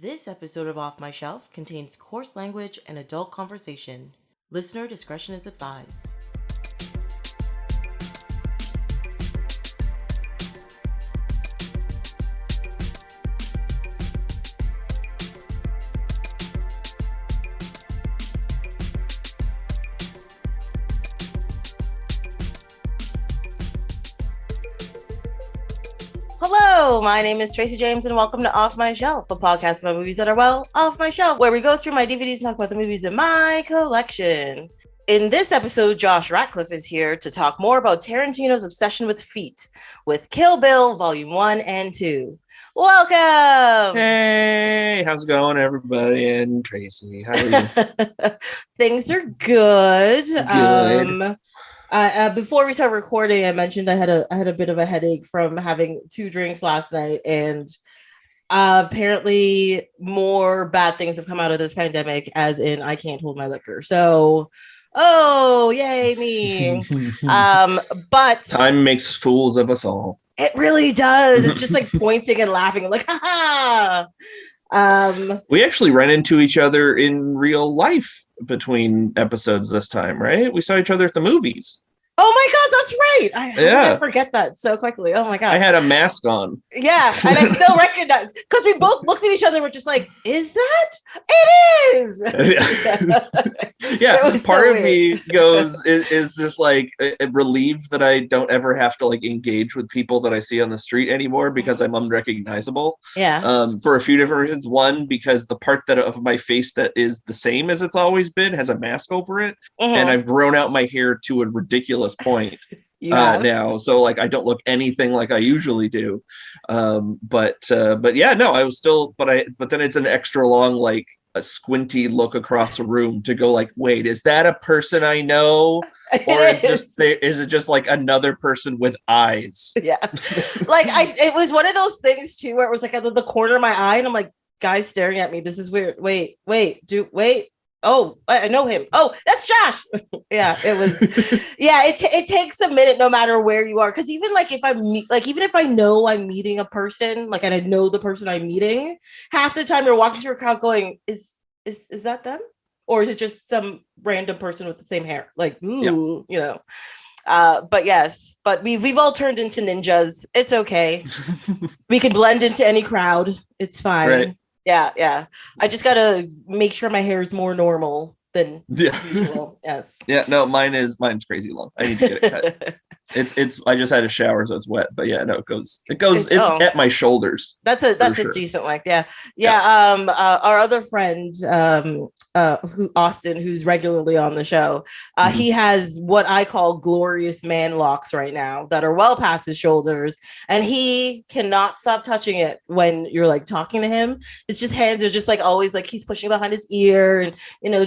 This episode of Off My Shelf contains coarse language and adult conversation. Listener discretion is advised. Hello, my name is Tracy James, and welcome to Off My Shelf, a podcast about movies that are, well, off my shelf, where we go through my DVDs and talk about the movies in my collection. In this episode, Josh Ratcliffe is here to talk more about Tarantino's obsession with feet, with Kill Bill Volume 1 and 2. Welcome! Hey, how's it going, everybody? And Tracy, how are you? Things are good. Before we start recording, I mentioned I had a bit of a headache from having 2 drinks last night, and apparently more bad things have come out of this pandemic, as in I can't hold my liquor. So, oh, yay me! But time makes fools of us all. It really does. It's just like pointing and laughing, like ha ha. We actually ran into each other in real life between episodes this time, right? We saw each other at the movies. Oh my God, that's right. I forget that so quickly. Oh my God. I had a mask on. Yeah, and I still recognize, because we both looked at each other and were just like, is that? It is! Yeah, part so of me is just like relieved that I don't ever have to like engage with people that I see on the street anymore because I'm unrecognizable. Yeah. For a few different reasons. One, because the part that of my face that is the same as it's always been has a mask over it, and I've grown out my hair to a ridiculous point now, so like I don't look anything like I usually do. But yeah, no, I was still, but then it's an extra long, like a squinty look across a room to go like, wait, is that a person I know? Or is it just like another person with eyes? Yeah. Like it was one of those things too, where it was like at the corner of my eye, and I'm like, guys staring at me. This is weird. Wait. Oh, I know him. Oh, that's Josh. Yeah, it was. Yeah, it takes a minute, no matter where you are, because even like even if I know I'm meeting a person, like, and I know the person I'm meeting, half the time you're walking through a crowd going, is that them, or is it just some random person with the same hair? Like, ooh, you know. But yes, but we've all turned into ninjas. It's okay. We can blend into any crowd. It's fine. Right. Yeah. I just gotta make sure my hair is more normal than usual. Yes. Yeah. No, mine's crazy long. I need to get it cut. It's. I just had a shower, so it's wet. But yeah, no, it goes. It's at my shoulders. That's a decent length. Yeah. Our other friend, Austin, who's regularly on the show, he has what I call glorious man locks right now that are well past his shoulders, and he cannot stop touching it when you're like talking to him. It's just hands are just like always like he's pushing behind his ear and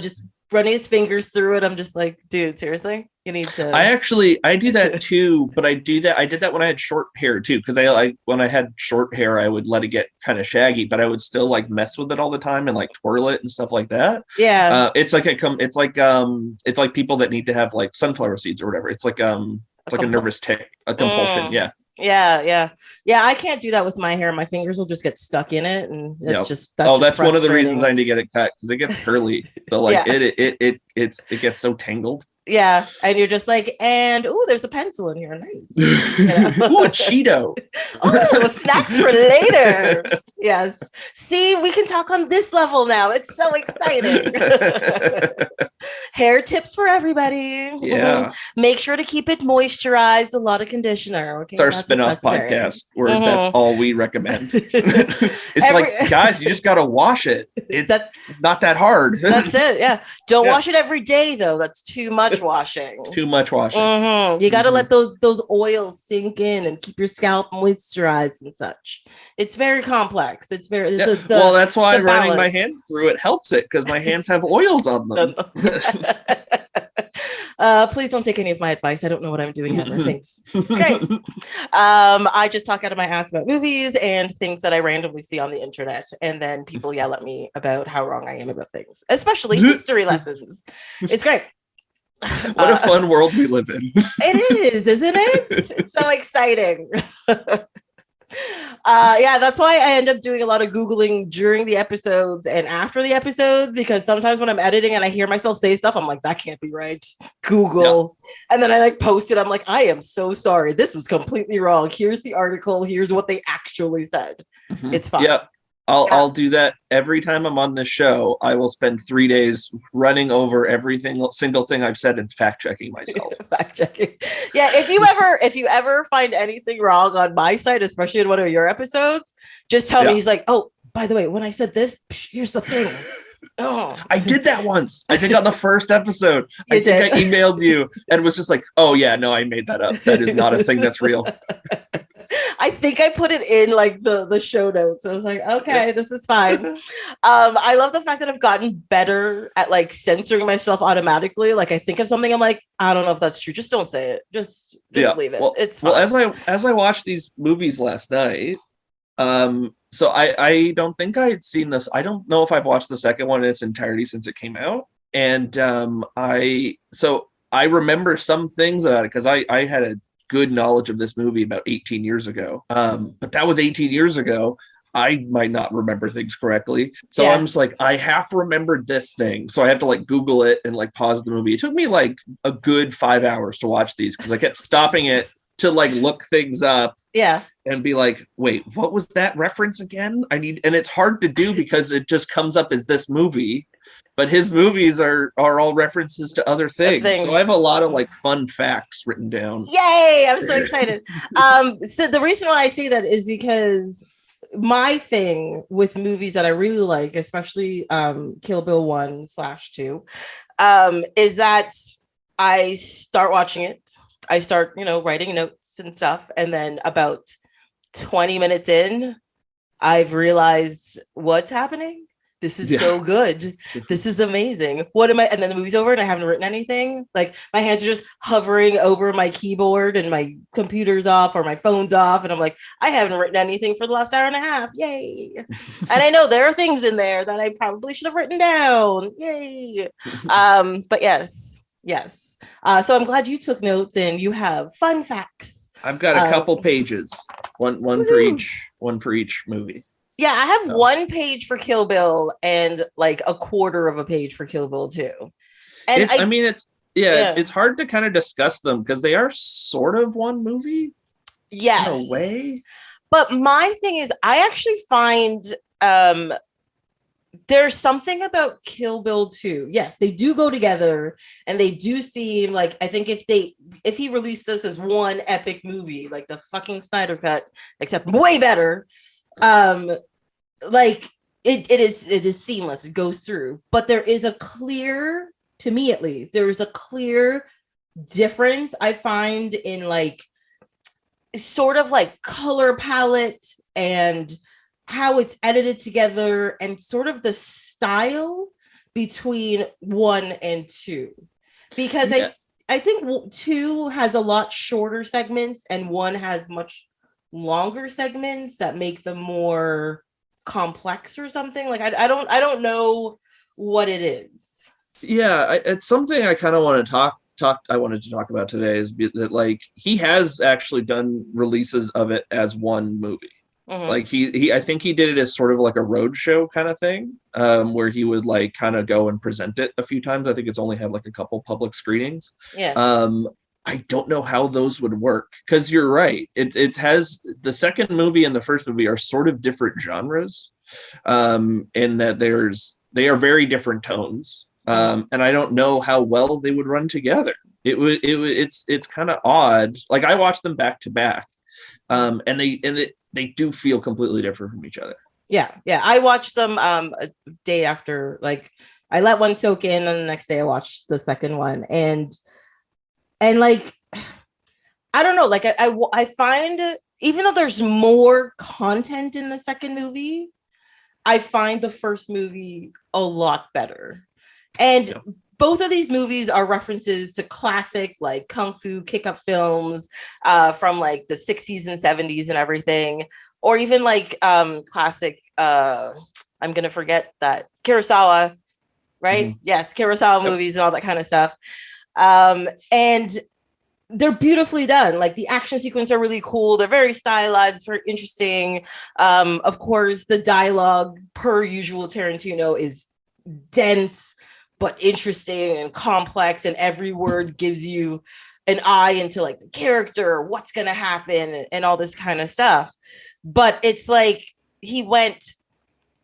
just running his fingers through it. I'm just like, dude, seriously, you need to. I do that too, but I did that when I had short hair too, because when I had short hair, I would let it get kind of shaggy, but I would still like mess with it all the time and like twirl it and stuff like that. Yeah, it's like people that need to have like sunflower seeds or whatever. It's like a nervous tick, a compulsion. Yeah. I can't do that with my hair. My fingers will just get stuck in it, and it's that's one of the reasons I need to get it cut, because it gets curly. So like it gets so tangled. Yeah, and you're just like, and there's a pencil in here, nice. Ooh, a Cheeto. Snacks for later. Yes. See, we can talk on this level now. It's so exciting. Hair tips for everybody. Yeah. Make sure to keep it moisturized. A lot of conditioner. Okay. It's our spin-off podcast where that's all we recommend. It's like, guys, you just gotta wash it. It's not that hard. That's it. Yeah. Don't wash it every day though. That's too much washing. Too much washing. You got to let those oils sink in and keep your scalp moisturized and such. It's very complex. It's that's why running my hands through it helps it, because my hands have oils on them. Please don't take any of my advice. I don't know what I'm doing ever. Thanks. It's great. I just talk out of my ass about movies and things that I randomly see on the internet, and then people yell at me about how wrong I am about things, especially history lessons. It's great. What a fun world we live in. It is, isn't it? It's so exciting. Yeah, that's why I end up doing a lot of Googling during the episodes and after the episode, because sometimes when I'm editing and I hear myself say stuff, I'm like, that can't be right. Google. Yeah. And then I like post it. I'm like, I am so sorry. This was completely wrong. Here's the article. Here's what they actually said. Mm-hmm. It's fine. Yep. I'll do that every time I'm on this show. I will spend 3 days running over everything, single thing I've said and fact checking myself. Fact checking. Yeah. If you ever find anything wrong on my site, especially in one of your episodes, just tell me. He's like, oh, by the way, when I said this, here's the thing. Oh, I did that once. I think on the first episode, I emailed you and was just like, oh yeah, no, I made that up. That is not a thing that's real. I think I put it in like the show notes. I was like, okay, this is fine. I love the fact that I've gotten better at like censoring myself automatically. Like I think of something, I'm like, I don't know if that's true. Just don't say it. Just leave it. It's fine. Well, as I watched these movies last night, so I don't think I had seen this. I don't know if I've watched the second one in its entirety since it came out. And I remember some things about it because I had a good knowledge of this movie about 18 years ago. But that was 18 years ago. I might not remember things correctly. So I'm just like, I half remembered this thing. So I have to like Google it and like pause the movie. It took me like a good 5 hours to watch these because I kept stopping it to like look things up. Yeah. And be like, wait, what was that reference again? And it's hard to do because it just comes up as this movie, but his movies are all references to other things. So I have a lot of like fun facts written down. Yay! I'm so excited. So the reason why I say that is because my thing with movies that I really like, especially Kill Bill 1/2, is that I start watching it. I start, writing notes and stuff. And then about 20 minutes in, I've realized what's happening. This is so good. This is amazing. What am I? And then the movie's over and I haven't written anything. Like my hands are just hovering over my keyboard and my computer's off or my phone's off. And I'm like, I haven't written anything for the last hour and a half. Yay. And I know there are things in there that I probably should have written down. Yay. But yes. So I'm glad you took notes and you have fun facts. I've got a couple pages, one for each movie. Yeah, I have 1 page for Kill Bill and like a quarter of a page for Kill Bill 2. And it's hard to kind of discuss them because they are sort of one movie. Yes. In a way. But my thing is, I actually find there's something about Kill Bill 2. Yes, they do go together and they do seem like, I think if he released this as one epic movie, like the fucking Snyder Cut, except way better, like it is seamless. It goes through, but there is a clear, to me at least, there is a clear difference I find in like sort of like color palette and how it's edited together and sort of the style between 1 and 2, because I think 2 has a lot shorter segments and 1 has much longer segments that make them more complex or something. Like I don't know what it is. Yeah, it's something I kind of want to I wanted to talk about today is that like he has actually done releases of it as one movie. Mm-hmm. Like he I think he did it as sort of like a road show kind of thing, where he would like kind of go and present it a few times. I think it's only had like a couple public screenings. Yeah. I don't know how those would work because you're right. It has the second movie and the first movie are sort of different genres, in that they are very different tones, and I don't know how well they would run together. It's kind of odd. Like I watched them back to back, and they do feel completely different from each other. Yeah. I watched them a day after. Like I let one soak in, and the next day I watched the second one, and like I don't know. Like I find, even though there's more content in the second movie, I find the first movie a lot better. And both of these movies are references to classic like kung fu kick-up films from like the 60s and 70s and everything, or even like classic I'm gonna forget that Kurosawa, right? Mm-hmm. Yes, Kurosawa movies and all that kind of stuff. And they're beautifully done. Like the action sequences are really cool. They're very stylized. It's very interesting. Of course, the dialogue, per usual Tarantino, is dense but interesting and complex, and every word gives you an eye into like the character, what's gonna happen, and all this kind of stuff. But it's like he went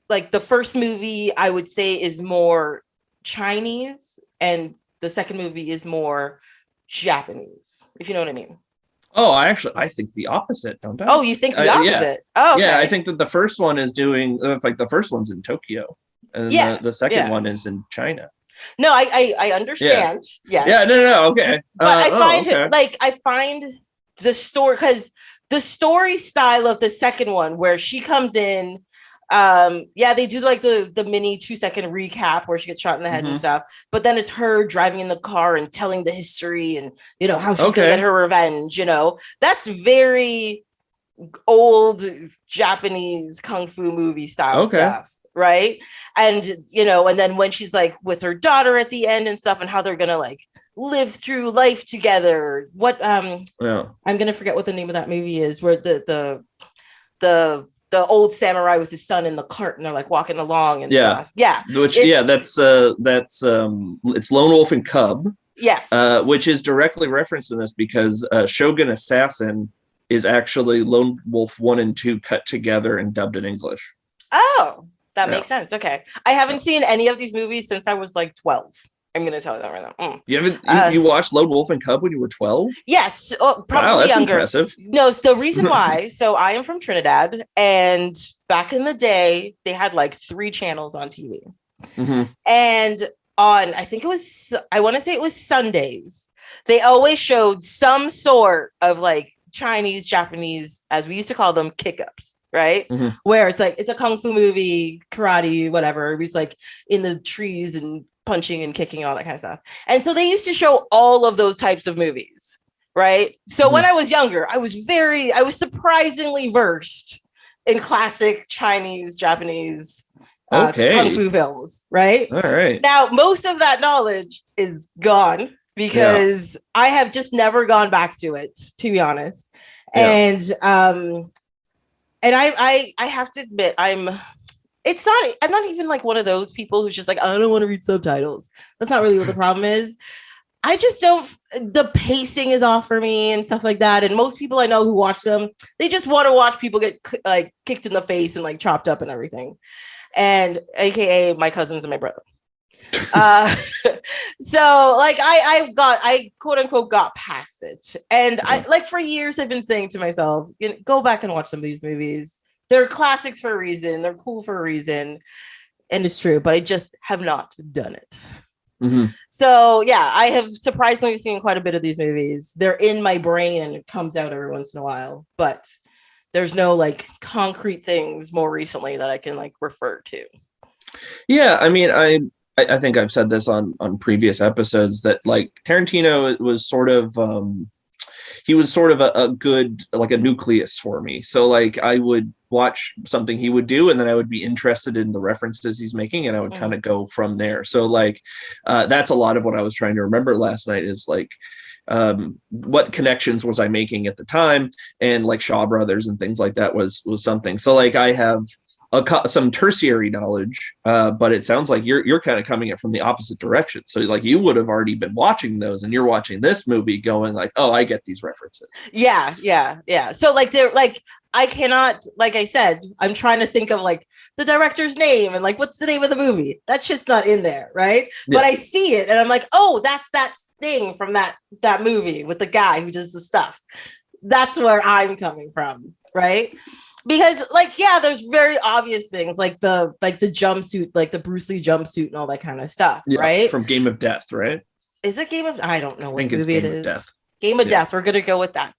like the first movie, I would say, is more Chinese, and the second movie is more Japanese, if you know what I mean. Oh, I think the opposite, don't I? Oh, you think the opposite? Yeah. Oh, okay. Yeah, I think that the first one is doing like the first one's in Tokyo, and the second one is in China. No, I understand. Yeah. Yes. Yeah, no, okay. But I find it like I find the story, because the story style of the second one, where she comes in, they do like the mini 2-second recap where she gets shot in the head and stuff, but then it's her driving in the car and telling the history and how she's gonna get her revenge. That's very old Japanese kung fu movie style stuff, right? And and then when she's like with her daughter at the end and stuff, and how they're gonna like live through life together. I'm gonna forget what the name of that movie is, where the old samurai with his son in the cart and they're like walking along and stuff. That's it's Lone Wolf and Cub. Yes. Which is directly referenced in this because Shogun Assassin is actually Lone Wolf 1 and 2 cut together and dubbed in English. Oh, that makes sense. Okay. I haven't seen any of these movies since I was like 12. I'm going to tell you that right now. You watched Lone Wolf and Cub when you were 12? Yes. Probably wow, that's younger. Impressive. No, it's the reason why. So I am from Trinidad, and back in the day, they had like 3 channels on TV. And on, I want to say it was Sundays, they always showed some sort of like Chinese, Japanese, as we used to call them, kick-ups. Right? Where it's like, it's a kung fu movie, karate, whatever. He's like in the trees and punching and kicking, all that kind of stuff. And so they used to show all of those types of movies, right? So when I was younger, I was surprisingly versed in classic Chinese, Japanese kung fu films, right? All right. Now, most of that knowledge is gone because I have just never gone back to it, to be honest. And I have to admit, I'm not even like one of those people who's just like, I don't want to read subtitles. That's not really what the problem is. I just don't, the pacing is off for me and stuff like that. And most people I know who watch them, they just want to watch people get like kicked in the face and like chopped up and everything. And AKA my cousins and my brother. So like I quote unquote got past it, and I like for years I've been saying to myself, go back and watch some of these movies. They're classics for a reason. They're cool for a reason, and it's true. But I just have not done it. So yeah, I have surprisingly seen quite a bit of these movies. They're in my brain, and it comes out every once in a while. But there's no like concrete things more recently that I can like refer to. Yeah, I mean, I think I've said this on previous episodes that like Tarantino was sort of he was sort of a good, like a nucleus for me. So like I would watch something he would do and then I would be interested in the references he's making and I would kind of go from there. So like that's a lot of what I was trying to remember last night is like what connections was I making at the time, and like Shaw Brothers and things like that was something. So like I have some tertiary knowledge, but it sounds like you're kind of coming it from the opposite direction. So like you would have already been watching those and you're watching this movie going like, oh, I get these references. Yeah. So like they're like, I cannot, like I said, I'm trying to think of like the director's name and like, what's the name of the movie? That's just not in there. Right. Yeah. But I see it and I'm like, oh, that's that thing from that movie with the guy who does the stuff. That's where I'm coming from. Right. Because like, yeah, there's very obvious things like the jumpsuit, like the Bruce Lee jumpsuit and all that kind of stuff, right? From Game of Death, right? Is it Game of? I don't know what movie it is. Game of Death. We're gonna go with that.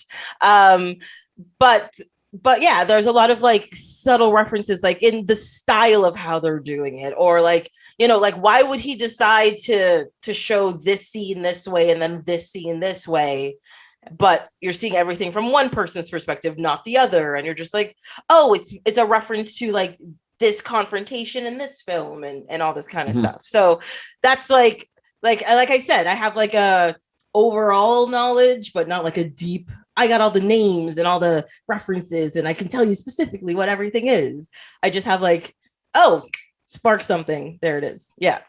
But yeah, there's a lot of like subtle references, like in the style of how they're doing it, or like like why would he decide to show this scene this way and then this scene this way? But you're seeing everything from one person's perspective, not the other. And you're just like, oh, it's a reference to like this confrontation in this film and all this kind of stuff. So that's like I said, I have like a overall knowledge, but not like a deep, I got all the names and all the references and I can tell you specifically what everything is. I just have like, oh, spark something. There it is. Yeah.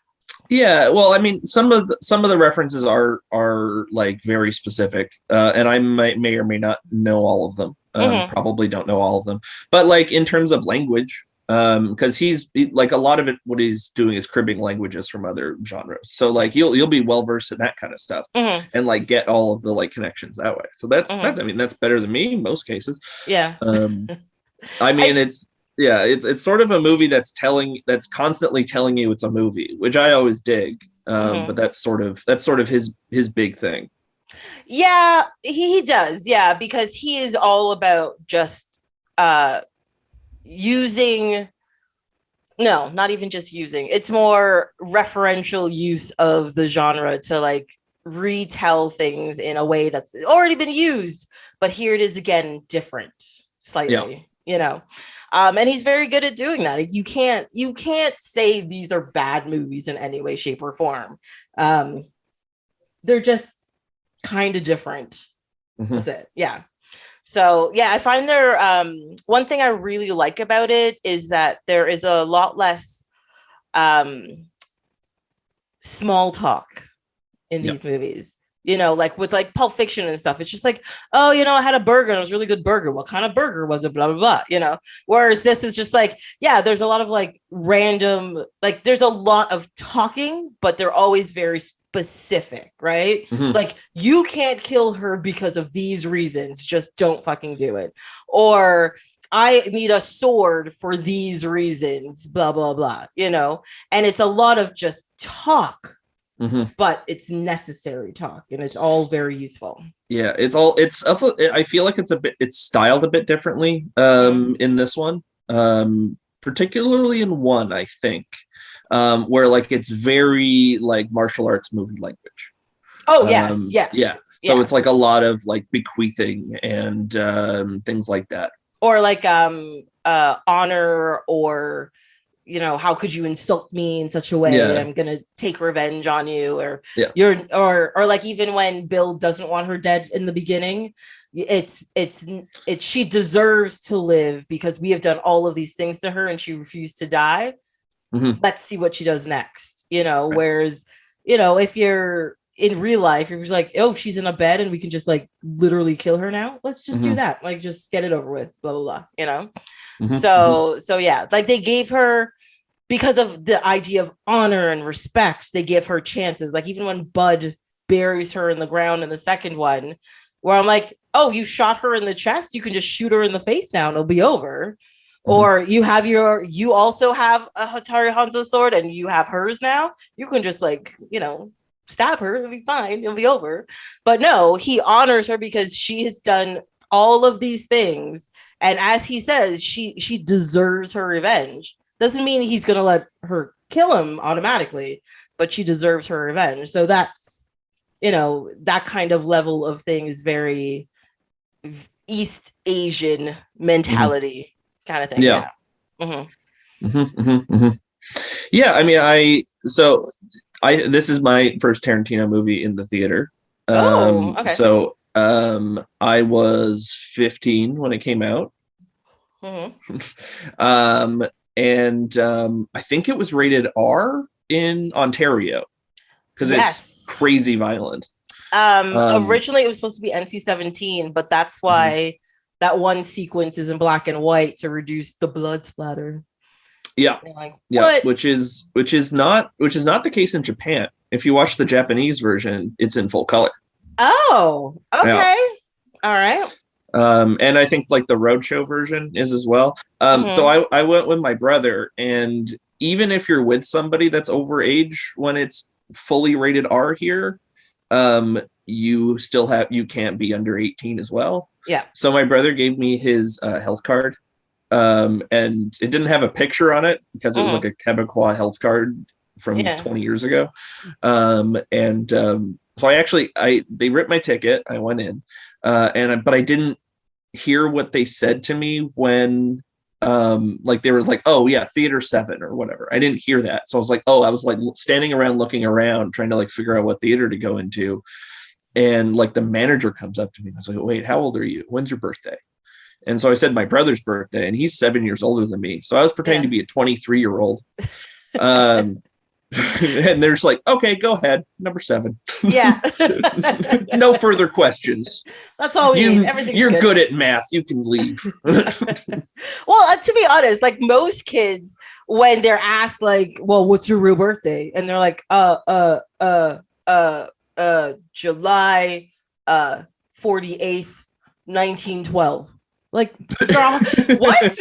Yeah, well, I mean, some of the references are like very specific, and I may or may not know all of them. Probably don't know all of them, but like in terms of language, because like a lot of it, what he's doing is cribbing languages from other genres. So like you'll be well versed in that kind of stuff, and like get all of the like connections that way. So that's I mean that's better than me in most cases. Yeah. I mean it's sort of a movie that's constantly telling you it's a movie, which I always dig. But that's sort of his big thing. Yeah, he does. Yeah, because he is all about just using, no, not even just using. It's more referential use of the genre to like retell things in a way that's already been used, but here it is again, different slightly, you know. And he's very good at doing that. You can't say these are bad movies in any way, shape, or form. They're just kind of different. That's it. Yeah. So yeah, I find there one thing I really like about it is that there is a lot less small talk in these movies. You know, like with like Pulp Fiction and stuff, it's just like, oh, you know, I had a burger and it was a really good burger. What kind of burger was it? Blah, blah, blah, you know, whereas this is just like, yeah, there's a lot of like random, like there's a lot of talking, but they're always very specific, right? It's like, you can't kill her because of these reasons. Just don't fucking do it. Or I need a sword for these reasons, blah, blah, blah, you know, and it's a lot of just talk. But it's necessary talk and it's all very useful. Yeah, it's also, I feel like it's styled a bit differently in this one, particularly in one, I think, where like it's very like martial arts movie language. Oh yes, yeah. So it's like a lot of like bequeathing and things like that, or like honor, or you know, how could you insult me in such a way? I'm gonna take revenge on you, or you're, or like even when Bill doesn't want her dead in the beginning, it's she deserves to live because we have done all of these things to her and she refused to die. Let's see what she does next, you know. Whereas, you know, if you're in real life, you're just like, oh, she's in a bed and we can just like literally kill her now. Let's just do that. Like, just get it over with, blah, blah, blah, you know? So yeah, like they gave her, because of the idea of honor and respect, they give her chances. Like even when Bud buries her in the ground in the second one, where I'm like, oh, you shot her in the chest, you can just shoot her in the face now and it'll be over. Or you also have a Hattori Hanzo sword and you have hers now. You can just like, you know, stab her, it'll be fine, it'll be over. But no, he honors her because she has done all of these things. And as he says, she deserves her revenge. Doesn't mean he's going to let her kill him automatically, but she deserves her revenge. So that's, you know, that kind of level of thing is very East Asian mentality kind of thing. Yeah. Yeah. I mean, this is my first Tarantino movie in the theater. Okay. So I was 15 when it came out. And I think it was rated R in Ontario because it's crazy violent. Originally it was supposed to be NC-17, but that's why that one sequence is in black and white to reduce the blood splatter. Yeah. Like, which is not the case in Japan. If you watch the Japanese version, it's in full color. Oh, okay. Yeah. All right. And I think like the Roadshow version is as well. So I went with my brother, and even if you're with somebody that's overage when it's fully rated R here, you can't be under 18 as well. Yeah. So my brother gave me his health card, and it didn't have a picture on it because it was like a Quebecois health card from 20 years ago. So they ripped my ticket. I went in, but I didn't hear what they said to me when like they were like, oh yeah, theater 7 or whatever. I didn't hear that. So I was like standing around looking around trying to like figure out what theater to go into. And like the manager comes up to me and I was like, wait, how old are you? When's your birthday? And so I said my brother's birthday, and he's 7 years older than me. So I was pretending to be a 23-year-old. And they're just like, okay, go ahead. Number 7. Yeah. No further questions. That's all we need. Everything's You're good at math. You can leave. Well, to be honest, like most kids, when they're asked like, well, what's your real birthday? And they're like, July 48th, 1912. Like, what?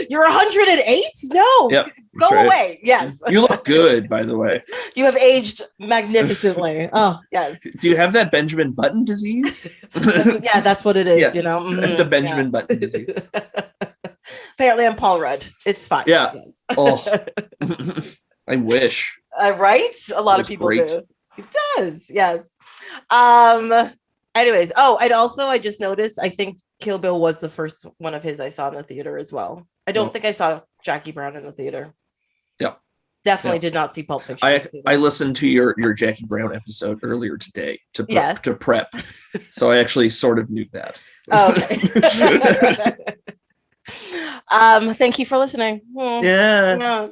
You're 108? No, yep, go away. Yes. You look good, by the way. You have aged magnificently. Oh, yes. Do you have that Benjamin Button disease? That's what it is, yeah. you know? Mm-hmm. The Benjamin Button disease. Apparently I'm Paul Rudd. It's fine. Yeah. Oh, I wish. Right? A lot of people do. It does. Yes. Anyways. Oh, I just noticed, I think Kill Bill was the first one of his I saw in the theater as well. I don't think I saw Jackie Brown in the theater. Yeah. Definitely did not see Pulp Fiction. I listened to your Jackie Brown episode earlier today to prep. So I actually sort of knew that. Oh, okay. Thank you for listening. Yeah. Yes.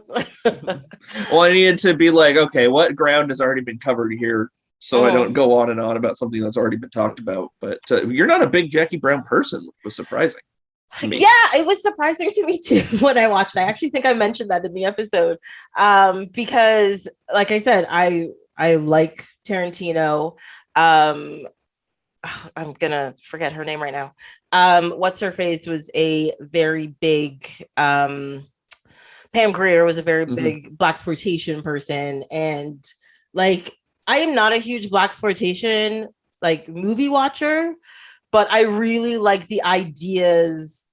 Well, I needed to be like, okay, what ground has already been covered here? So I don't go on and on about something that's already been talked about. But you're not a big Jackie Brown person. It was surprising to me. Yeah, it was surprising to me too when I watched it. I actually think I mentioned that in the episode. Because like I said, I like Tarantino. I'm gonna forget her name right now. What's her face was a very big Pam Grier was a very big blaxploitation person, and like I am not a huge blaxploitation like movie watcher, but I really like the ideas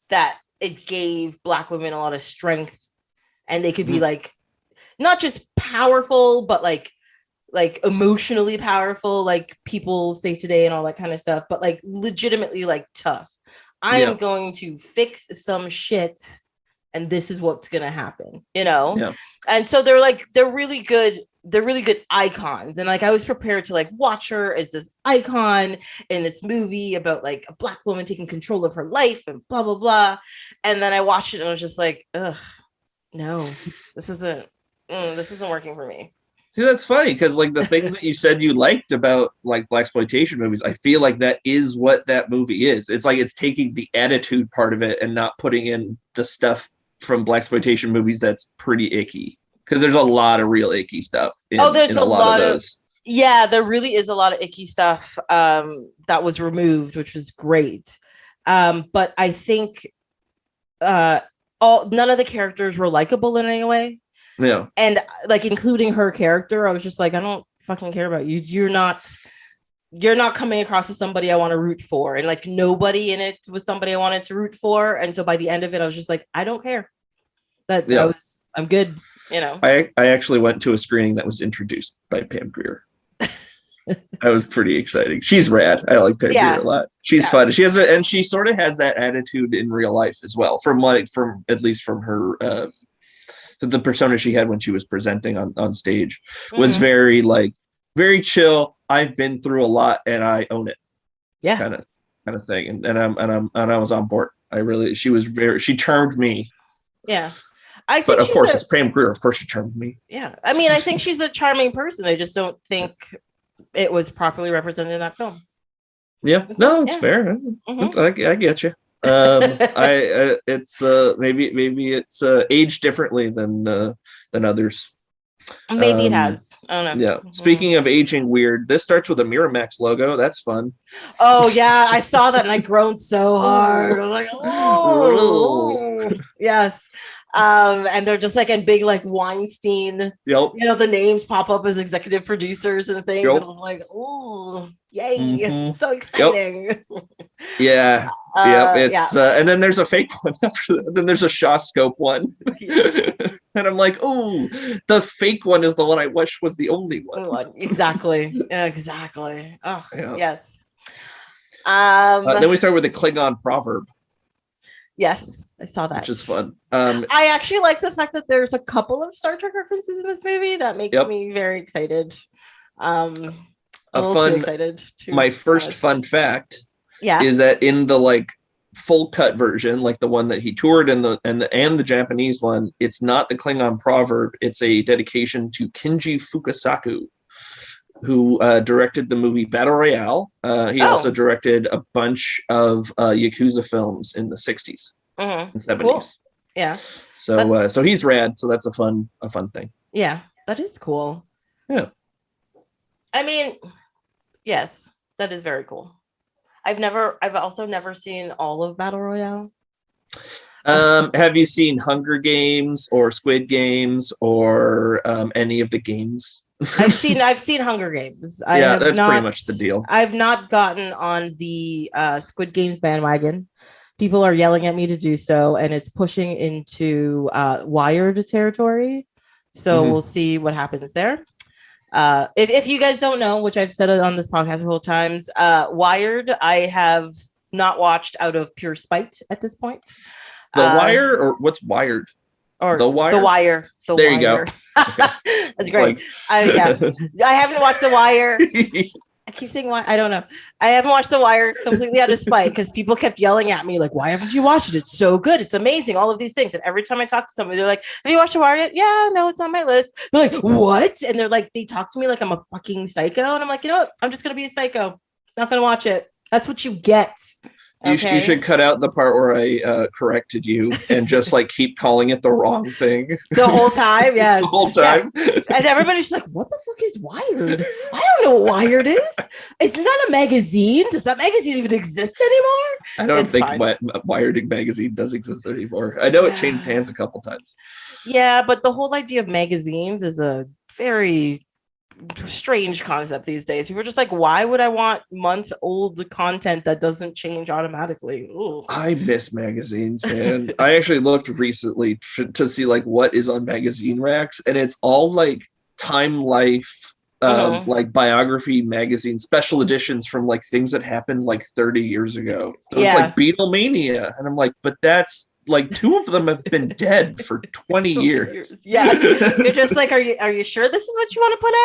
that it gave Black women a lot of strength, and they could be like not just powerful, but like emotionally powerful, like people say today and all that kind of stuff, but like legitimately like tough. I am going to fix some shit, and this is what's gonna happen, you know? Yeah. And so they're really good icons, and like I was prepared to like watch her as this icon in this movie about like a Black woman taking control of her life and blah blah blah, and then I watched it and I was just like, ugh, no, this isn't working for me. See, that's funny because like the things that you said you liked about like blaxploitation movies, I feel like that is what that movie is. It's like it's taking the attitude part of it and not putting in the stuff from blaxploitation movies that's pretty icky. Because there's a lot of real icky stuff in a lot of those. Yeah, there really is a lot of icky stuff that was removed, which was great. But I think none of the characters were likable in any way. Yeah. And like including her character, I was just like, I don't fucking care about you. You're not coming across as somebody I want to root for. And like nobody in it was somebody I wanted to root for. And so by the end of it, I was just like, I don't care. I'm good. You know, I actually went to a screening that was introduced by Pam Grier. That was pretty exciting. She's rad. I like Pam Grier a lot. She's fun. She has and she sort of has that attitude in real life as well. From at least from her the persona she had when she was presenting on stage was very chill. I've been through a lot and I own it. Yeah, kind of thing. And I was on board. She charmed me. Yeah. But of course, it's Pam Grier. Of course, she charmed me. Yeah. I mean, I think she's a charming person. I just don't think it was properly represented in that film. Yeah. It's fair. I get you. It's maybe it's aged differently than others. Maybe it has. I don't know. Yeah. Speaking of aging weird, this starts with a Miramax logo. That's fun. Oh yeah, I saw that and I groaned so hard. I was like, oh yes. And they're just like in big like Weinstein. Yep. You know, the names pop up as executive producers and things. Yep. And I'm like, oh, yay! So exciting. Yep. Yeah. It's and then there's a fake one after that. Then there's a Shawscope one. And I'm like, oh, the fake one is the one I wish was the only one. Exactly. Exactly. Oh, yes. Then we start with the Klingon proverb. Yes, I saw that. Which is fun. I actually like the fact that there's a couple of Star Trek references in this movie. That makes me very excited. I'm a little too excited. My first fun fact yeah. is that in the like full cut version, like the one that he toured and the Japanese one, it's not the Klingon proverb. It's a dedication to Kinji Fukasaku, who directed the movie Battle Royale. He also directed a bunch of Yakuza films in the 60s and 70s. Cool. Yeah. So he's rad. So that's a fun thing. Yeah, that is cool. Yeah. I mean, yes, that is very cool. I've also never seen all of Battle Royale. Have you seen Hunger Games or Squid Games or any of the games? I've seen Hunger Games. That's pretty much the deal. I've not gotten on the Squid Games bandwagon. People are yelling at me to do so, and it's pushing into Wired territory. So we'll see what happens there. If you guys don't know, which I've said it on this podcast several times, Wired, I have not watched out of pure spite at this point. The Wire, or what's Wired? Or The Wire? The Wire. There you go. Okay. That's great. I haven't watched The Wire. I keep saying why. I don't know. I haven't watched The Wire completely out of spite because people kept yelling at me like, why haven't you watched it? It's so good. It's amazing. All of these things. And every time I talk to somebody, they're like, have you watched The Wire yet? Yeah, no, it's on my list. They're like, what? And they're like, they talk to me like I'm a fucking psycho. And I'm like, you know what? I'm just going to be a psycho. Not going to watch it. That's what you get. Okay. You should cut out the part where I corrected you and just like keep calling it the wrong thing the whole time. Yes, the whole time. Yeah. And everybody's like, "What the fuck is Wired? I don't know what Wired is. Isn't that a magazine? Does that magazine even exist anymore?" I don't think Wired magazine does exist anymore. I know it changed hands a couple times. Yeah, but the whole idea of magazines is a very strange concept these days. People are just like, why would I want month-old content that doesn't change automatically? Ooh. I miss magazines, man. I actually looked recently to see like what is on magazine racks, and it's all like Time Life, like biography magazine special editions from like things that happened like 30 years ago. So it's like Beatlemania, and I'm like, but that's like 2 of them have been dead for 20 years. Yeah, you're just like, are you sure this is what you want to put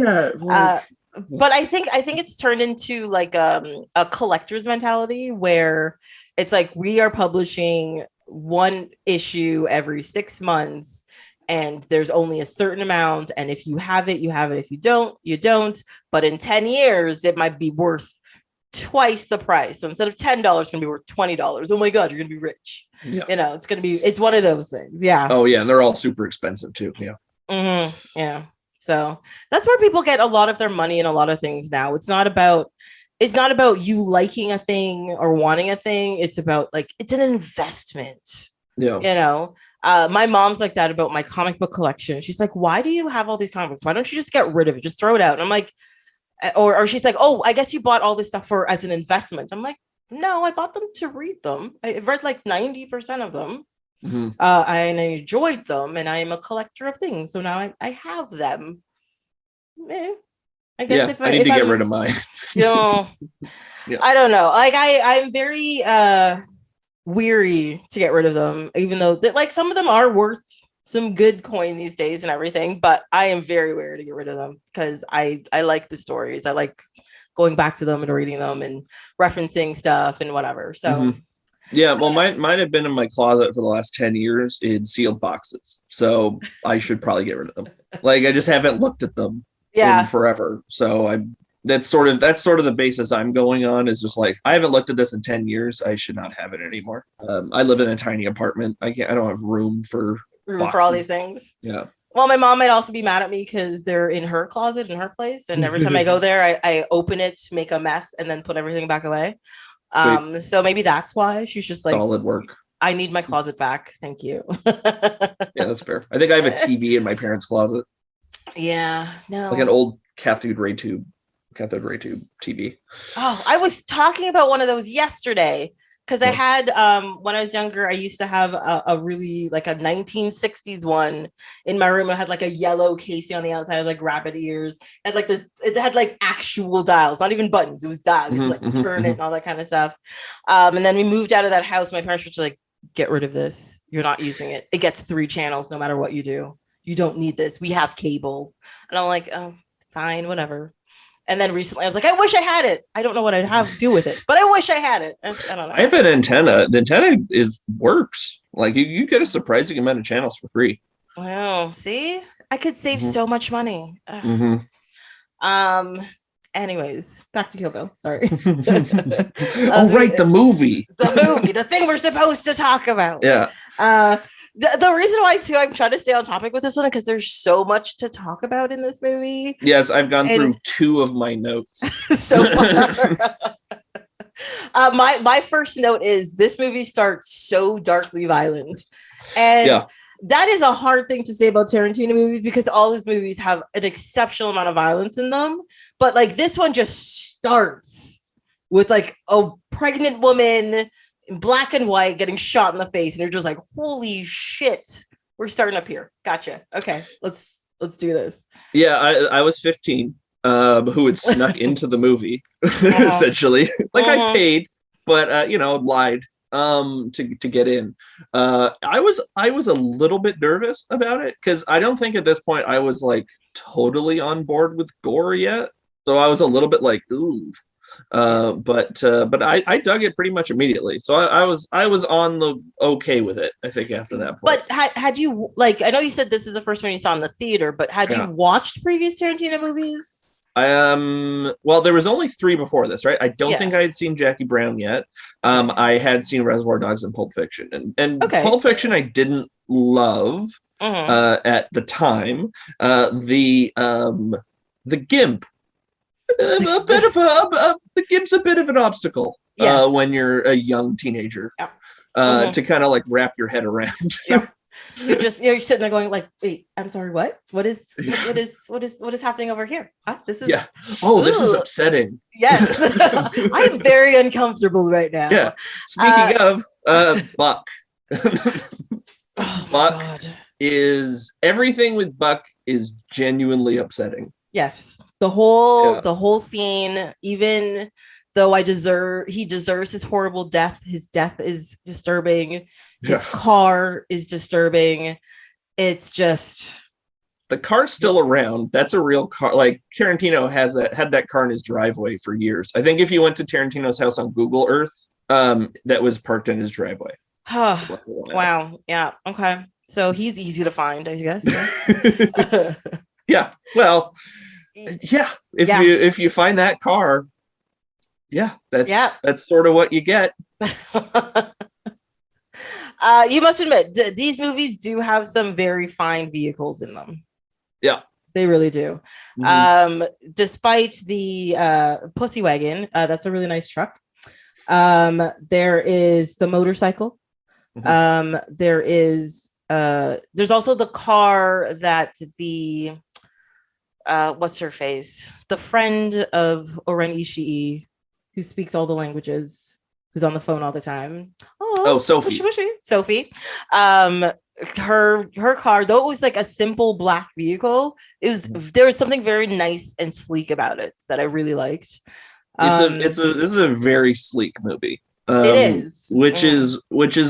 out? Yeah. But I think it's turned into like a collector's mentality where it's like we are publishing one issue every 6 months, and there's only a certain amount, and if you have it, you have it. If you don't, you don't. But in 10 years, it might be worth twice the price. So instead of $10, it's gonna be worth $20. Oh my god, you're gonna be rich. Yeah. You know, it's one of those things. Yeah. Oh yeah, and they're all super expensive too. Yeah. Yeah. So that's where people get a lot of their money and a lot of things now. It's not about you liking a thing or wanting a thing. It's about like, it's an investment. Yeah. You know, my mom's like that about my comic book collection. She's like, why do you have all these comic books? Why don't you just get rid of it? Just throw it out. And I'm like, or she's like, oh, I guess you bought all this stuff as an investment. I'm like, no, I bought them to read them. I've read like 90% of them. I enjoyed them, and I am a collector of things. So now I have them. I guess I need to get rid of mine. You know, I don't know. Like I'm very weary to get rid of them, even though like some of them are worth some good coin these days and everything. But I am very wary to get rid of them because I like the stories. I like going back to them and reading them and referencing stuff and whatever. So. Yeah, well, mine have been in my closet for the last 10 years in sealed boxes. So I should probably get rid of them. Like, I just haven't looked at them in forever. So that's sort of the basis I'm going on, is just like, I haven't looked at this in 10 years. I should not have it anymore. I live in a tiny apartment. I don't have room for all these things. Yeah. Well, my mom might also be mad at me because they're in her closet in her place. And every time I go there, I open it, make a mess, and then put everything back away. So maybe that's why she's just like, solid work. I need my closet back. Thank you. Yeah, that's fair. I think I have a TV in my parents' closet. Yeah, no. Like an old cathode ray tube TV. Oh, I was talking about one of those yesterday because I had, when I was younger, I used to have a really like a 1960s one in my room. It had like a yellow casing on the outside, of like rabbit ears. It had like actual dials, not even buttons. It was dials. You could like turn it and all that kind of stuff. And then we moved out of that house. My parents were just like, get rid of this. You're not using it. It gets 3 channels no matter what you do. You don't need this. We have cable. And I'm like, oh, fine, whatever. And then recently I was like, I wish I had it. I don't know what I'd have to do with it, but I wish I had it. I don't know. I have an antenna. The antenna works. Like you get a surprising amount of channels for free. Oh, see? I could save so much money. Anyways, back to Kill Bill. Sorry. Right, the movie. The thing we're supposed to talk about. Yeah. The reason why too I'm trying to stay on topic with this one because there's so much to talk about in this movie. Yes, I've gone through 2 of my notes so far. My first note is this movie starts so darkly violent, and that is a hard thing to say about Tarantino movies because all his movies have an exceptional amount of violence in them, but like this one just starts with like a pregnant woman in black and white getting shot in the face, and you're just like, holy shit, we're starting up here. Gotcha. Okay, let's do this. Yeah, I was 15 who had snuck into the movie essentially. Like I paid, but lied to get in. I was a little bit nervous about it because I don't think at this point I was like totally on board with gore yet. So I was a little bit like, ooh. But I dug it pretty much immediately. So I was on the okay with it, I think, after that point. But had you, like, I know you said this is the first one you saw in the theater, but had you watched previous Tarantino movies? Well, there was only 3 before this, right? I don't think I had seen Jackie Brown yet. I had seen Reservoir Dogs and Pulp Fiction, and Pulp Fiction I didn't love at the time. The Gimp. The Gimp's a bit of an obstacle when you're a young teenager to kind of like wrap your head around. You're sitting there going like, wait, I'm sorry, what is happening over here? This is this is upsetting. Yes. I am very uncomfortable right now. Yeah. Speaking of Buck. Buck is everything with Buck is genuinely upsetting. Yes. The whole scene, even though he deserves his horrible death. His death is disturbing. His car is disturbing. It's just the car's still around. That's a real car. Like Tarantino had that car in his driveway for years. I think if you went to Tarantino's house on Google Earth, that was parked in his driveway. Wow. Yeah. Okay. So he's easy to find, I guess. Yeah. Well, if you find that car, that's sort of what you get. You must admit, these movies do have some very fine vehicles in them. Yeah, they really do. Despite the Pussy Wagon, that's a really nice truck. There is the motorcycle. There's also the car that the what's her face? The friend of Oren Ishii, who speaks all the languages, who's on the phone all the time. Oh, Sofie. Sofie. Her car, though it was like a simple black vehicle, there was something very nice and sleek about it that I really liked. This is a very sleek movie. It is. Which is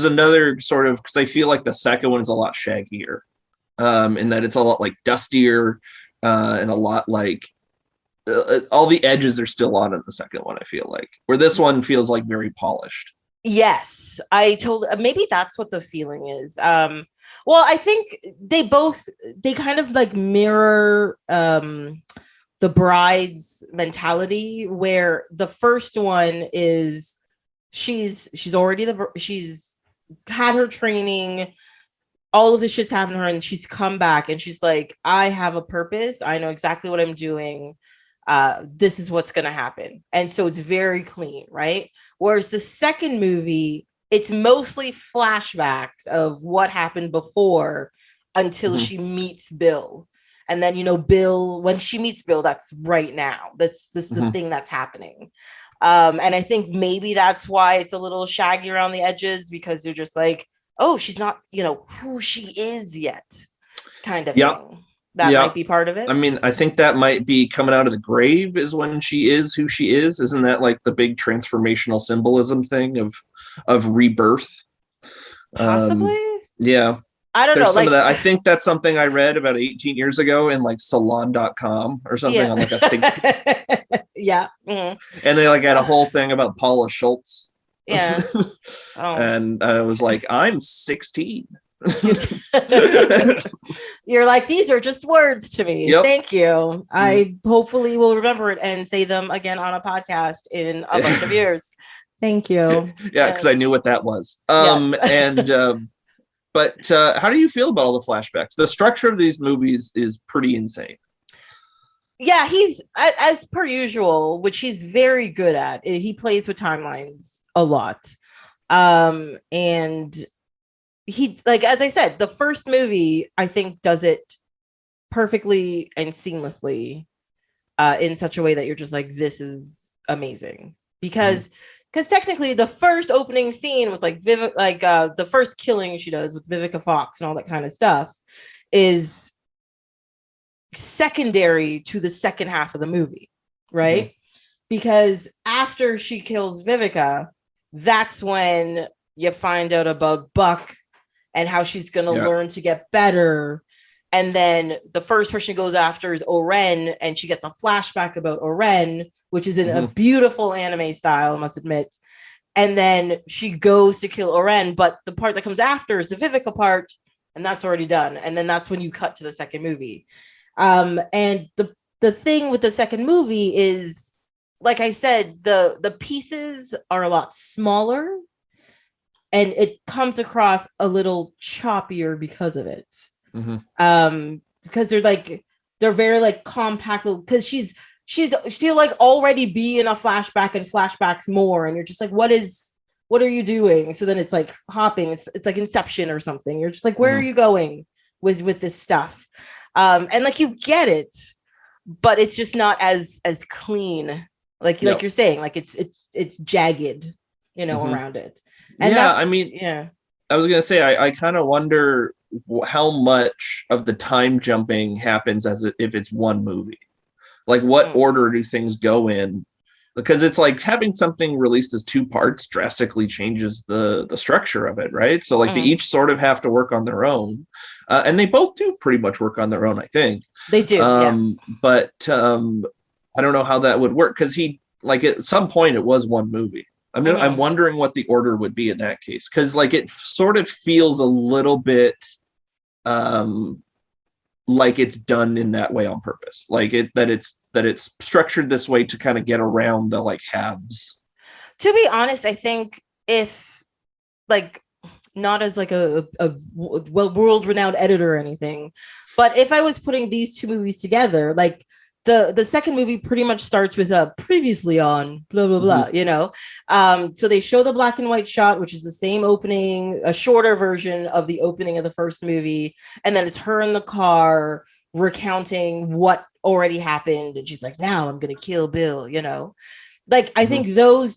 another sort of, because I feel like the second one is a lot shaggier. In that it's a lot like dustier, and a lot like all the edges are still on in the second one, I feel like, where this one feels like very polished. Yes, maybe that's what the feeling is. Well, I think they kind of like mirror the Bride's mentality, where the first one is she's had her training, all of this shit's happened to her, and she's come back and she's like, I have a purpose, I know exactly what I'm doing, this is what's gonna happen. And so it's very clean, right? Whereas the second movie, it's mostly flashbacks of what happened before until she meets Bill. And then, Bill, when she meets Bill, that's right now. This is the thing that's happening. And I think maybe that's why it's a little shaggy around the edges, because you're just like, oh, she's not, who she is yet, kind of thing. That might be part of it. I mean, I think that might be coming out of the grave is when she is who she is. Isn't that like the big transformational symbolism thing of rebirth? Possibly. Yeah. I don't know. Some of that. I think that's something I read about 18 years ago in like salon.com or something on like a think Yeah. Mm-hmm. And they like had a whole thing about Paula Schultz. Yeah. Oh. And I was like, I'm 16. You're like, these are just words to me. Yep. Thank you. I hopefully will remember it and say them again on a podcast in a bunch of years. Thank you. Yeah, because I knew what that was. But how do you feel about all the flashbacks? The structure of these movies is pretty insane. Yeah, he's, as per usual, which he's very good at. He plays with timelines a lot. And he, like, as I said, the first movie, I think, does it perfectly and seamlessly in such a way that you're just like, this is amazing. Because technically the first opening scene with like the first killing she does with Vivica Fox and all that kind of stuff is secondary to the second half of the movie, right? Because after she kills Vivica, that's when you find out about Buck and how she's going to learn to get better. And then the first person she goes after is Oren, and she gets a flashback about Oren, which is in a beautiful anime style, I must admit. And then she goes to kill Oren, but the part that comes after is the Vivica part, and that's already done. And then that's when you cut to the second movie. And the thing with the second movie is, like I said, the pieces are a lot smaller, and it comes across a little choppier because of it. Because they're very like compact, because she'll like already be in a flashback and flashbacks more, and you're just like, what are you doing? So then it's like hopping, it's like Inception or something. You're just like, where are you going with this stuff? And like you get it, but it's just not as clean, like you're saying, like it's jagged, around it. And I mean, I was gonna say, I kind of wonder how much of the time jumping happens if it's one movie. Like, what order do things go in? Because it's like having something released as two parts drastically changes the structure of it, right? So like they each sort of have to work on their own, and they both do pretty much work on their own, I think. They do, but I don't know how that would work, because he, like, at some point it was one movie. I'm wondering what the order would be in that case, because like it sort of feels a little bit like it's done in that way on purpose, like that it's structured this way to kind of get around the like halves. To be honest, I think if, like, not as like a world-renowned editor or anything, but if I was putting these two movies together, like the second movie pretty much starts with a previously on blah blah blah, so they show the black and white shot, which is the same opening, a shorter version of the opening of the first movie, and then it's her in the car recounting what already happened, and she's like, now I'm gonna kill Bill, like I think those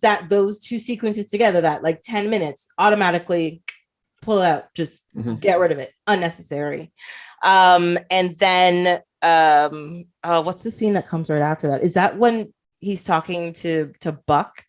two sequences together, that like 10 minutes, automatically pull out, just get rid of it, unnecessary. And then what's the scene that comes right after that? Is that when he's talking to Buck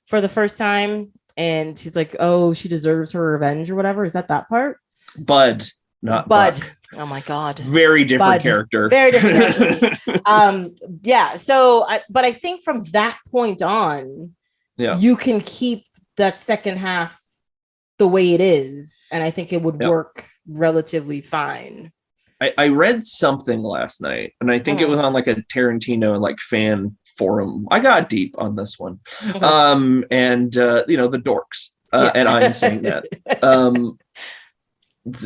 for the first time, and she's like, oh, she deserves her revenge or whatever? Is that part? Bud, not Buck. Oh my god, very different character. Very different character. So but I think from that point on, you can keep that second half the way it is, and I think it would work relatively fine. I read something last night, and I think it was on like a Tarantino like fan forum. I got deep on this one. And the dorks, and I'm saying that.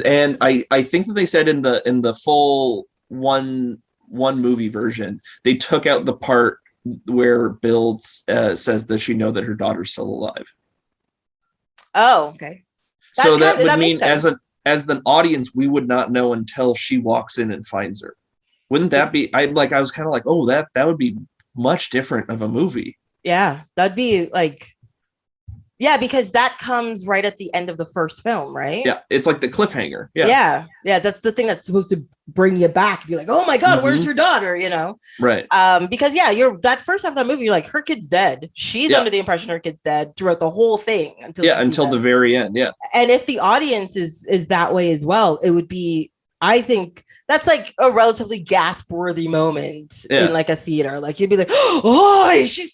And I think that they said in the full one movie version, they took out the part where Bill says, does she know that her daughter's still alive? Oh, okay. That would mean as an audience, we would not know until she walks in and finds her. Wouldn't that be? I was kind of like, oh, that would be much different of a movie. Yeah, that'd be like, yeah, because that comes right at the end of the first film, right? Yeah, it's like the cliffhanger. Yeah. That's the thing that's supposed to bring you back. Be like, oh my god, where's her daughter? Right? Because you're that first half of that movie, you're like, her kid's dead. She's under the impression her kid's dead throughout the whole thing until the very end. Yeah, and if the audience is that way as well, it would be, I think, that's like a relatively gasp worthy moment in like a theater. Like you'd be like, oh, she's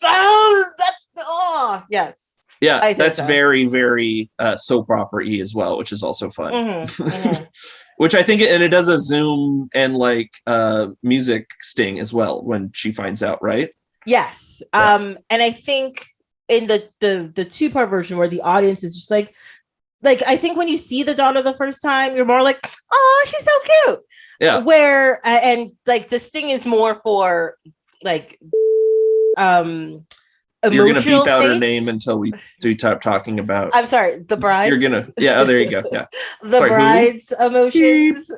yes. Yeah, that's very, very soap opera-y as well, which is also fun. Which I think, and it does a zoom and like music sting as well when she finds out, right? Yes. And I think in the 2-part version where the audience is just like I think when you see the daughter the first time, you're more like, oh, she's so cute. Yeah. Where and like the sting is more for like emotional. You're gonna beep out her name until we do stop talking about. I'm sorry, the brides. You're gonna oh, there you go. Yeah. The bride's emotions.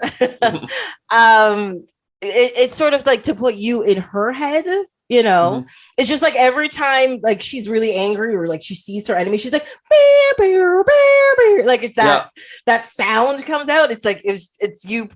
It's sort of like to put you in her head. You know, it's just like every time like she's really angry or like she sees her enemy, she's like, bear, bear, bear, bear. Like it's that sound comes out. It's like it's you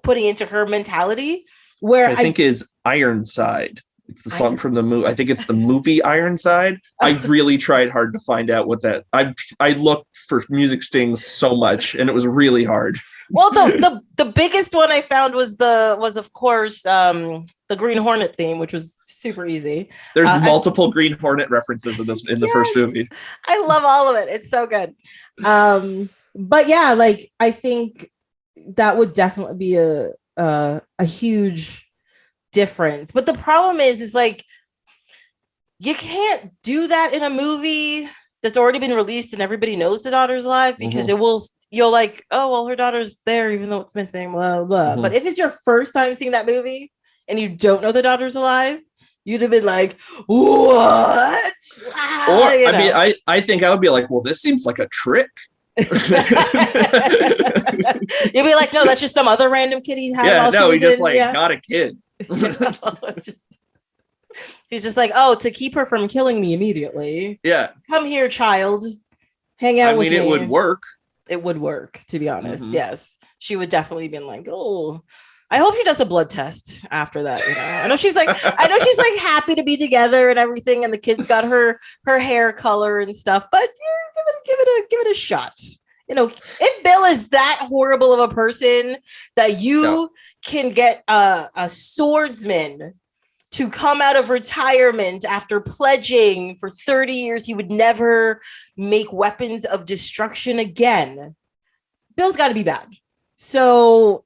putting into her mentality. Where I think is Ironside. It's the song from the movie. I think it's the movie Ironside. I really tried hard to find out what that. I looked for music stings so much, and it was really hard. Well, the biggest one I found was of course the Green Hornet theme, which was super easy. There's multiple Green Hornet references in the first movie. I love all of it. It's so good. But yeah, like I think that would definitely be a huge difference. But the problem is like you can't do that in a movie that's already been released and everybody knows the daughter's alive because you'll like, oh well, her daughter's there even though it's missing, blah blah. But if it's your first time seeing that movie and you don't know the daughter's alive, you'd have been like, what? Or I think I would be like, well, this seems like a trick. You'll be like, no, that's just some other random kid he had. Yeah, no, he just got a kid. He's just like, oh, to keep her from killing me immediately. Yeah. Come here, child. Hang out with me. It would work. It would work, to be honest. Yes. She would definitely been like, oh, I hope she does a blood test after that. You know, I know she's like happy to be together and everything, and the kid's got her hair color and stuff. But give it a shot. You know, if Bill is that horrible of a person that you can get a swordsman to come out of retirement after pledging for 30 years he would never make weapons of destruction again, Bill's got to be bad. So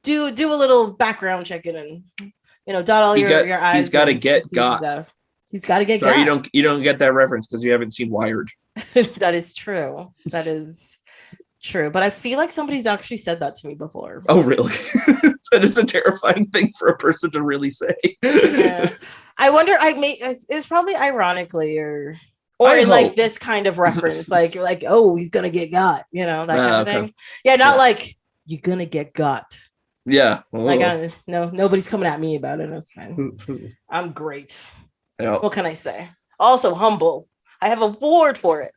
do a little background checking and dot all your I's. He's got to get got. He's got to get got. Sorry, you don't get that reference because you haven't seen Wired. That is true. That is true. But I feel like somebody's actually said that to me before. Oh, really? That is a terrifying thing for a person to really say. Yeah. I wonder. It's probably ironically or in like this kind of reference, like oh, he's gonna get got. That kind of thing. Yeah, not like you're gonna get got. Yeah. Like nobody's coming at me about it. That's fine. I'm great. Yeah. What can I say? Also humble. I have a award for it.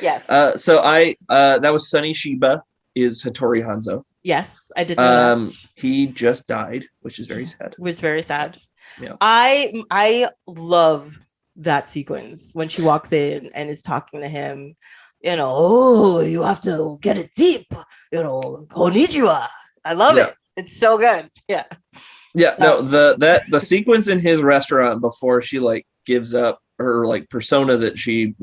Yes. So that was Sonny Chiba is Hattori Hanzo. Yes, I did know that. He just died, which is very sad. It was very sad. Yeah. I love that sequence when she walks in and is talking to him. Oh, you have to get it deep. Konnichiwa. I love it. It's so good. Yeah. Yeah, no, the sequence in his restaurant before she like gives up her like persona that she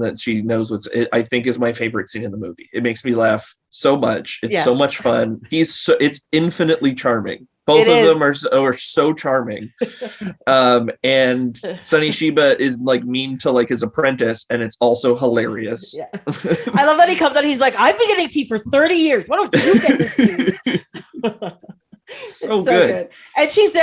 knows I think is my favorite scene in the movie. It makes me laugh so much. It's so much fun. It's infinitely charming. Both of them are so charming. And Sonny Chiba is like mean to like his apprentice, and it's also hilarious. Yeah. I love that he comes out. He's like, I've been getting tea for 30 years. Why don't you get this tea? So good. And she's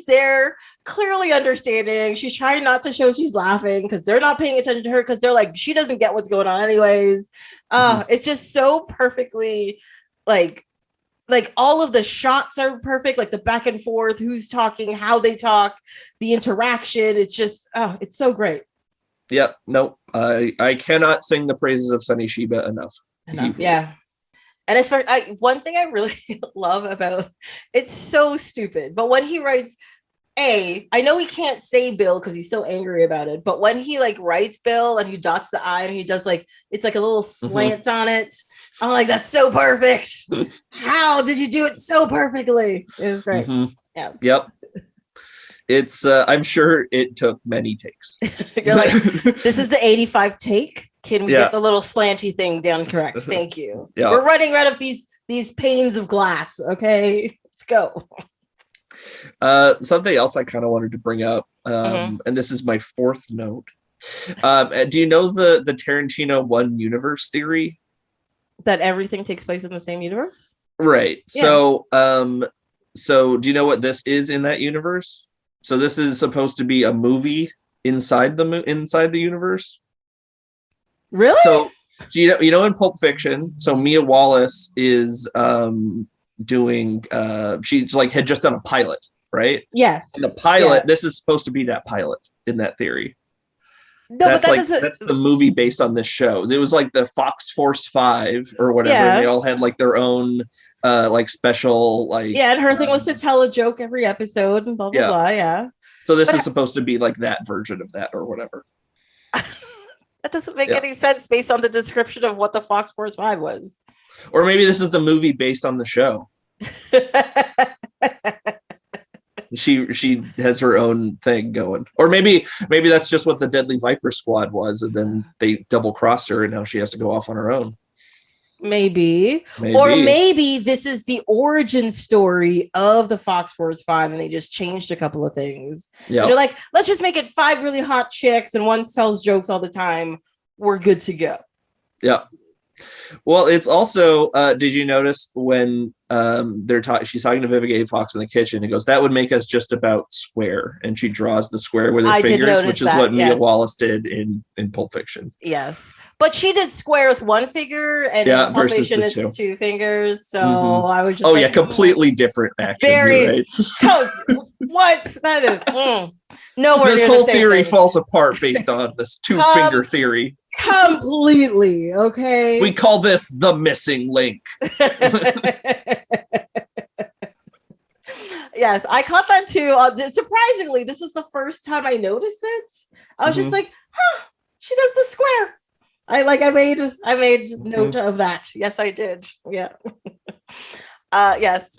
there clearly understanding. She's trying not to show she's laughing because they're not paying attention to her because they're like, she doesn't get what's going on anyways. It's just so perfectly like all of the shots are perfect, like the back and forth, who's talking, how they talk, the interaction. It's just it's so great. Yep. No, I cannot sing the praises of Sonny Chiba enough. Yeah. And especially one thing I really love about it's so stupid, but when he writes I know he can't say Bill because he's so angry about it, but when he like writes Bill and he dots the I and he does like it's like a little slant on it, I'm like, that's so perfect. How did you do it so perfectly? It was great. Yes. Yep. It's I'm sure it took many takes. You're like, this is the 85 take. Can we get the little slanty thing down correct? Thank you. Yep. We're running out of these panes of glass. Okay, let's go. Something else I kind of wanted to bring up, and this is my fourth note. Do you know the Tarantino one universe theory? That everything takes place in the same universe? Right. Yeah. So do you know what this is in that universe? So this is supposed to be a movie inside the universe. Really? So you know in Pulp Fiction, so Mia Wallace is doing she's like had just done a pilot, right? Yes. And the pilot, this is supposed to be that pilot in that theory. No, that's but that's the movie based on this show. It was like the Fox Force 5 or whatever. Yeah. They all had like their own like special like and her thing was to tell a joke every episode and blah blah blah. Yeah. So this is supposed to be like that version of that or whatever. That doesn't make any sense based on the description of what the Fox Force 5 was. Or maybe this is the movie based on the show. She has her own thing going. Or maybe that's just what the Deadly Viper Squad was, and then they double crossed her and now she has to go off on her own. Maybe. Or maybe this is the origin story of the Fox Force 5 and they just changed a couple of things. Yeah. They're like, let's just make it 5 really hot chicks and one tells jokes all the time. We're good to go. Yeah. Well, it's also did you notice when she's talking to Vivica A. Fox in the kitchen, it goes, that would make us just about square, and she draws the square with her fingers, which is what Mia Wallace did in Pulp Fiction. Yes, but she did square with one finger, and in Pulp Fiction it's 2 fingers. So I was just completely different action. Very right? What that is. No, this whole theory falls apart based on this 2-finger theory. Completely. Okay. We call this the missing link. Yes, I caught that too. Surprisingly, this was the first time I noticed it. I was just like, she does the square. I made note of that. Yes, I did. Yeah. Yes.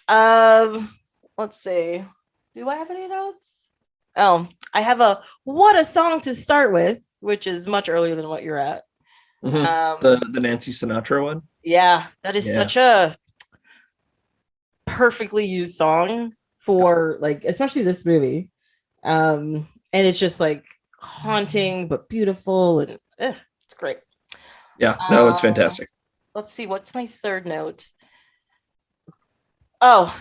Let's see. Do I have any notes? Oh, I have what a song to start with, which is much earlier than what you're at. The Nancy Sinatra one. Yeah, that is such a perfectly used song for like, especially this movie. And it's just like haunting but beautiful, and it's great. Yeah, no, it's fantastic. Let's see, what's my third note? Oh,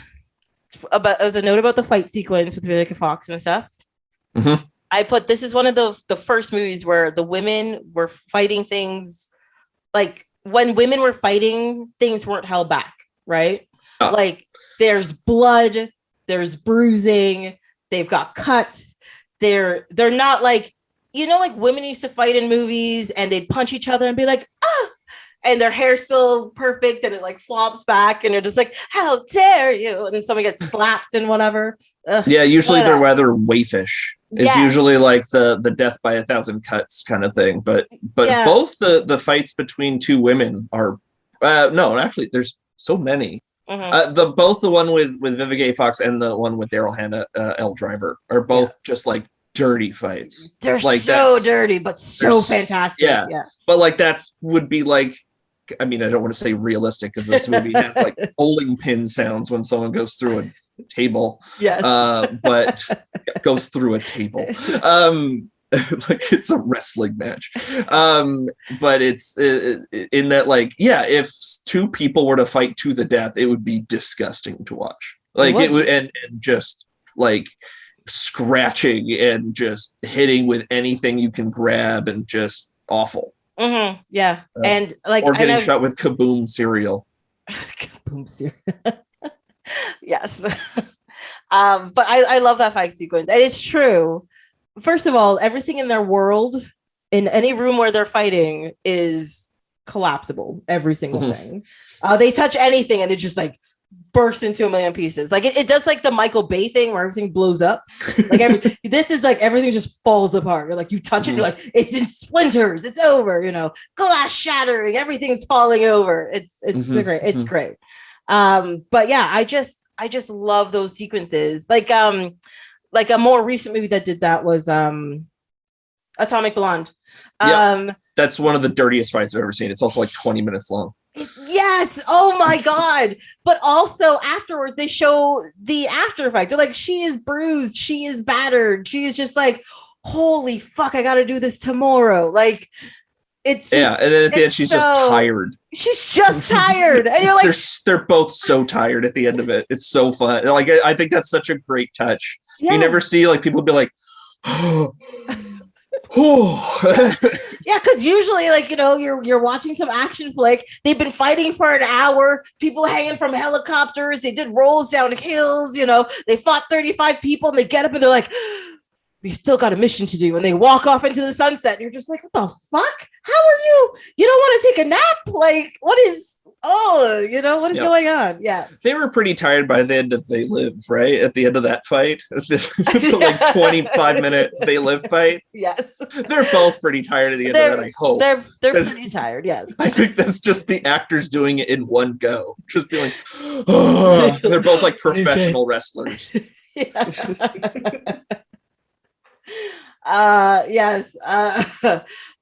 as a note about the fight sequence with Vivica Fox and stuff. I put, this is one of the first movies where the women were fighting things, like when women were fighting, things weren't held back, right? Like there's blood, there's bruising, they've got cuts. They're not like, like women used to fight in movies and they'd punch each other and be like, and their hair's still perfect and it like flops back and they're just like, how dare you? And then someone gets slapped and whatever. Usually they're rather waifish. It's usually like the death by 1,000 cuts kind of thing. But both the fights between 2 women are no, actually there's so many. Both the one with Vivica A. Fox and the one with Daryl Hannah L. Driver are both just like dirty fights. They're like so dirty, but so fantastic. Yeah. But like would be like, I mean, I don't want to say realistic because this movie has like bowling pin sounds when someone goes through a table. Yes. But goes through a table. Like it's a wrestling match. But it's in that, like, if 2 people were to fight to the death, it would be disgusting to watch. Like it would, and just like scratching and just hitting with anything you can grab and just awful. Yeah. And like, or getting shot with Kaboom cereal. Kaboom cereal. Yes. But I love that fight sequence. And it's true. First of all, everything in their world, in any room where they're fighting, is collapsible. Every single thing. They touch anything and it just like bursts into a million pieces. Like it does like the Michael Bay thing where everything blows up. Like this is like everything just falls apart. You're like, you touch it, you're like, it's in splinters, it's over, you know, glass shattering, everything's falling over. It's great. It's great. But yeah, I just love those sequences. Like a more recent movie that did that was Atomic Blonde. That's one of the dirtiest fights I've ever seen. It's also like 20 minutes long. Yes. Oh my God. But also afterwards they show the after effect. They're like, she is bruised, she is battered, she is just like, holy fuck, I gotta do this tomorrow. Like it's just, and then at the end she's just tired. She's just tired. And you're like, they're both so tired at the end of it. It's so fun. Like I think that's such a great touch. You never see like people be like, yeah, because usually, like, you know, you're watching some action flick. They've been fighting for an hour, people hanging from helicopters, they did rolls down hills, you know, they fought 35 people and they get up and they're like, we've still got a mission to do, and they walk off into the sunset and you're just like, what the fuck? How are you don't want to take a nap? Like, what is what is going on? Yeah, they were pretty tired by the end of They Live, right? At the end of that fight, the like 25-minute They Live fight. Yes, they're both pretty tired at the end of that. I hope they're pretty tired. Yes, I think that's just the actors doing it in one go, just being like, oh. They're both like professional wrestlers. Yes.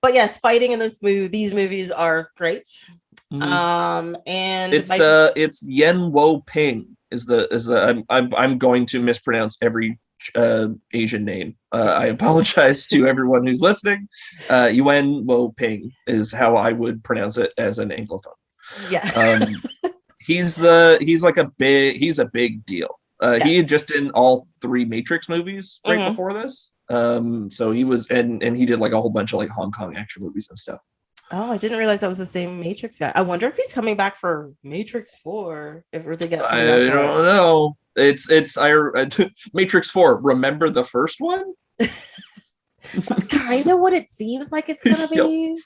But yes, fighting in these movies are great. And it's Yen Wo Ping is the I'm going to mispronounce every Asian name. I apologize to everyone who's listening. Yuen Wo Ping is how I would pronounce it as an Anglophone. Yeah. He's a big deal. He had just done all 3 Matrix movies right before this. So he was and he did like a whole bunch of like Hong Kong action movies and stuff. Oh, I didn't realize that was the same Matrix guy. I wonder if he's coming back for Matrix 4. If they get, I don't know. It's Matrix 4. Remember the first one? That's kind of what it seems like it's gonna be.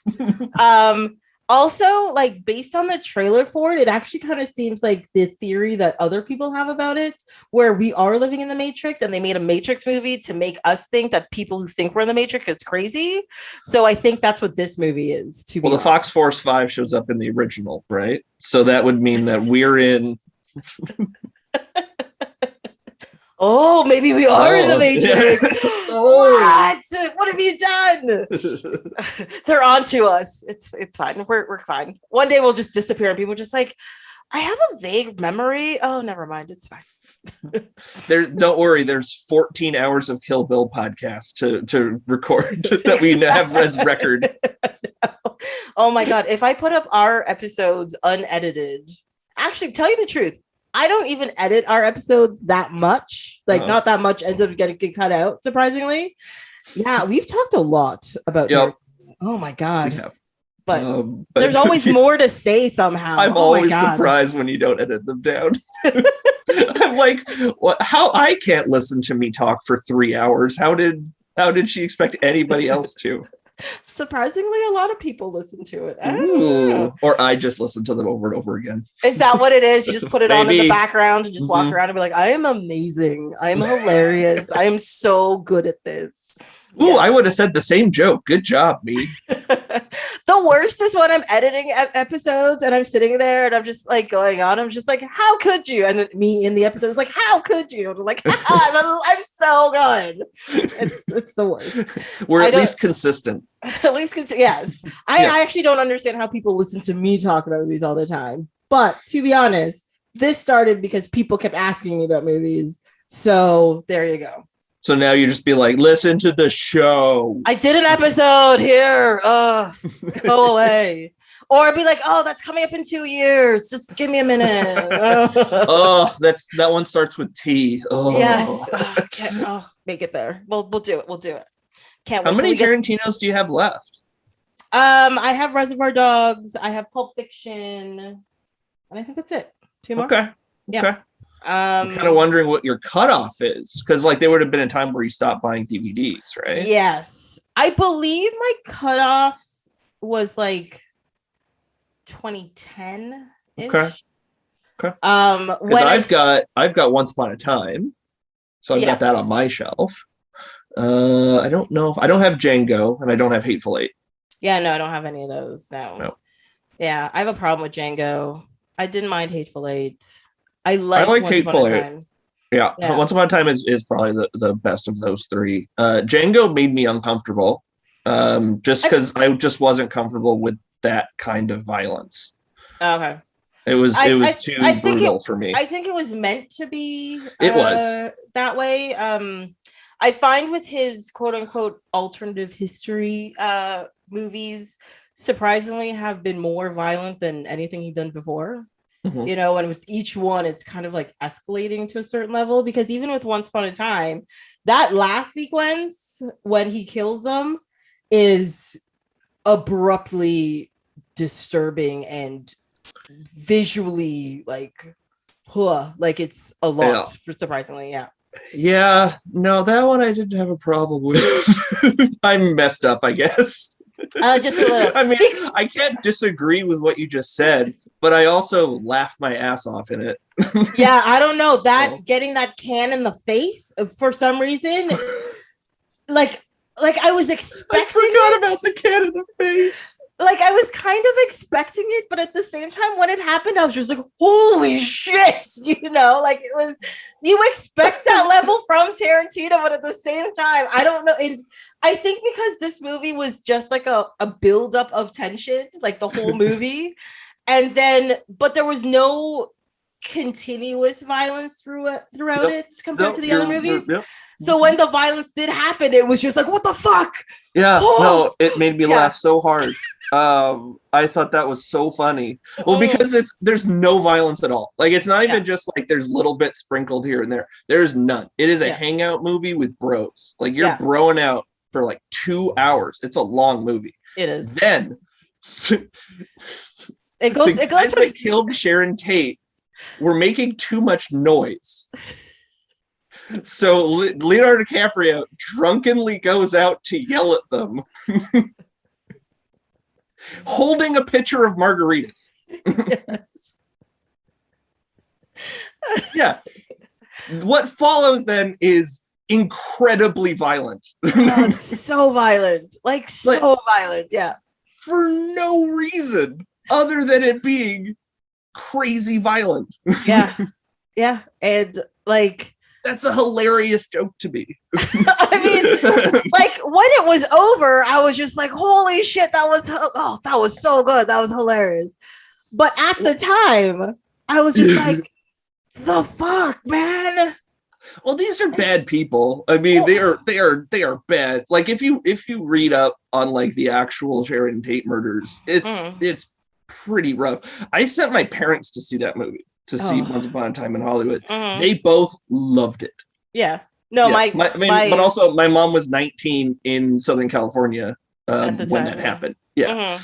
Also, like based on the trailer for it, it actually kind of seems like the theory that other people have about it, where we are living in the Matrix and they made a Matrix movie to make us think that people who think we're in the Matrix is crazy. So I think that's what this movie is. The Fox Force 5 shows up in the original, right? So that would mean that we're in. Oh, maybe we are in the Matrix. What have you done? They're on to us. It's fine. We're fine. One day we'll just disappear and people are just like, I have a vague memory. Oh, never mind. It's fine. Don't worry. There's 14 hours of Kill Bill podcast to record that we have as record. No. Oh my God. If I put up our episodes unedited, actually tell you the truth, I don't even edit our episodes that much. Like not that much ends up getting cut out, surprisingly. Yeah, we've talked a lot about oh my God. We have. But there's always more to say somehow. I'm always surprised when you don't edit them down. I'm like, what? How I can't listen to me talk for 3 hours. How did she expect anybody else to? Surprisingly, a lot of people listen to it. I don't know. Or I just listen to them over and over again. Is that what it is? You just put it on in the background and just walk around and be like, I am amazing. I am hilarious. I am so good at this. Ooh, yes. I would have said the same joke. Good job, me. The worst is when I'm editing episodes and I'm sitting there and I'm just like going on. I'm just like, how could you? And then me in the episode is like, how could you? And I'm like, I'm so good. It's the worst. We're at least consistent. At least, yes. I actually don't understand how people listen to me talk about movies all the time. But to be honest, this started because people kept asking me about movies. So there you go. So now you just be like, listen to the show. I did an episode here. Go away. Or I'd be like, oh, that's coming up in 2 years. Just give me a minute. That one starts with T. Oh. Yes. Make it there. We'll do it. We'll do it. Can't wait. How many Tarantinos do you have left? I have Reservoir Dogs. I have Pulp Fiction. And I think that's it. 2 more. Okay. Yeah. Okay. I'm kind of wondering what your cutoff is, because like there would have been a time where you stopped buying DVDs, right? Yes, I believe my cutoff was like 2010. Okay. Okay. Because I've got Once Upon a Time, so I've got that on my shelf. I don't know if I don't have Django and I don't have Hateful Eight. Yeah, no, I don't have any of those. No. Yeah, I have a problem with Django. I didn't mind Hateful Eight. I liked Hateful Eight. Yeah, Once Upon a Time is probably the best of those three. Django made me uncomfortable, just because I just wasn't comfortable with that kind of violence. Okay. It was too brutal for me. I think it was meant to be. It was that way. I find with his quote unquote alternative history movies surprisingly have been more violent than anything he'd done before. Mm-hmm. You know, and with each one, it's kind of like escalating to a certain level, because even with Once Upon a Time, that last sequence when he kills them is abruptly disturbing and visually like it's a lot for surprisingly. No, that one I didn't have a problem with. I messed up, I guess. Just a little. I mean, I can't disagree with what you just said, but I also laughed my ass off in it. Yeah, I don't know that getting that can in the face for some reason, like I was expecting. I forgot about the can in the face. Like I was kind of expecting it, but at the same time, when it happened, I was just like, "Holy shit!" You know, like it was. You expect that level from Tarantino, but at the same time, I don't know. And I think because this movie was just like a buildup of tension, like the whole movie, and then, but there was no continuous violence throughout it compared to the other movies. So when the violence did happen, it was just like, "What the fuck?" Yeah, no, it made me laugh so hard. I thought that was so funny. Well, because there's no violence at all. Like, it's not even just like there's little bits sprinkled here and there. There's none. It is a hangout movie with bros. Like, you're broing out for like 2 hours. It's a long movie. It is. Then it goes that killed Sharon Tate were making too much noise. So Leonardo DiCaprio drunkenly goes out to yell at them. Holding a pitcher of margaritas. Yes. Yeah. What follows then is incredibly violent. So violent. Like so violent. Yeah. For no reason other than it being crazy violent. Yeah. Yeah. And like, that's a hilarious joke to me. I mean, like when it was over, I was just like, "Holy shit, that was so good. That was hilarious." But at the time, I was just like, "The fuck, man." Well, these are bad people. I mean, they are bad. Like if you read up on like the actual Sharon Tate murders, it's pretty rough. I sent my parents to see that movie. To see Once Upon a Time in Hollywood. They both loved it. Yeah. No, but also my mom was 19 in Southern California when that happened. Yeah.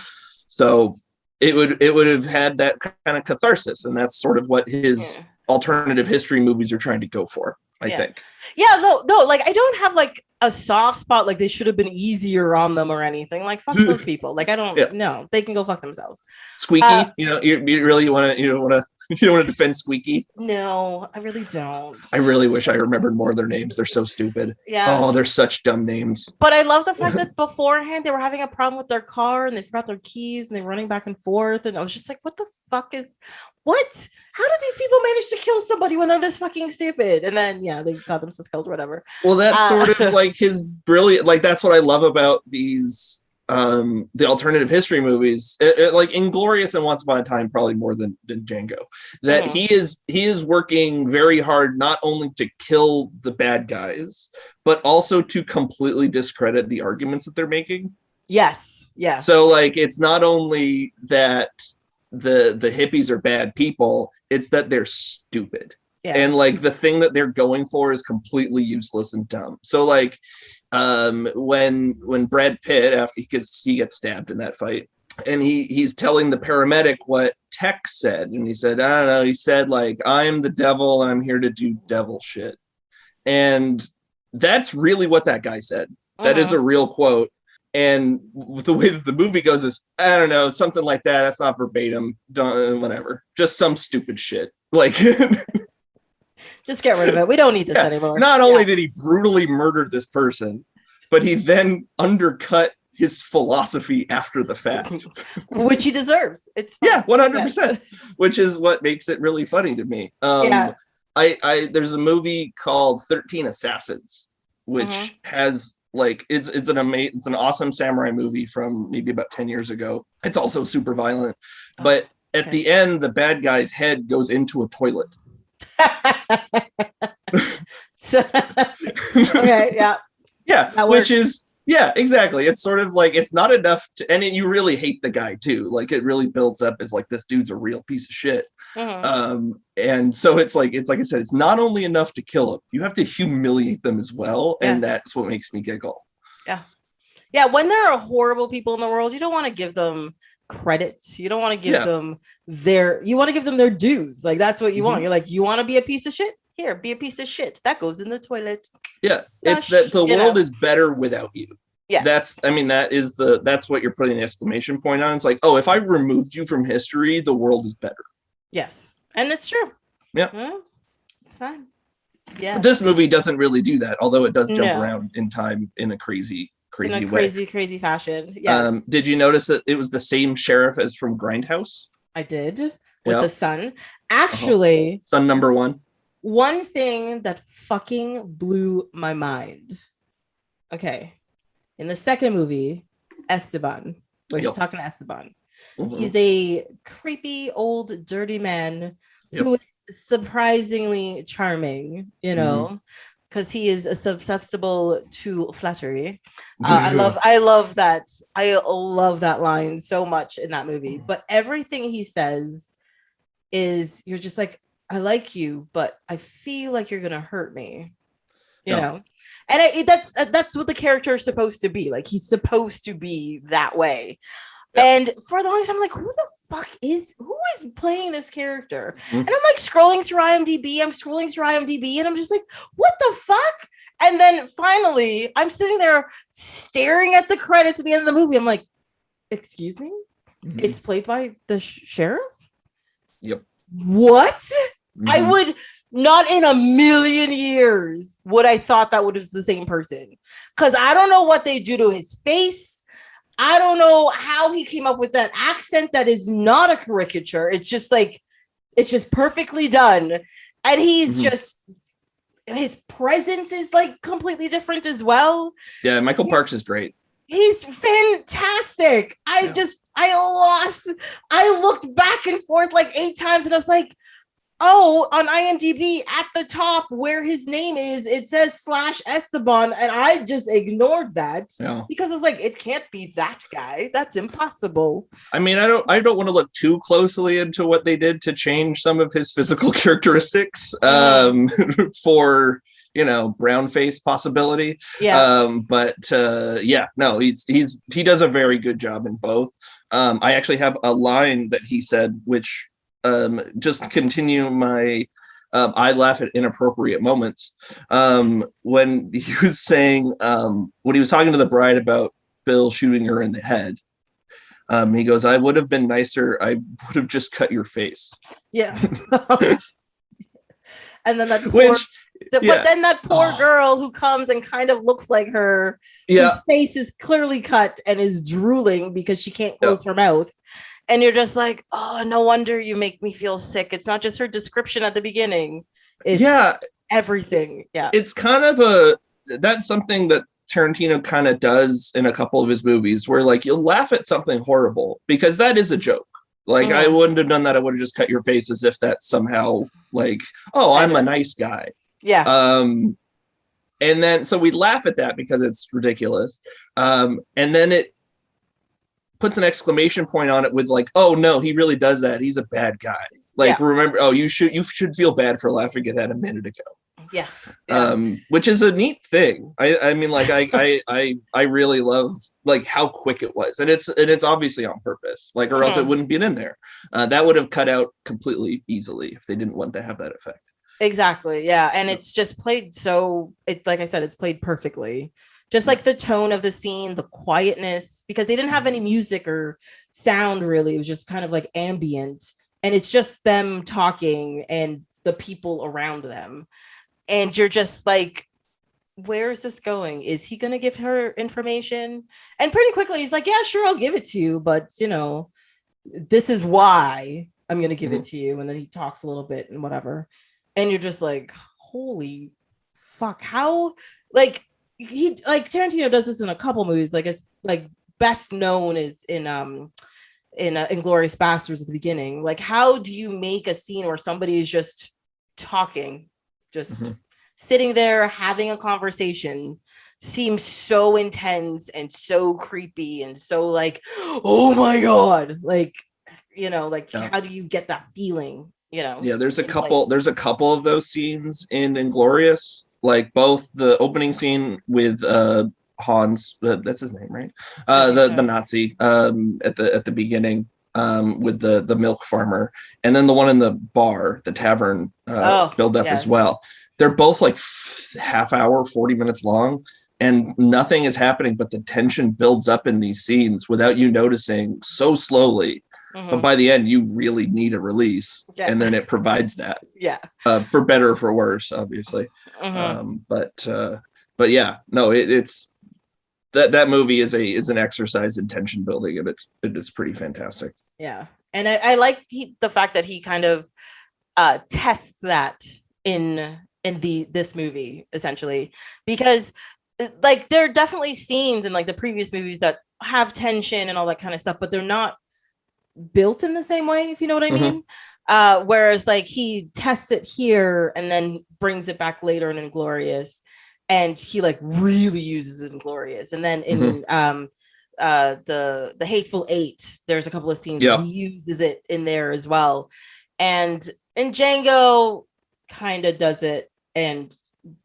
So it would have had that kind of catharsis, and that's sort of what his alternative history movies are trying to go for, I think. Yeah, no, like I don't have like a soft spot, like they should have been easier on them or anything. Like fuck those people. Like I don't know. They can go fuck themselves. Squeaky, you really want to you don't want to defend Squeaky? No, I really don't. I really wish I remembered more of their names. They're so stupid. Yeah. Oh, they're such dumb names. But I love the fact that beforehand they were having a problem with their car and they forgot their keys and they're running back and forth. And I was just like, what the fuck is what? How did these people manage to kill somebody when they're this fucking stupid? And then they got themselves killed or whatever. Well, that's sort of like his brilliant, like that's what I love about these the alternative history movies, like Inglorious and Once Upon a Time, probably more than Django, that he is working very hard not only to kill the bad guys but also to completely discredit the arguments that they're making. Yes. Yeah. So like it's not only that the hippies are bad people, it's that they're stupid. Yeah. And like the thing that they're going for is completely useless and dumb. So like when Brad Pitt, after he gets stabbed in that fight, and he's telling the paramedic what Tech said, and he said, I don't know, he said like, I'm the devil and I'm here to do devil shit. And that's really what that guy said. That is a real quote. And the way that the movie goes is, I don't know, something like that. That's not verbatim, whatever, just some stupid shit. Like, just get rid of it. We don't need this anymore. Not only did he brutally murder this person, but he then undercut his philosophy after the fact, which he deserves. It's fun. 100%, which is what makes it really funny to me. There's a movie called 13 Assassins, which has like it's an awesome samurai movie from maybe about 10 years ago. It's also super violent, but at the end, the bad guy's head goes into a toilet. Which is exactly. It's sort of like, it's not enough to, and you really hate the guy too. Like, it really builds up as like, this dude's a real piece of shit. And so it's like I said, it's not only enough to kill them, you have to humiliate them as well, and that's what makes me giggle. When there are horrible people in the world, you don't want to give them credits. You don't want to give them you want to give them their dues. Like, that's what you want. You're like, you want to be a piece of shit? Here, be a piece of shit. That goes in the toilet. It's that the world is better without you. Yes. That's what you're putting the exclamation point on. It's like, oh, if I removed you from history, the world is better. Yes. And it's true. It's fine. Yeah. This movie doesn't really do that, although it does jump around in time in a crazy crazy fashion. Yes. Did you notice that it was the same sheriff as from Grindhouse? I did. With the son. Actually, son number one. One thing that fucking blew my mind. Okay. In the second movie, Esteban, we're just talking to Esteban. He's a creepy old dirty man who is surprisingly charming, you know, because he is susceptible to flattery. I love that. I love that line so much in that movie. But everything he says is, you're just like, I like you, but I feel like you're gonna hurt me, you know. And that's what the character is supposed to be. Like, he's supposed to be that way. And for the longest time, I'm like, who is playing this character? And I'm like scrolling through IMDb. And I'm just like, what the fuck? And then finally, I'm sitting there staring at the credits at the end of the movie. I'm like, excuse me? It's played by the sheriff? Yep. What? I would not in a million years would I thought that was the same person. Because I don't know what they do to his face. I don't know how he came up with that accent that is not a caricature. It's just like, it's just perfectly done. And he's just, his presence is like completely different as well. Yeah, Michael Parks is great. He's fantastic. I looked back and forth like 8 times and I was like, oh, on IMDb at the top where his name is, it says /Esteban, and I just ignored that because I was like, it can't be that guy. That's impossible. I mean, I don't want to look too closely into what they did to change some of his physical characteristics for, you know, brown face possibility. He does a very good job in both. I actually have a line that he said, which just continue my I laugh at inappropriate moments, when he was saying, when he was talking to the bride about Bill shooting her in the head, he goes, I would have been nicer, I would have just cut your face. And then that poor girl who comes and kind of looks like her, whose face is clearly cut and is drooling because she can't close her mouth. And you're just like, oh, no wonder you make me feel sick. It's not just her description at the beginning. It's everything. Yeah. It's kind of that's something that Tarantino kind of does in a couple of his movies where like you'll laugh at something horrible because that is a joke. Like I wouldn't have done that. I would have just cut your face as if that's somehow like, oh, I'm a nice guy. Yeah. And then so we laugh at that because it's ridiculous. And then it puts an exclamation point on it with like, oh no, he really does that. He's a bad guy. Like remember, oh, you should feel bad for laughing at that a minute ago. Yeah. Which is a neat thing. I mean, like I really love like how quick it was, and it's obviously on purpose. Like, or else it wouldn't be in there. That would have cut out completely easily if they didn't want to have that effect. Exactly. Yeah, and it's just played like I said, it's played perfectly. Just like the tone of the scene, the quietness, because they didn't have any music or sound really. It was just kind of like ambient. and it's just them talking and the people around them, and you're just like, where is this going? Is he gonna give her information? And pretty quickly he's like, yeah, sure, I'll give it to you, but you know, this is why I'm gonna give it to you. And then he talks a little bit and whatever, and you're just like, holy fuck, how, like, he, like, Tarantino does this in a couple movies, like it's like best known is in Inglourious Basterds at the beginning. Like, how do you make a scene where somebody is just talking, just sitting there having a conversation, seems so intense and so creepy and so like, oh my god, like, you know, like, how do you get that feeling, you know? Yeah, there's a couple of those scenes in Inglourious, like both the opening scene with Hans, that's his name, right? The Nazi at the beginning with the milk farmer, and then the one in the bar, the tavern build up as well. They're both like half hour, 40 minutes long, and nothing is happening, but the tension builds up in these scenes without you noticing, so slowly. But by the end, you really need a release, and then it provides that. For better or for worse, obviously. But yeah, no, it's that movie is an exercise in tension building, and it's pretty fantastic. Yeah, and I like the fact that he kind of tests that in this movie, essentially, because like there are definitely scenes in like the previous movies that have tension and all that kind of stuff, but they're not built in the same way, if you know what I mean. Whereas like he tests it here and then brings it back later in Inglourious, and he like really uses it in Inglourious. And then in the Hateful Eight, there's a couple of scenes where he uses it in there as well. And in Django kind of does it, and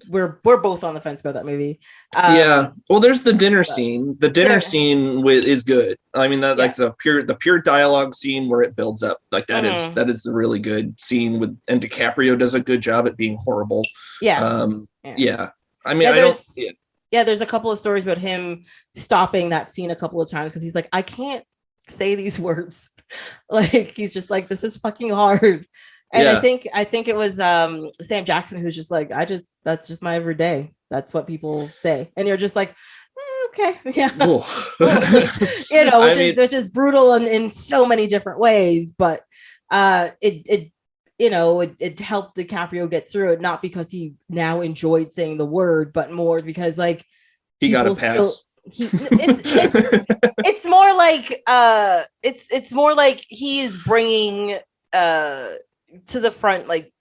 we're both on the fence about that movie. Well, there's the dinner scene. The dinner scene is good. I mean, that like the pure dialogue scene where it builds up, like that is a really good scene with, and DiCaprio does a good job at being horrible. I mean, there's a couple of stories about him stopping that scene a couple of times because he's like, I can't say these words. Like, he's just like, this is fucking hard. And I think it was Sam Jackson who's just like, that's just my everyday. That's what people say. And you're just like, okay, yeah. You know, which is brutal in so many different ways. But it helped DiCaprio get through it, not because he now enjoyed saying the word, but more because like he got a pass. It's more like it's more like he is bringing to the front like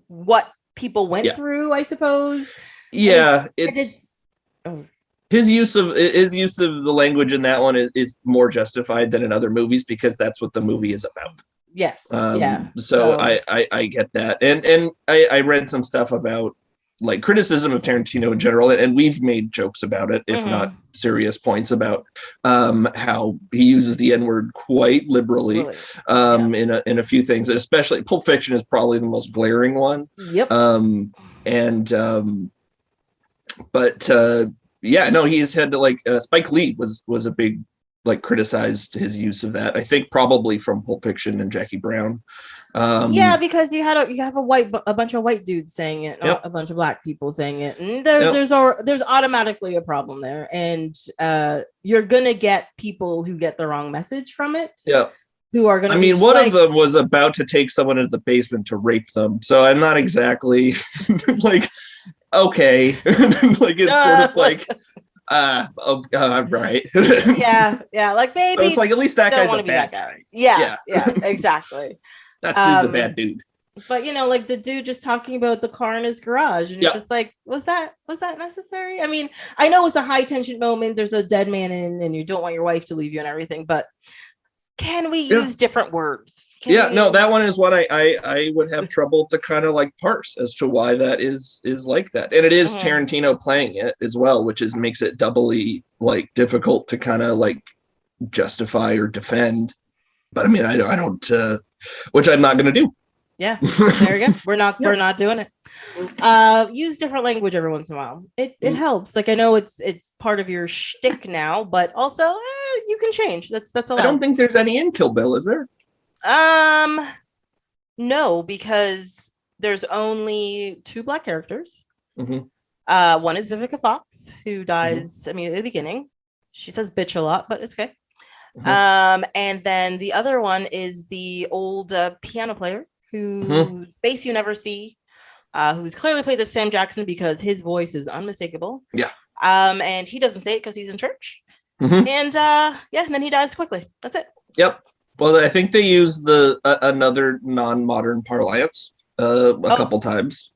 what people went through, I suppose. His use of the language in that one is more justified than in other movies because that's what the movie is about. So I get that, and I read some stuff about like criticism of Tarantino in general, and we've made jokes about it, if not serious points about how he uses the N-word quite liberally in a few things, especially Pulp Fiction is probably the most glaring one. He's had to like Spike Lee was a big like criticized his use of that. I think probably from Pulp Fiction and Jackie Brown. Because you have a bunch of white dudes saying it, not a bunch of black people saying it, and there's automatically a problem there, and you're gonna get people who get the wrong message from it. Who are gonna? I mean, one of them was about to take someone into the basement to rape them, so I'm not exactly like okay, like it's sort of like. Right. Like maybe so it's like at least that guy's a bad guy. Yeah, exactly. That dude's a bad dude. But you know, like the dude just talking about the car in his garage, and you're just like, was that necessary? I mean, I know it's a high tension moment. There's a dead man in, and you don't want your wife to leave you and everything, but can we use different words? That one is what I would have trouble to kind of like parse as to why that is like that. And it is Tarantino playing it as well, which makes it doubly like difficult to kind of like justify or defend. But I mean, I don't which I'm not going to do. Yeah, there you go. We're not doing it. Use different language every once in a while. It helps. Like I know it's part of your shtick now, but also you can change. That's allowed. I don't think there's any in Kill Bill, is there? No, because there's only 2 Black characters. One is Vivica Fox, who dies immediately at the beginning. She says bitch a lot, but it's okay. And then the other one is the old piano player whose face you never see, who's clearly played the Sam Jackson because his voice is unmistakable. Yeah. And he doesn't say it because he's in church. And and then he dies quickly. That's it. Yep. Well, I think they use the another non-modern parlance a couple times.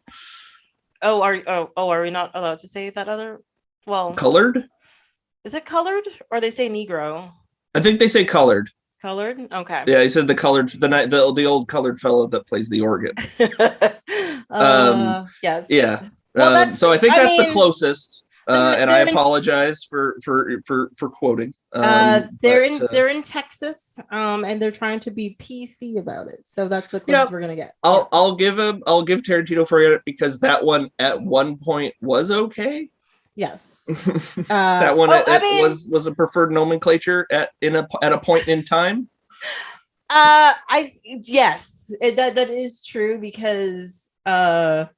Are we not allowed to say that other? Well, colored? Is it colored or they say Negro? I think they say colored. Colored? Okay. Yeah, he said the colored, the old colored fellow that plays the organ. Yes. Yeah. Well, so I think that's the closest. And I apologize for quoting. They're in Texas, and they're trying to be PC about it. So that's the closest we're gonna get. I'll give Tarantino for it because that one at one point was okay. Yes. That one was a preferred nomenclature at a point in time. Yes, that is true because the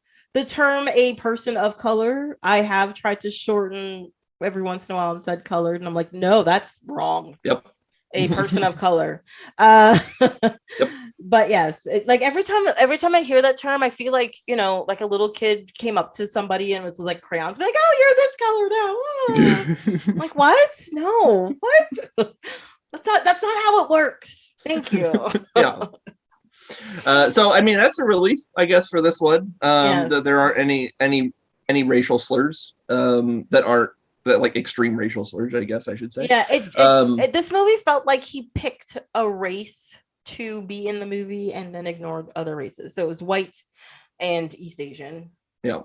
term a person of color, I have tried to shorten every once in a while and said colored, and I'm like, no, that's wrong. Yep. A person of color. Yep. But yes, like every time I hear that term, I feel like, like a little kid came up to somebody and was like crayons, like, oh, you're this color now. Like, what? No, what? That's not how it works. Thank you. Yeah. So I mean that's a relief, I guess, for this one. That there aren't any racial slurs that like extreme racial slurs, I guess I should say. Yeah, this movie felt like he picked a race to be in the movie and then ignored other races. So it was white and East Asian. Yeah.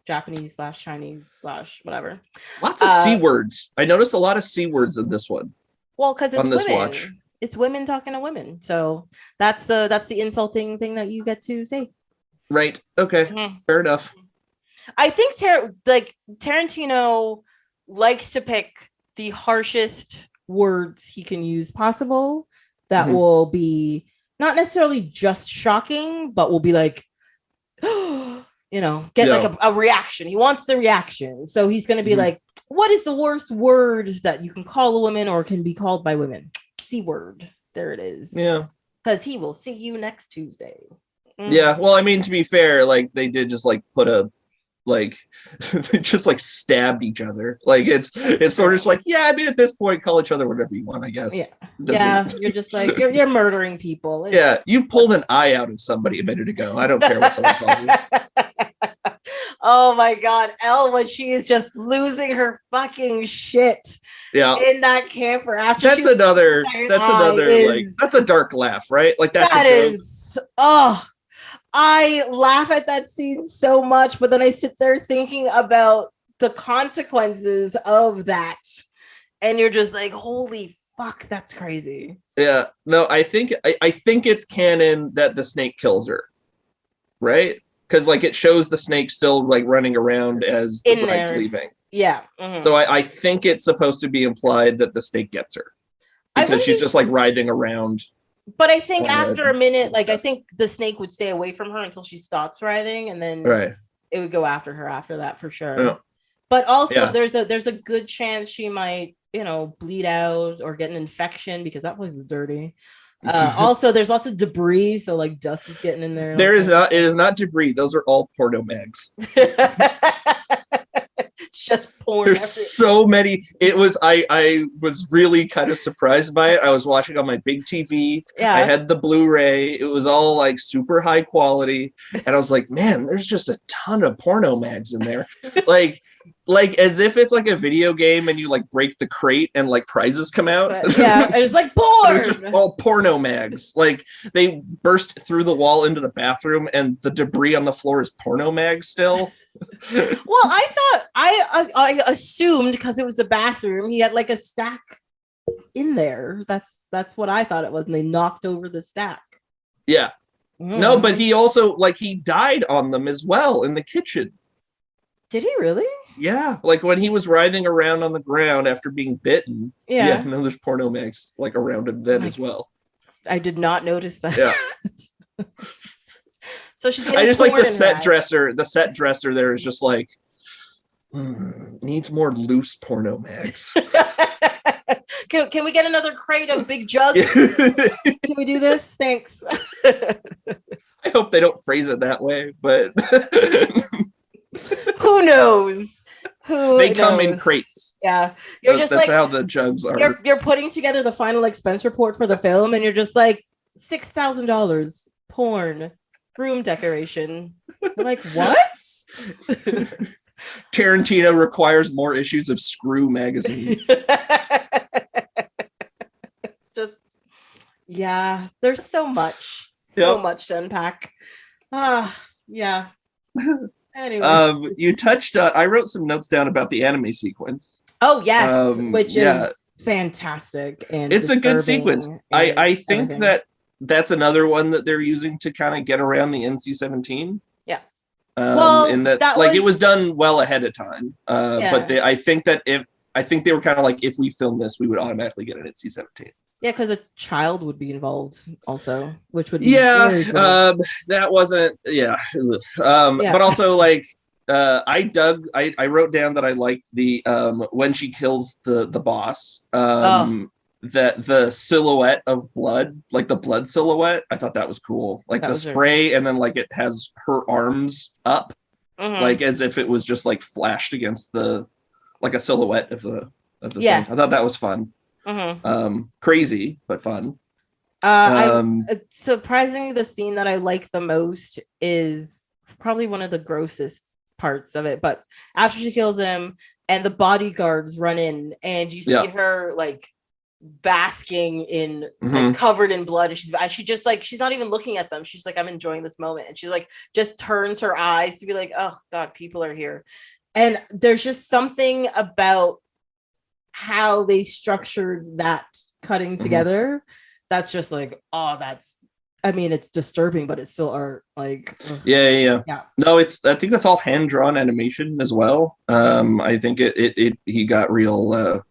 Japanese / Chinese / whatever. Lots of C words. I noticed a lot of C words in this one. Well, because it's on this women. watch. It's women talking to women. So that's the insulting thing that you get to say. Right. Okay. Fair enough. I think Tarantino likes to pick the harshest words he can use possible that will be not necessarily just shocking, but will be like, get like a reaction. He wants the reaction. So he's going to be like, what is the worst word that you can call a woman or can be called by women? C word. There it is. Yeah. Because he will see you next Tuesday. Yeah. Well, I mean, to be fair, like they did just like put they just like stabbed each other. Like it's sort of just like, yeah, I mean, at this point, call each other whatever you want, I guess. Yeah. You're just like, you're murdering people. You pulled an eye out of somebody a minute ago. I don't care what someone calls you. Oh my God, Elle, when she is just losing her fucking shit. Yeah. In that camper after that's another like that's a dark laugh, right? Like that is I laugh at that scene so much, but then I sit there thinking about the consequences of that. And you're just like, holy fuck, that's crazy. Yeah. No, I think it's canon that the snake kills her. Right? Because like it shows the snake still like running around as the bride's leaving. Yeah. So I think it's supposed to be implied that the snake gets her. Because she's just like writhing around. But I think after a minute, like I think the snake would stay away from her until she stops writhing, and then it would go after her after that for sure. Yeah. But also there's a good chance she might, bleed out or get an infection because that place is dirty. Also, there's lots of debris, so like dust is getting in there. It is not debris. Those are all porno mags. It's just porn. There's so many. It was I was really kind of surprised by it. I was watching on my big TV. Yeah. I had the Blu-ray. It was all like super high quality, and I was like, man, there's just a ton of porno mags in there. like as if it's like a video game and you like break the crate and like prizes come out. Yeah, and it's like porn. It's just all porno mags. Like they burst through the wall into the bathroom and the debris on the floor is porno mags still. Well, I thought I assumed because it was the bathroom he had like a stack in there. That's what I thought it was, and they knocked over the stack. Yeah. No, but he also he died on them as well in the kitchen. Did he really? Yeah, like when he was writhing around on the ground after being bitten. Yeah, no, there's porno mags like around him then as well. I did not notice that. Yeah. So she's I just like the set dresser. The set dresser there is just like needs more loose porno mags. Can we get another crate of big jugs? Can we do this? Thanks. I hope they don't phrase it that way, but who knows? They come in crates. Yeah, that's like, how the jugs are. You're putting together the final expense report for the film, and you're just like $6,000 porn room decoration. You're like, what? Tarantino requires more issues of Screw magazine. Just there's so much to unpack. Yeah. Anyway, you touched on, I wrote some notes down about the anime sequence. Oh yes, which is fantastic, and it's a good sequence. I think that's another one that they're using to kind of get around the NC-17. Yeah. In that like it was done well ahead of time. But I think they were kind of like, if we film this, we would automatically get an NC-17. Yeah, because a child would be involved also, which would be that wasn't but also like I wrote down that I liked the when she kills the boss that the silhouette of blood, like the blood silhouette, I thought that was cool, like the spray and then like it has her arms up like as if it was just like flashed against the like a silhouette of the thing. I thought that was fun. Crazy but fun. Surprisingly, the scene that I like the most is probably one of the grossest parts of it, but after she kills him and the bodyguards run in and you see her like basking in like covered in blood, and she just like, she's not even looking at them, she's like, I'm enjoying this moment, and she like just turns her eyes to be like, oh god, people are here. And there's just something about how they structured that cutting together that's just like, it's disturbing, but it's still art. Like yeah. No, I think that's all hand-drawn animation as well. I think he got real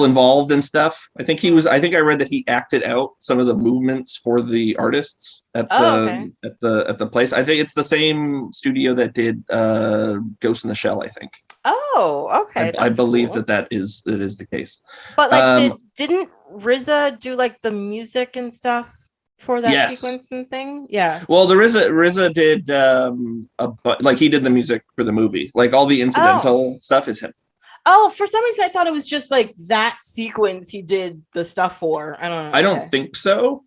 involved and stuff. I think I read that he acted out some of the movements for the artists at the place. I think it's the same studio that did Ghost in the Shell, I think. Oh, okay. I believe cool. that is the case. But like, didn't RZA do like the music and stuff for that sequence and thing? Yeah. Well, the RZA did like he did the music for the movie. Like all the incidental stuff is him. Oh, for some reason I thought it was just like that sequence he did the stuff for. I don't know. I don't think so.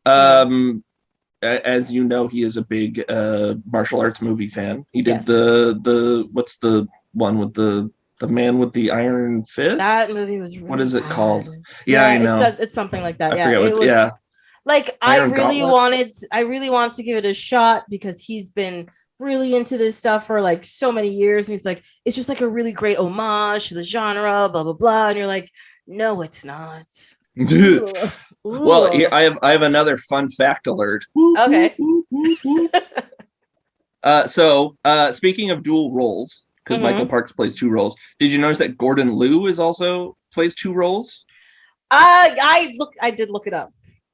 As you know, he is a big martial arts movie fan. He did the what's the one with the man with the iron fist? That movie was really what is it bad. Called? Yeah, I know. It's something like that. I forget what, it was, like I really wanted to give it a shot because he's been really into this stuff for like so many years, and he's like, it's just like a really great homage to the genre, blah blah blah, and you're like, no, it's not. Well, I have another fun fact alert. Okay. So speaking of dual roles, because Michael Parks plays two roles, did you notice that Gordon Liu plays two roles? I did look it up.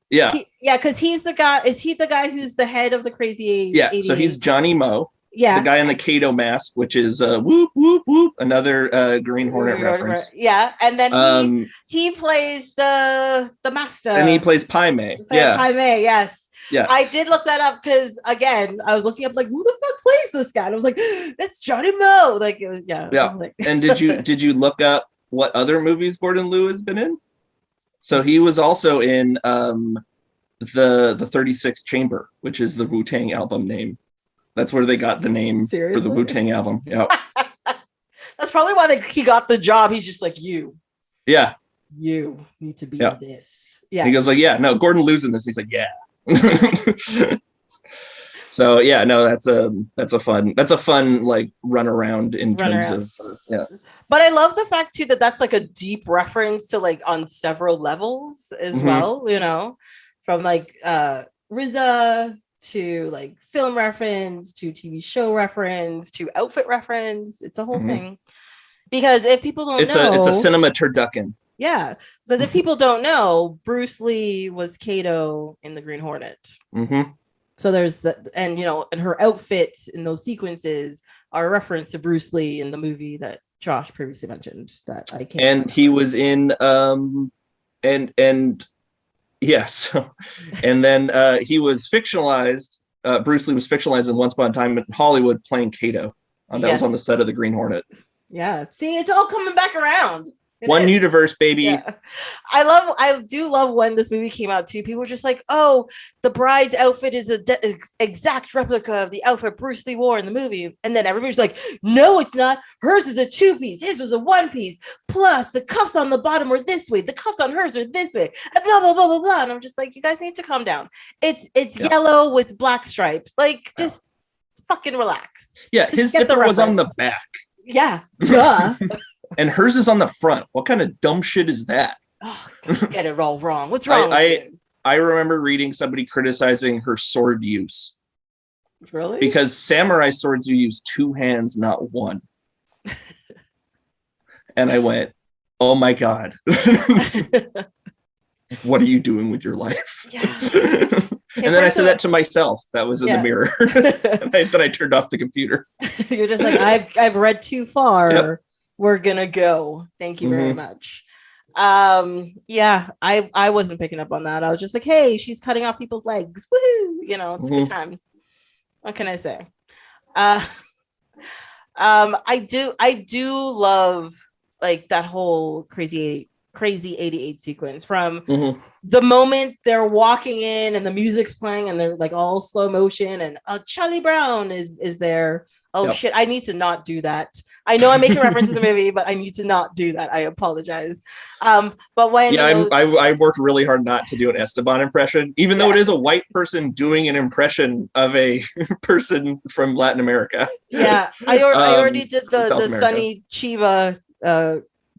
Yeah. Because he's the guy. Is he the guy who's the head of the crazy? Yeah. So he's Johnny Mo. Yeah. The guy in the Kato mask, which is whoop whoop whoop, another Green Hornet reference. Yeah. And then he plays the master. And he plays Pai Mei. Yeah. Pai Mei, yes. Yeah. I did look that up because again, I was looking up like, who the fuck plays this guy? And I was like, that's Johnny Mo. Like it was Yeah. And did you look up what other movies Gordon Liu has been in? So he was also in the 36th Chamber, which is the Wu-Tang album name. That's where they got the name for the Wu-Tang album. Yeah. That's probably why he got the job. He's just like, you need to be in this. Yeah. And he goes like, yeah, no, Gordon Liu's in this. He's like, yeah. So yeah, no, that's a fun like run around in terms of But I love the fact too that that's like a deep reference to like on several levels as well, you know, from like RZA to like film reference to TV show reference to outfit reference. It's a whole thing. Because if people don't know, it's a cinema turducken. Yeah, because if people don't know, Bruce Lee was Kato in the Green Hornet. So there's and her outfits in those sequences are a reference to Bruce Lee in the movie that Josh previously mentioned that I can't. And he was in and yes, and then he was fictionalized. Bruce Lee was fictionalized in Once Upon a Time in Hollywood playing Kato. That was on the set of the Green Hornet. Yeah, see, it's all coming back around. One universe, baby. Yeah. I do love when this movie came out too. People were just like, "Oh, the bride's outfit is an exact replica of the outfit Bruce Lee wore in the movie," and then everybody's like, "No, it's not. Hers is a 2-piece. His was a 1-piece. Plus, the cuffs on the bottom are this way. The cuffs on hers are this way. And blah blah blah blah blah." And I'm just like, "You guys need to calm down. It's yellow with black stripes. Like, just fucking relax." Yeah, his zipper was on the back. Yeah, duh. And hers is on the front. What kind of dumb shit is that? Oh, get it all wrong. What's wrong? I remember reading somebody criticizing her sword use. Really? Because samurai swords, you use 2 hands, not 1. And I went, oh my God. What are you doing with your life? Yeah. And then I said that to myself. That was in the mirror. And then I turned off the computer. You're just like, I've read too far. Yep. We're gonna go. Thank you very much. Yeah, I wasn't picking up on that. I was just like, hey, she's cutting off people's legs. Woohoo! It's a good time. What can I say? I do love like that whole crazy 88 sequence from the moment they're walking in and the music's playing and they're like all slow motion and Charlie Brown is there. Oh shit, I need to not do that. I know I'm making reference to the movie, but I need to not do that. I apologize. But when I worked really hard not to do an Esteban impression, even though it is a white person doing an impression of a person from Latin America. Yeah, I already did the Sonny Chiba.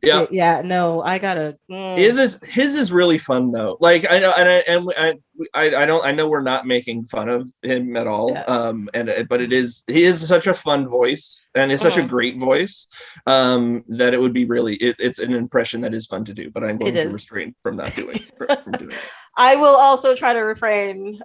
Yeah. No, I gotta. His is really fun though. Like I know, I know we're not making fun of him at all. Yeah. But he is such a fun voice and it's such a great voice. That it would be really it's an impression that is fun to do. But I'm going to refrain from not doing from doing it. I will also try to refrain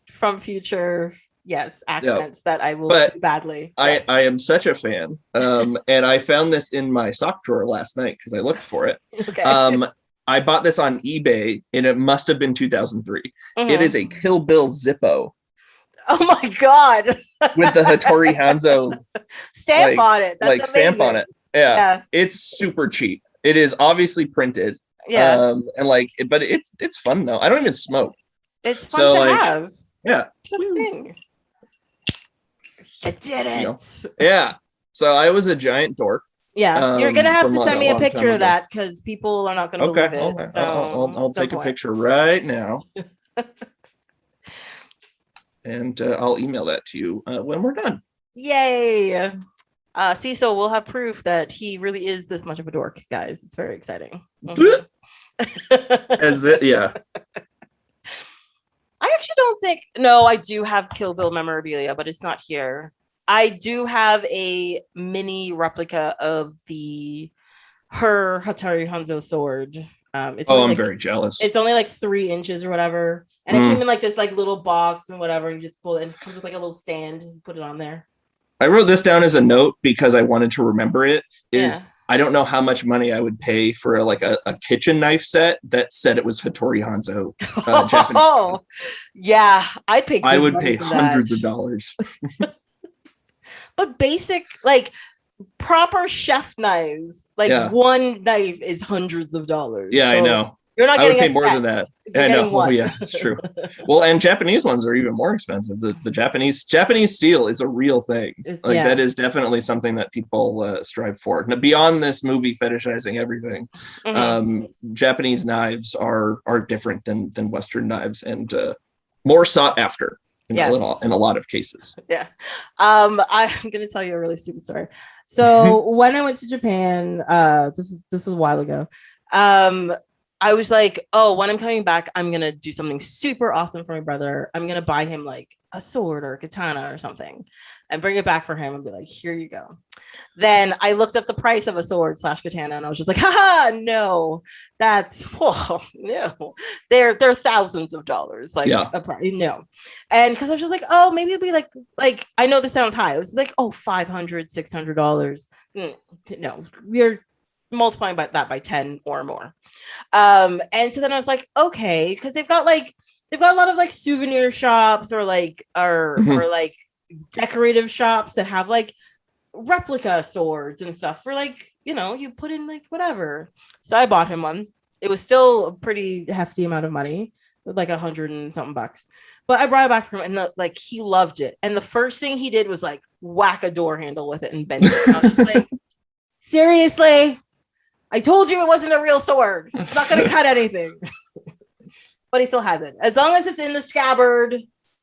from future. Yes, accents that I will do badly. I am such a fan. And I found this in my sock drawer last night because I looked for it. Okay. I bought this on eBay and it must have been 2003. It is a Kill Bill Zippo. Oh my God. With the Hattori Hanzo stamp on it. That's amazing. Stamp on it. Yeah. It's super cheap. It is obviously printed. Yeah. But it's fun though. I don't even smoke. It's fun to have. Yeah. Thing. I did it. Yeah. So I was a giant dork. Yeah. You're going to have to send me a picture of that because people are not going to believe it. Okay. So I'll take a picture right now. And I'll email that to you when we're done. Yay. So we'll have proof that he really is this much of a dork, guys. It's very exciting. Is it? Yeah. I actually don't think. No, I do have Kill Bill memorabilia, but it's not here. I do have a mini replica of her Hattori Hanzo sword. I'm very jealous. It's only like 3 inches or whatever, and it came in like this like little box and whatever, and you just pull it. And it comes with like a little stand. And put it on there. I wrote this down as a note because I wanted to remember it. I don't know how much money I would pay for a kitchen knife set that said it was Hattori Hanzo Japanese. Oh, yeah, I'd pay. I would pay hundreds of dollars. But basic, like proper chef knives, like one knife is hundreds of dollars. Yeah, so I know. You're not getting pay more than that. I know. Oh, yeah, it's true. Well, and Japanese ones are even more expensive. The Japanese steel is a real thing. That is definitely something that people strive for. Now, beyond this movie fetishizing everything, Japanese knives are different than Western knives and more sought after in a lot of cases. Yeah. I'm going to tell you a really stupid story. So when I went to Japan, this was a while ago. I was like, oh, when I'm coming back, I'm going to do something super awesome for my brother. I'm going to buy him like a sword or a katana or something and bring it back for him and be like, here you go. Then I looked up the price of a sword / katana, and I was just like, haha, no, no, they're thousands of dollars, like, no. And because I was just like, oh, maybe it'd be like I know this sounds high. It was like, oh, $500, $600. No, we're multiplying that by 10 or more. And so then I was like, okay, because they've got a lot of like souvenir shops or like decorative shops that have like replica swords and stuff for like, you put in like whatever. So I bought him one. It was still a pretty hefty amount of money, like $100 and something bucks. But I brought it back for him, and like he loved it. And the first thing he did was like whack a door handle with it and bend it. And I was just like, seriously, I told you it wasn't a real sword. It's not going to cut anything. But he still has it. As long as it's in the scabbard,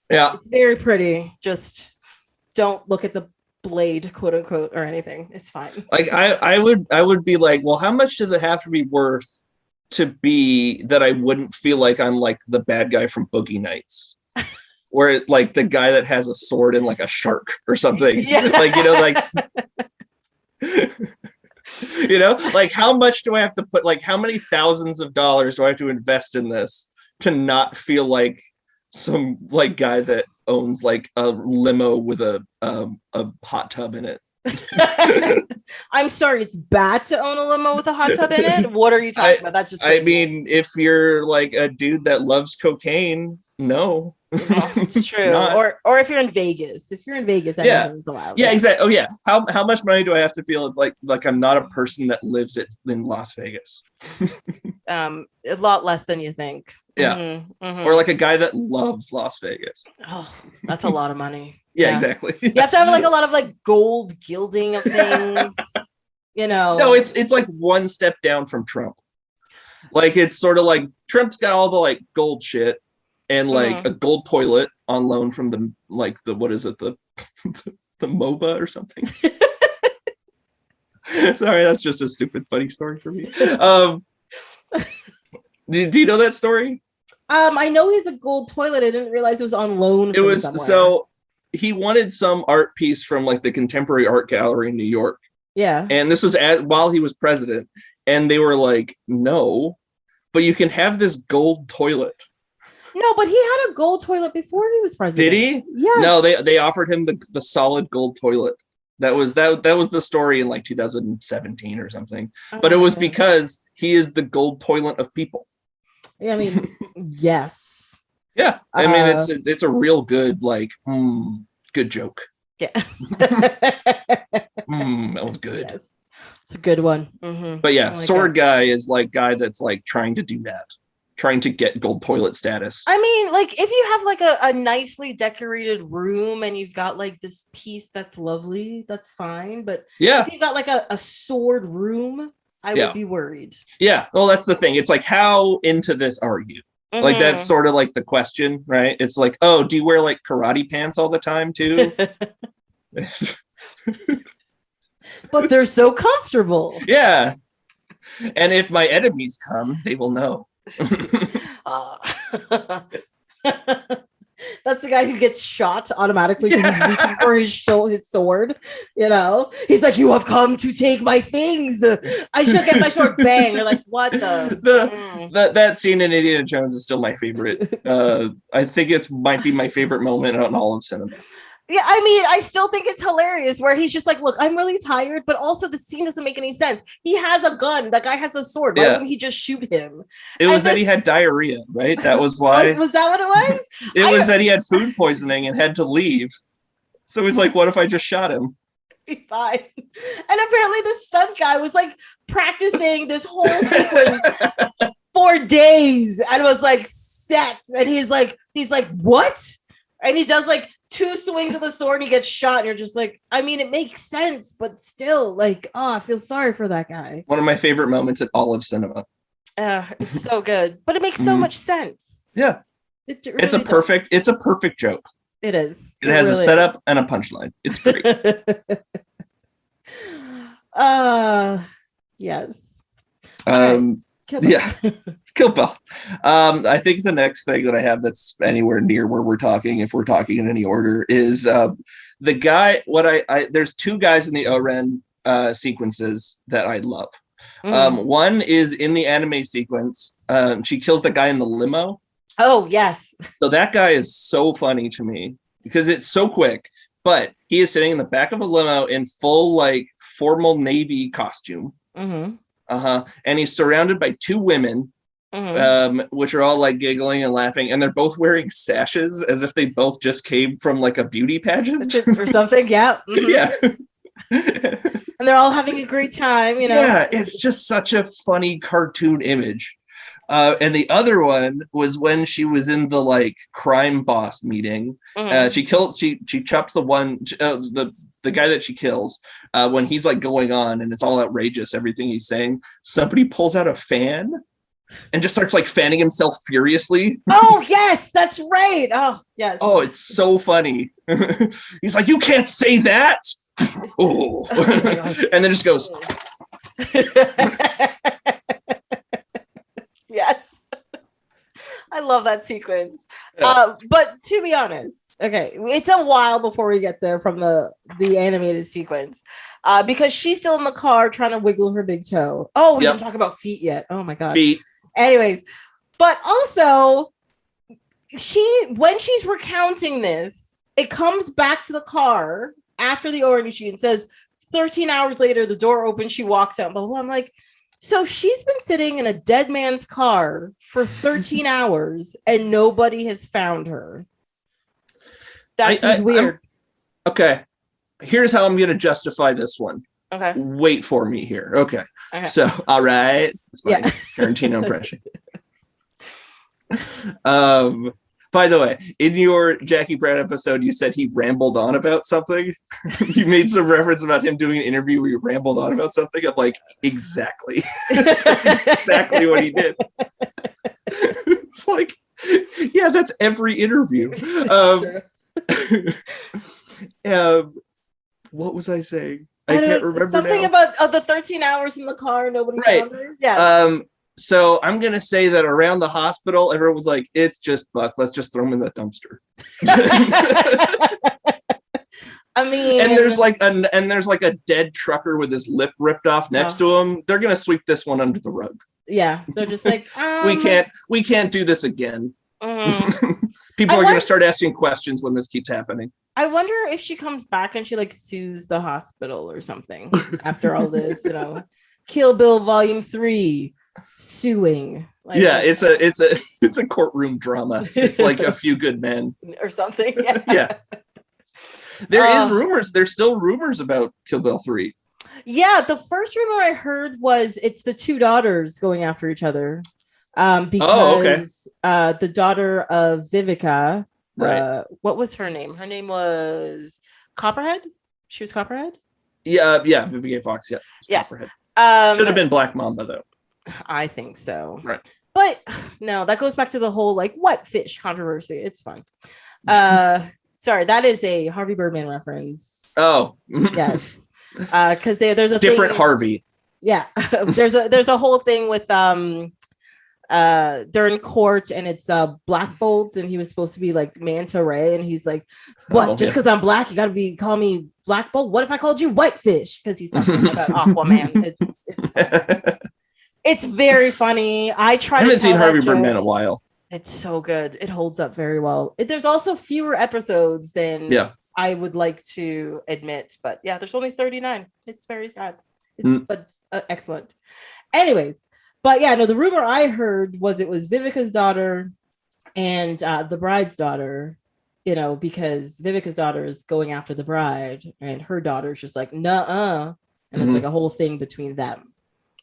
it's very pretty. Just don't look at the blade, quote unquote, or anything. It's fine. Like I would be like, well, how much does it have to be worth to be that I wouldn't feel like I'm like the bad guy from Boogie Nights, where like the guy that has a sword and like a shark or something, like like how much do I have to put? Like how many thousands of dollars do I have to invest in this to not feel like some like guy that owns like a limo with a hot tub in it? I'm sorry, it's bad to own a limo with a hot tub in it? What are you talking about? That's just crazy. I mean, if you're like a dude that loves cocaine, no. It's true. Or if you're in Vegas. If you're in Vegas, everything's allowed. Yeah, exactly. Oh yeah. How much money do I have to feel like I'm not a person that lives in Las Vegas? A lot less than you think. Yeah. Or like a guy that loves Las Vegas. Oh, that's a lot of money. Yeah, exactly. You have to have like a lot of like gold gilding of things. No, it's like one step down from Trump. Like it's sort of like Trump's got all the like gold shit and like a gold toilet on loan from the what is it, the MOBA or something. Sorry, that's just a stupid funny story for me. Do you know that story? I know he's a gold toilet. I didn't realize it was on loan. It was somewhere. So he wanted some art piece from like the Contemporary Art Gallery in New York. Yeah. And this was while he was president. And they were like, no, but you can have this gold toilet. No, but he had a gold toilet before he was president. Did he? Yeah. No, they offered him the solid gold toilet. That was the story in like 2017 or something. But it was because he is the gold toilet of people. Yeah, I mean, yes. Yeah, I mean it's a real good good joke. Yeah, that was good. Yes. It's a good one. Mm-hmm. But yeah, sword guy is like guy that's like trying to do that, trying to get gold toilet status. I mean, like if you have like a nicely decorated room and you've got like this piece that's lovely, that's fine. But if you've got like a sword room, I would be worried. Yeah. Well, that's the thing. It's like, how into this are you? Mm-hmm. Like, that's sort of like the question, right? It's like, oh, do you wear like karate pants all the time too? But they're so comfortable. Yeah. And if my enemies come, they will know. That's the guy who gets shot automatically because he's reaching for his sword. He's like, you have come to take my things. I should get my sword. Bang. They're like, what that scene in Indiana Jones is still my favorite. I think it might be my favorite moment on all of cinema. Yeah, I mean, I still think it's hilarious where he's just like, look, I'm really tired, but also the scene doesn't make any sense. He has a gun. That guy has a sword. Why wouldn't he just shoot him? It was that he had diarrhea, right? That was why. Was that what it was? It was that he had food poisoning and had to leave. So he's like, what if I just shot him? Be fine. And apparently the stunt guy was like practicing this whole sequence for days and was like set. And he's like, what? And he does like 2 swings of the sword and he gets shot, and you're just like, I mean, it makes sense, but still, like, I feel sorry for that guy. One of my favorite moments in all of cinema. It's so good, but it makes so much sense. Yeah, it's a perfect joke. It is. It has really a setup and a punchline. It's great. Yes. Kill Bill. I think the next thing that I have that's anywhere near where we're talking, if we're talking in any order, is the guy. There's two guys in the Oren sequences that I love. One is in the anime sequence. She kills the guy in the limo. Oh, yes. So that guy is so funny to me because it's so quick, but he is sitting in the back of a limo in full, like, formal Navy costume. And he's surrounded by two women, which are all, like, giggling and laughing, and they're both wearing sashes as if they both just came from, like, a beauty pageant. Or something, yeah. Yeah. And they're all having a great time, you know? Yeah, it's just such a funny cartoon image. And the other one was when she was in the, like, crime boss meeting. She chops the one, the guy that she kills when he's, like, going on and it's all outrageous, everything he's saying. Somebody pulls out a fan and just starts, like, fanning himself furiously. Oh, yes, that's right. Oh, yes. Oh, it's so funny. He's like, you can't say that. Oh. And then just goes. Yes. I love that sequence. Yeah. But to be honest, okay, it's a while before we get there from the animated sequence. Because she's still in the car trying to wiggle her big toe. Oh, we didn't talk about feet yet. Oh my god. Feet. Anyways, but also when she's recounting this, it comes back to the car after the orgy and says 13 hours later, the door opens, she walks out, blah, blah, blah. I'm like, so she's been sitting in a dead man's car for 13 hours and nobody has found her. That seems weird. Okay. Here's how I'm going to justify this one. Okay. Wait for me here. Okay. So, all right. It's my Tarantino impression. By the way, in your Jackie Brown episode, you said he rambled on about something. You made some reference about him doing an interview where you rambled on about something. I'm like, exactly. That's exactly what he did. It's like, yeah, that's every interview. What was I saying? I can't remember something now. About of the 13 hours in the car, nobody found her. Yeah. So I'm going to say that around the hospital, everyone was like, it's just Buck. Let's just throw him in the dumpster. I mean, and there's like a dead trucker with his lip ripped off next to him. They're going to sweep this one under the rug. Yeah. They're just like, we can't do this again. People are going to start asking questions when this keeps happening. I wonder if she comes back and she, like, sues the hospital or something after all this, you know, Kill Bill Volume 3. Suing, like, yeah, it's a courtroom drama. It's like A Few Good Men or something. Yeah. There's rumors. There's still rumors about Kill Bill 3. Yeah, the first rumor I heard was it's the two daughters going after each other. Because the daughter of Vivica, what was her name? Her name was Copperhead. She was Copperhead. Yeah, Vivica Fox. Yeah, Copperhead. Should have been Black Mamba though. I think so. Right. But no, that goes back to the whole, like, what fish controversy. It's fine. Sorry, that is a Harvey Birdman reference. Oh. Yes. Because there's a different thing, Harvey. Yeah. there's a whole thing with they're in court and it's Black Bolt and he was supposed to be like Manta Ray and he's like, what? Just because I'm black, you gotta call me Black Bolt? What if I called you Whitefish? Because he's talking about Aquaman. It's very funny. I haven't seen Harvey Birdman in a while. It's so good. It holds up very well. There's also fewer episodes than I would like to admit. But yeah, there's only 39. It's very sad. But excellent. Anyways, but yeah, no, the rumor I heard was it was Vivica's daughter and the bride's daughter, you know, because Vivica's daughter is going after the bride and her daughter's just like, nuh-uh. And it's like a whole thing between them.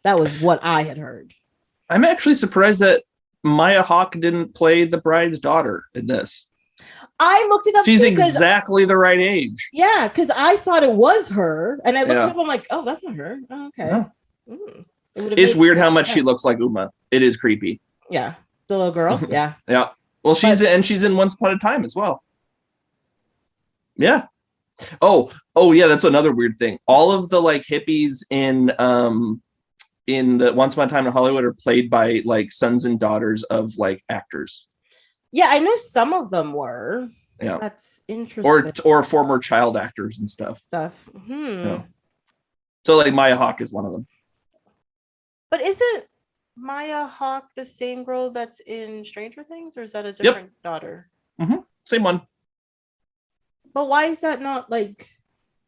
That was what I had heard. I'm actually surprised that Maya Hawke didn't play the bride's daughter in this. I looked it up. She's exactly the right age. Yeah, because I thought it was her. And I looked it up, I'm like, oh, that's not her. Oh, okay. No. It's weird how much she looks like Uma. It is creepy. Yeah. The little girl. Yeah. Yeah. Well, she's in Once Upon a Time as well. Yeah. Oh yeah, that's another weird thing. All of the like hippies in in the Once Upon a Time in Hollywood are played by like sons and daughters of like actors. Yeah, I know some of them were. Yeah, that's interesting. Or former child actors and stuff. Yeah. So like Maya Hawke is one of them. But isn't Maya Hawke the same girl that's in Stranger Things, or is that a different daughter? Mm-hmm. Same one. But why is that not like?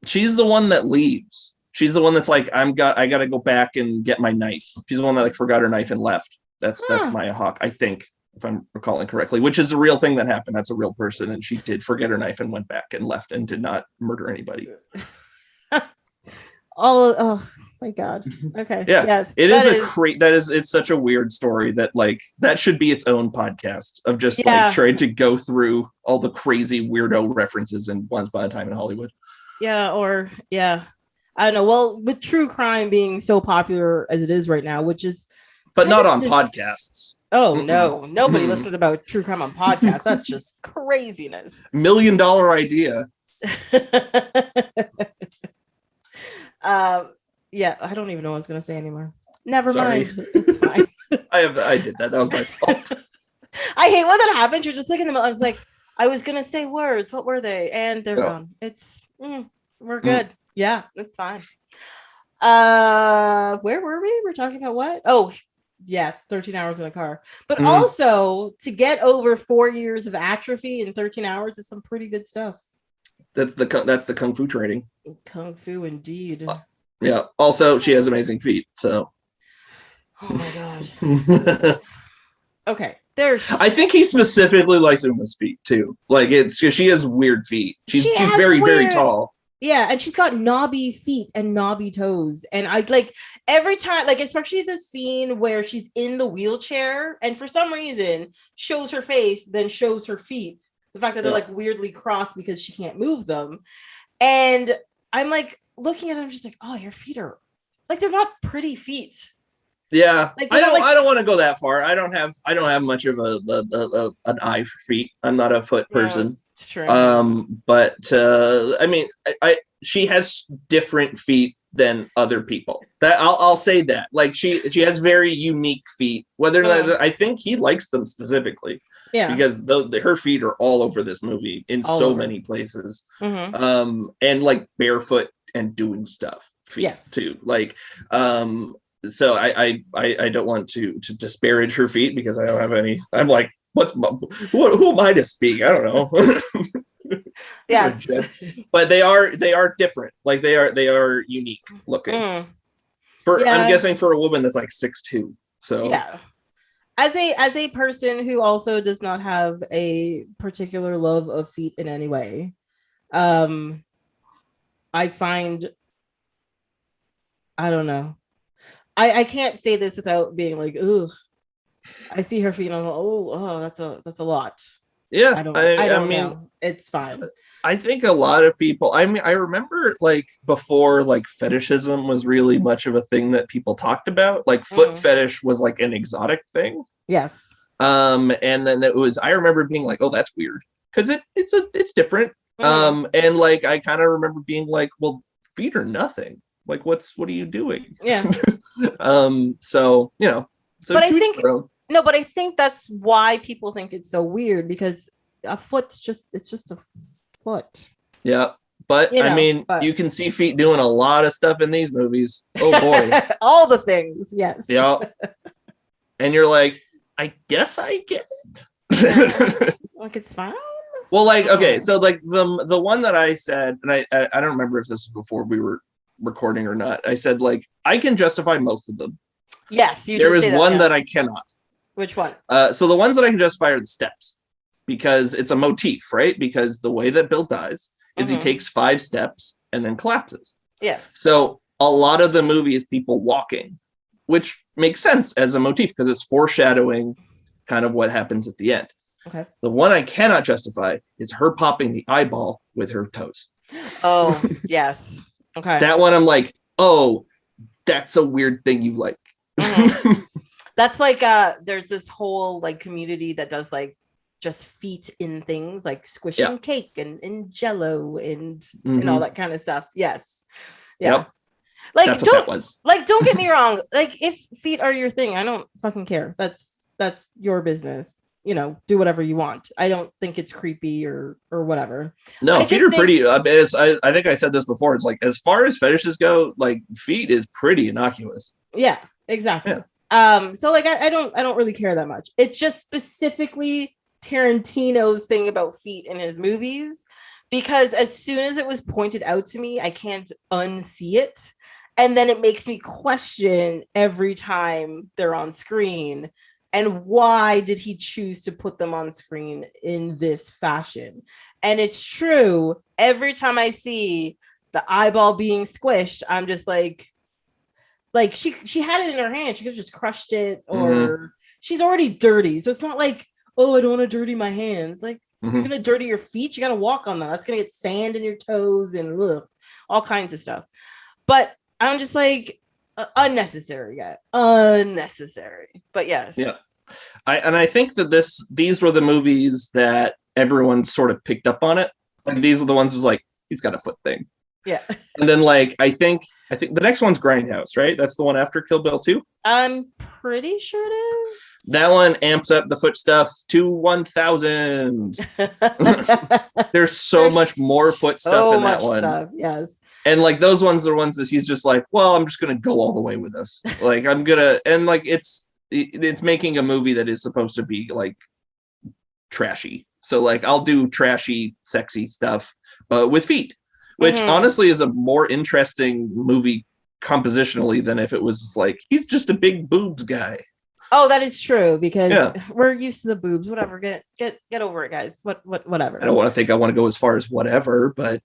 She's the one that leaves. She's the one that's like, I gotta go back and get my knife. She's the one that like forgot her knife and left. That's Maya Hawke, I think, if I'm recalling correctly, which is a real thing that happened. That's a real person, and she did forget her knife and went back and left and did not murder anybody. Oh my God. Okay. Yeah. Yes. It's such a weird story that like that should be its own podcast of just like trying to go through all the crazy weirdo references in Once Upon a Time in Hollywood. Yeah. I don't know. Well, with true crime being so popular as it is right now, which is, but not on podcasts. Oh no, nobody listens about true crime on podcasts. That's just craziness. $1 million idea. Yeah, I don't even know what I was gonna say anymore. Never mind. It's fine. I did that. That was my fault. I hate when that happens. You're just like in the middle. I was like, I was gonna say words. What were they? And they're gone. It's we're good. Yeah, it's fine. Where were we? We're talking about what? Oh, yes, 13 hours in a car. But also to get over 4 years of atrophy in 13 hours is some pretty good stuff. That's the kung fu training. Kung fu, indeed. Yeah. Also, she has amazing feet. So. Oh my gosh. Okay. I think he specifically likes Uma's feet too. Like it's because she has weird feet. She's very very tall. Yeah, and she's got knobby feet and knobby toes. And I like every time, like especially the scene where she's in the wheelchair and for some reason shows her face, then shows her feet. The fact that they're like weirdly crossed because she can't move them. And I'm like looking at them, just like, oh, your feet are like they're not pretty feet. Yeah, like, I don't want to go that far. I don't have much of an eye for feet. I'm not a foot person. It's true. But I mean, she has different feet than other people. That I'll say that. Like she has very unique feet. Whether or not I think he likes them specifically. Yeah. Because her feet are all over this movie in so many places. Mm-hmm. And like barefoot and doing stuff feet too. Like so I don't want to disparage her feet because I don't have any. I'm like, who am I to speak? I don't know. Yes, but they are different. Like they are unique looking. I'm guessing for a woman that's like 6'2". So yeah. As a person who also does not have a particular love of feet in any way, I find, I don't know. I can't say this without being like, ugh. I see her feet and I'm like, oh, that's a lot. Yeah. I don't mean, know. It's fine. I think a lot of people, I mean, I remember like before like fetishism was really much of a thing that people talked about. Like foot fetish was like an exotic thing. Yes. And then I remember being like, oh, that's weird. Because it's different. And like I kind of remember being like, well, feet are nothing. Like what are you doing? Yeah. So you know, so but I think that's why people think it's so weird, because a foot's just a foot. Yeah. But I mean, you can see feet doing a lot of stuff in these movies. Oh boy. All the things, yes. Yeah. And you're like, I guess I get it. Like it's fine. Well, like, okay, so like the one that I said, and I don't remember if this was before we were recording or not. I said like I can justify most of them. Yes, you. There is one that I cannot. Which one? So the ones that I can justify are the steps, because it's a motif, right? Because the way that Bill dies is he takes 5 steps and then collapses. Yes. So a lot of the movie is people walking, which makes sense as a motif because it's foreshadowing kind of what happens at the end. Okay. The one I cannot justify is her popping the eyeball with her toes. Oh, yes. Okay. That one I'm like, oh, that's a weird thing you like. That's like there's this whole like community that does like just feet in things like squishing cake and Jello and all that kind of stuff. Yes. Yeah. Yep. Like, that's what that was. Like, don't get me wrong. Like, if feet are your thing, I don't fucking care. That's your business. You know, do whatever you want. I don't think it's creepy or whatever. No, feet are pretty. I think I said this before. It's like, as far as fetishes go, like, feet is pretty innocuous. Yeah, exactly. Yeah. So like, I don't really care that much. It's just specifically Tarantino's thing about feet in his movies, because as soon as it was pointed out to me, I can't unsee it. And then it makes me question every time they're on screen. And why did he choose to put them on screen in this fashion? And it's true. Every time I see the eyeball being squished, I'm just like she had it in her hand. She could have just crushed it, or she's already dirty. So it's not like, oh, I don't want to dirty my hands. Like, you're going to dirty your feet. You got to walk on them. That's going to get sand in your toes and all kinds of stuff. But I'm just like, unnecessary, guy. Unnecessary. But yes. Yeah. I think that these were the movies that everyone sort of picked up on it. And these are the ones who was like, he's got a foot thing. Yeah. And then like I think the next one's Grindhouse, right? That's the one after Kill Bill 2. I'm pretty sure it is. That one amps up the foot stuff to 1,000. There's so much more foot stuff in that one. Stuff, yes. And like those ones are ones that he's just like, well, I'm just gonna go all the way with this. Like I'm gonna, and like it's making a movie that is supposed to be like trashy. So like I'll do trashy, sexy stuff with feet, which honestly is a more interesting movie compositionally than if it was like he's just a big boobs guy. Oh, that is true, because we're used to the boobs. Whatever, get over it, guys. Whatever. I don't want to think I want to go as far as whatever, but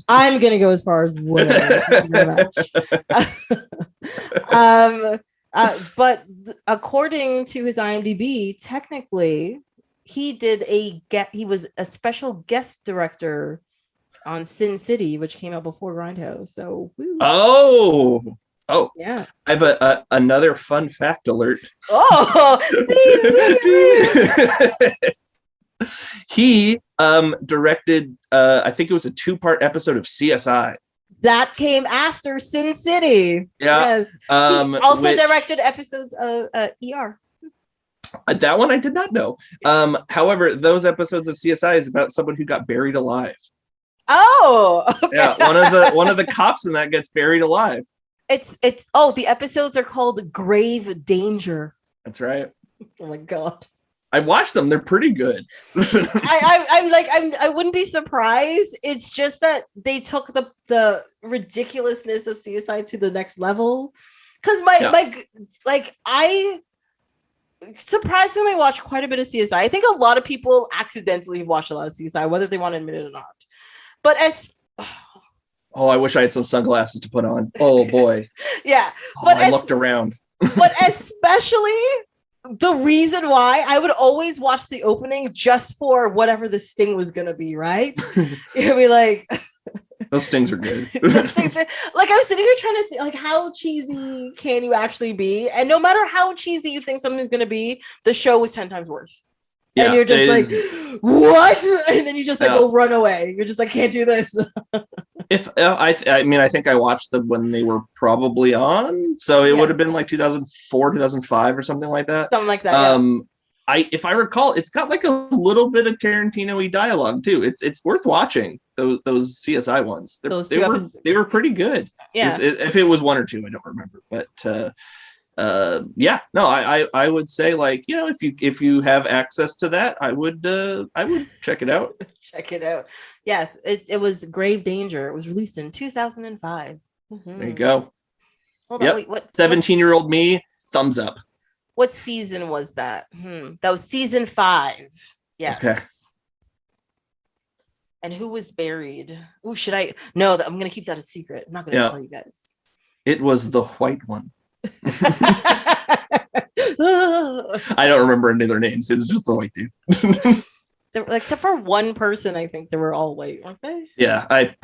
I'm gonna go as far as whatever. Thank you very much. But according to his IMDb, technically, he was a special guest director on Sin City, which came out before Grindhouse. So, woo. Oh, yeah. I have another fun fact alert. Oh, he directed, I think it was a 2-part episode of CSI. That came after Sin City. Yeah. Yes. He also directed episodes of ER. That one I did not know. However, those episodes of CSI is about someone who got buried alive. Oh, okay. Yeah, one of the cops in that gets buried alive. The episodes are called Grave Danger. That's right. Oh my god. I watched them. They're pretty good. I wouldn't be surprised. It's just that they took the ridiculousness of CSI to the next level. Because I surprisingly watched quite a bit of CSI. I think a lot of people accidentally watch a lot of CSI, whether they want to admit it or not. But I wish I had some sunglasses to put on. Oh boy. Yeah. But I looked around. But especially the reason why I would always watch the opening just for whatever the sting was going to be, right? You'd be like, those stings are good. Like I was sitting here trying to think, like, how cheesy can you actually be? And no matter how cheesy you think something's going to be, the show was 10 times worse. Yeah, and you're just like, what? And then you just go run away. You're just like, can't do this. I think I watched them when they were probably on, so it would have been like 2004, 2005 or something like that. Something like that. If I recall, it's got like a little bit of Tarantino-y dialogue too. It's worth watching those CSI ones. They were pretty good. Yeah. If it was 1 or 2, I don't remember, but I would say, like, you know, if you have access to that, I would check it out. Check it out. Yes, it was Grave Danger. It was released in 2005. There you go. Hold on, wait, what? 17-year-old me, thumbs up. What season was that? That was season 5. Yes. Okay. And who was buried? Oh, should I? No, I'm gonna keep that a secret. I'm not gonna tell you guys. It was the white one. I don't remember any of their names. It was just the white dude. Except for one person, I think they were all white, weren't they? Yeah, I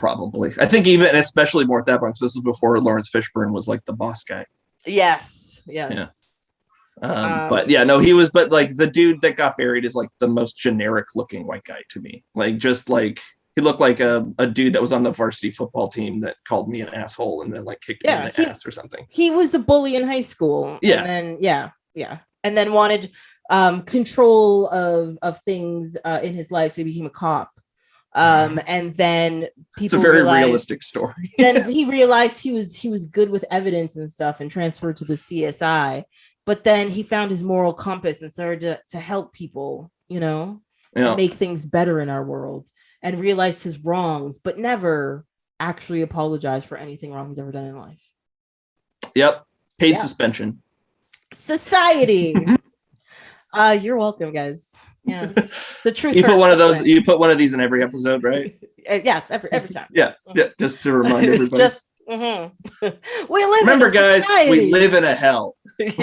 think even, especially more at that point, because this was before Lawrence Fishburne was like the boss guy. Yes. Yeah. But yeah, no, he was. But like the dude that got buried is like the most generic looking white guy to me. Like just like He looked like a dude that was on the varsity football team that called me an asshole and then like kicked me in the ass or something. He was a bully in high school. Yeah. And then, yeah. And then wanted control of things in his life. So he became a cop. And then people it's a very realistic story. Then he realized he was good with evidence and stuff and transferred to the CSI. But then he found his moral compass and started to help people, and make things better in our world, and realized his wrongs, but never actually apologized for anything wrong he's ever done in life. Yep. Paid suspension. Society. You're welcome, guys. Yes. The truth. You put one of those. You put one of these in every episode, right? Yes, every time. Yeah. Just to remind everybody. We live. Remember, guys, we live in a hell. This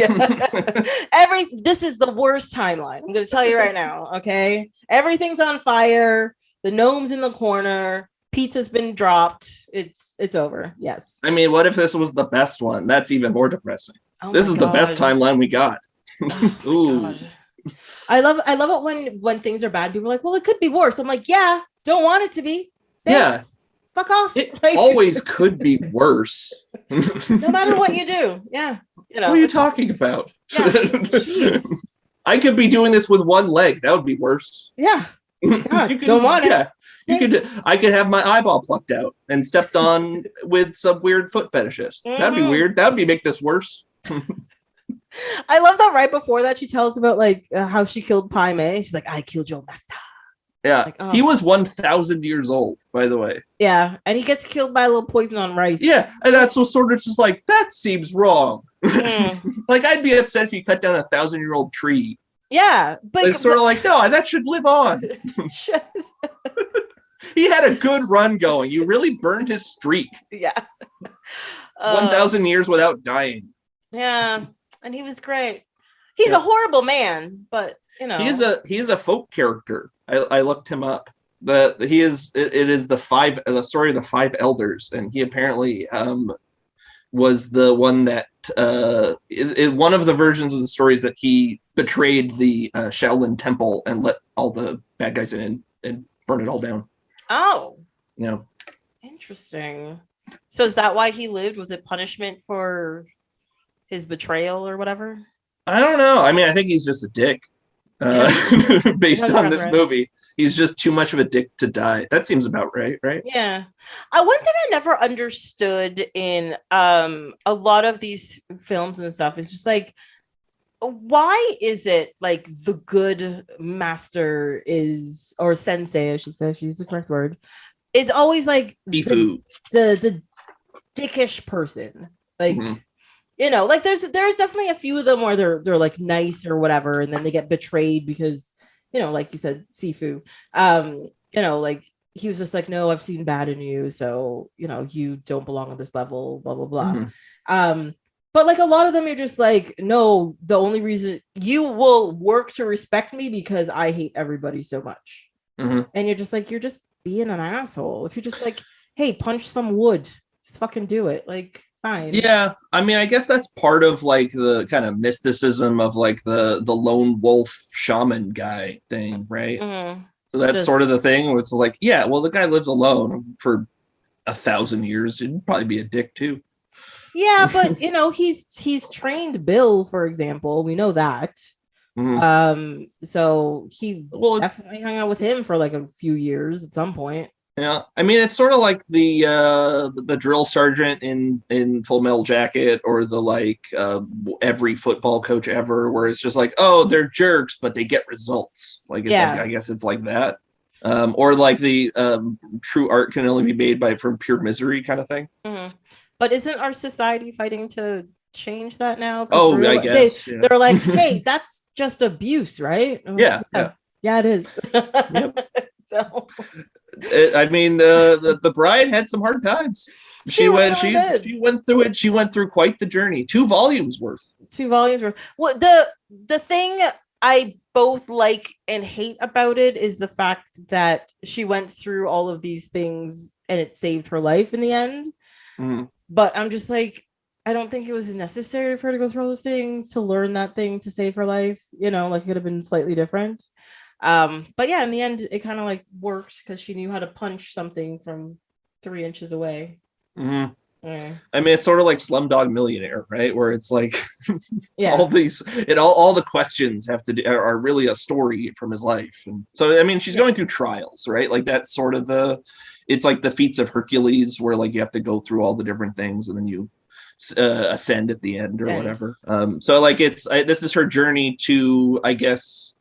is the worst timeline. I'm going to tell you right now. Okay, everything's on fire. The gnome's in the corner. Pizza's been dropped. It's over. Yes. I mean, what if this was the best one? That's even more depressing. This is the best timeline we got. Ooh. God. I love it when things are bad. People are like, well, it could be worse. I'm like, yeah, don't want it to be. Thanks. Fuck off. It always could be worse. No matter what you do. Yeah. What are you talking about? Yeah. I could be doing this with one leg. That would be worse. Yeah. God, don't want it. Yeah. I could have my eyeball plucked out and stepped on with some weird foot fetishist. Mm-hmm. That'd be weird. That would make this worse. I love that right before that she tells about like how she killed Pai Mei. She's like, I killed your master. Yeah, like, oh. He was 1,000 years old, by the way. Yeah, and he gets killed by a little poison on rice. Yeah, and that's sort of just like, that seems wrong. Like, I'd be upset if you cut down a 1,000-year-old tree. Yeah, but it's sort of like, no, that should live on. He had a good run going. You really burned his streak. Yeah. 1,000 years without dying. Yeah, and he was great. He's a horrible man, but he is a folk character. I looked him up. It is the story of the five elders, and he apparently was the one that one of the versions of the story is that he betrayed the Shaolin temple and let all the bad guys in and burn it all down. Oh, yeah, interesting. So is that why he lived? Was it punishment for his betrayal or whatever? I don't know. I mean, I think he's just a dick. Based on this movie, he's just too much of a dick to die. That seems about right? Yeah. One thing I never understood in a lot of these films and stuff is just like, why is it like the good master is, or sensei, I should say, if you use the correct word, is always like the dickish person, like. Mm-hmm. Like there's definitely a few of them where they're like nice or whatever, and then they get betrayed because, like you said, Sifu, like he was just like, no, I've seen bad in you, so you don't belong on this level, blah blah blah. Mm-hmm. But like a lot of them, you're just like, no, the only reason you will work to respect me because I hate everybody so much, mm-hmm. and you're just like, you're just being an asshole. If you're just like, hey, punch some wood, just fucking do it, like. Fine. Yeah, I mean, I guess that's part of like the kind of mysticism of like the lone wolf shaman guy thing, right? Mm-hmm. So that's sort of the thing where it's like, yeah, well, the guy lives alone for 1,000 years. He'd probably be a dick too. Yeah, but he's trained Bill, for example. We know that. Mm-hmm. So he definitely hung out with him for like a few years at some point. Yeah, I mean, it's sort of like the drill sergeant in Full Metal Jacket, or the like every football coach ever, where it's just like, oh, they're jerks, but they get results. Like, I guess it's like that, or like the true art can only be made from pure misery kind of thing. Mm-hmm. But isn't our society fighting to change that now? Oh, I guess they're like, hey, that's just abuse, right? Yeah, it is. Yep. So. I mean, the bride had some hard times. She went through it. She went through quite the journey. 2 volumes worth. Well, the thing I both like and hate about it is the fact that she went through all of these things and it saved her life in the end. Mm-hmm. But I'm just like, I don't think it was necessary for her to go through all those things to learn that thing to save her life. Like it could have been slightly different. But yeah, in the end, it kind of like worked because she knew how to punch something from 3 inches away. Mm-hmm. I mean, it's sort of like Slumdog Millionaire, right? Where it's like all these, all the questions have to do, are really a story from his life. And so, I mean, she's going through trials, right? Like that's sort of it's like the feats of Hercules, where like you have to go through all the different things and then you ascend at the end or whatever. So like this is her journey to, I guess,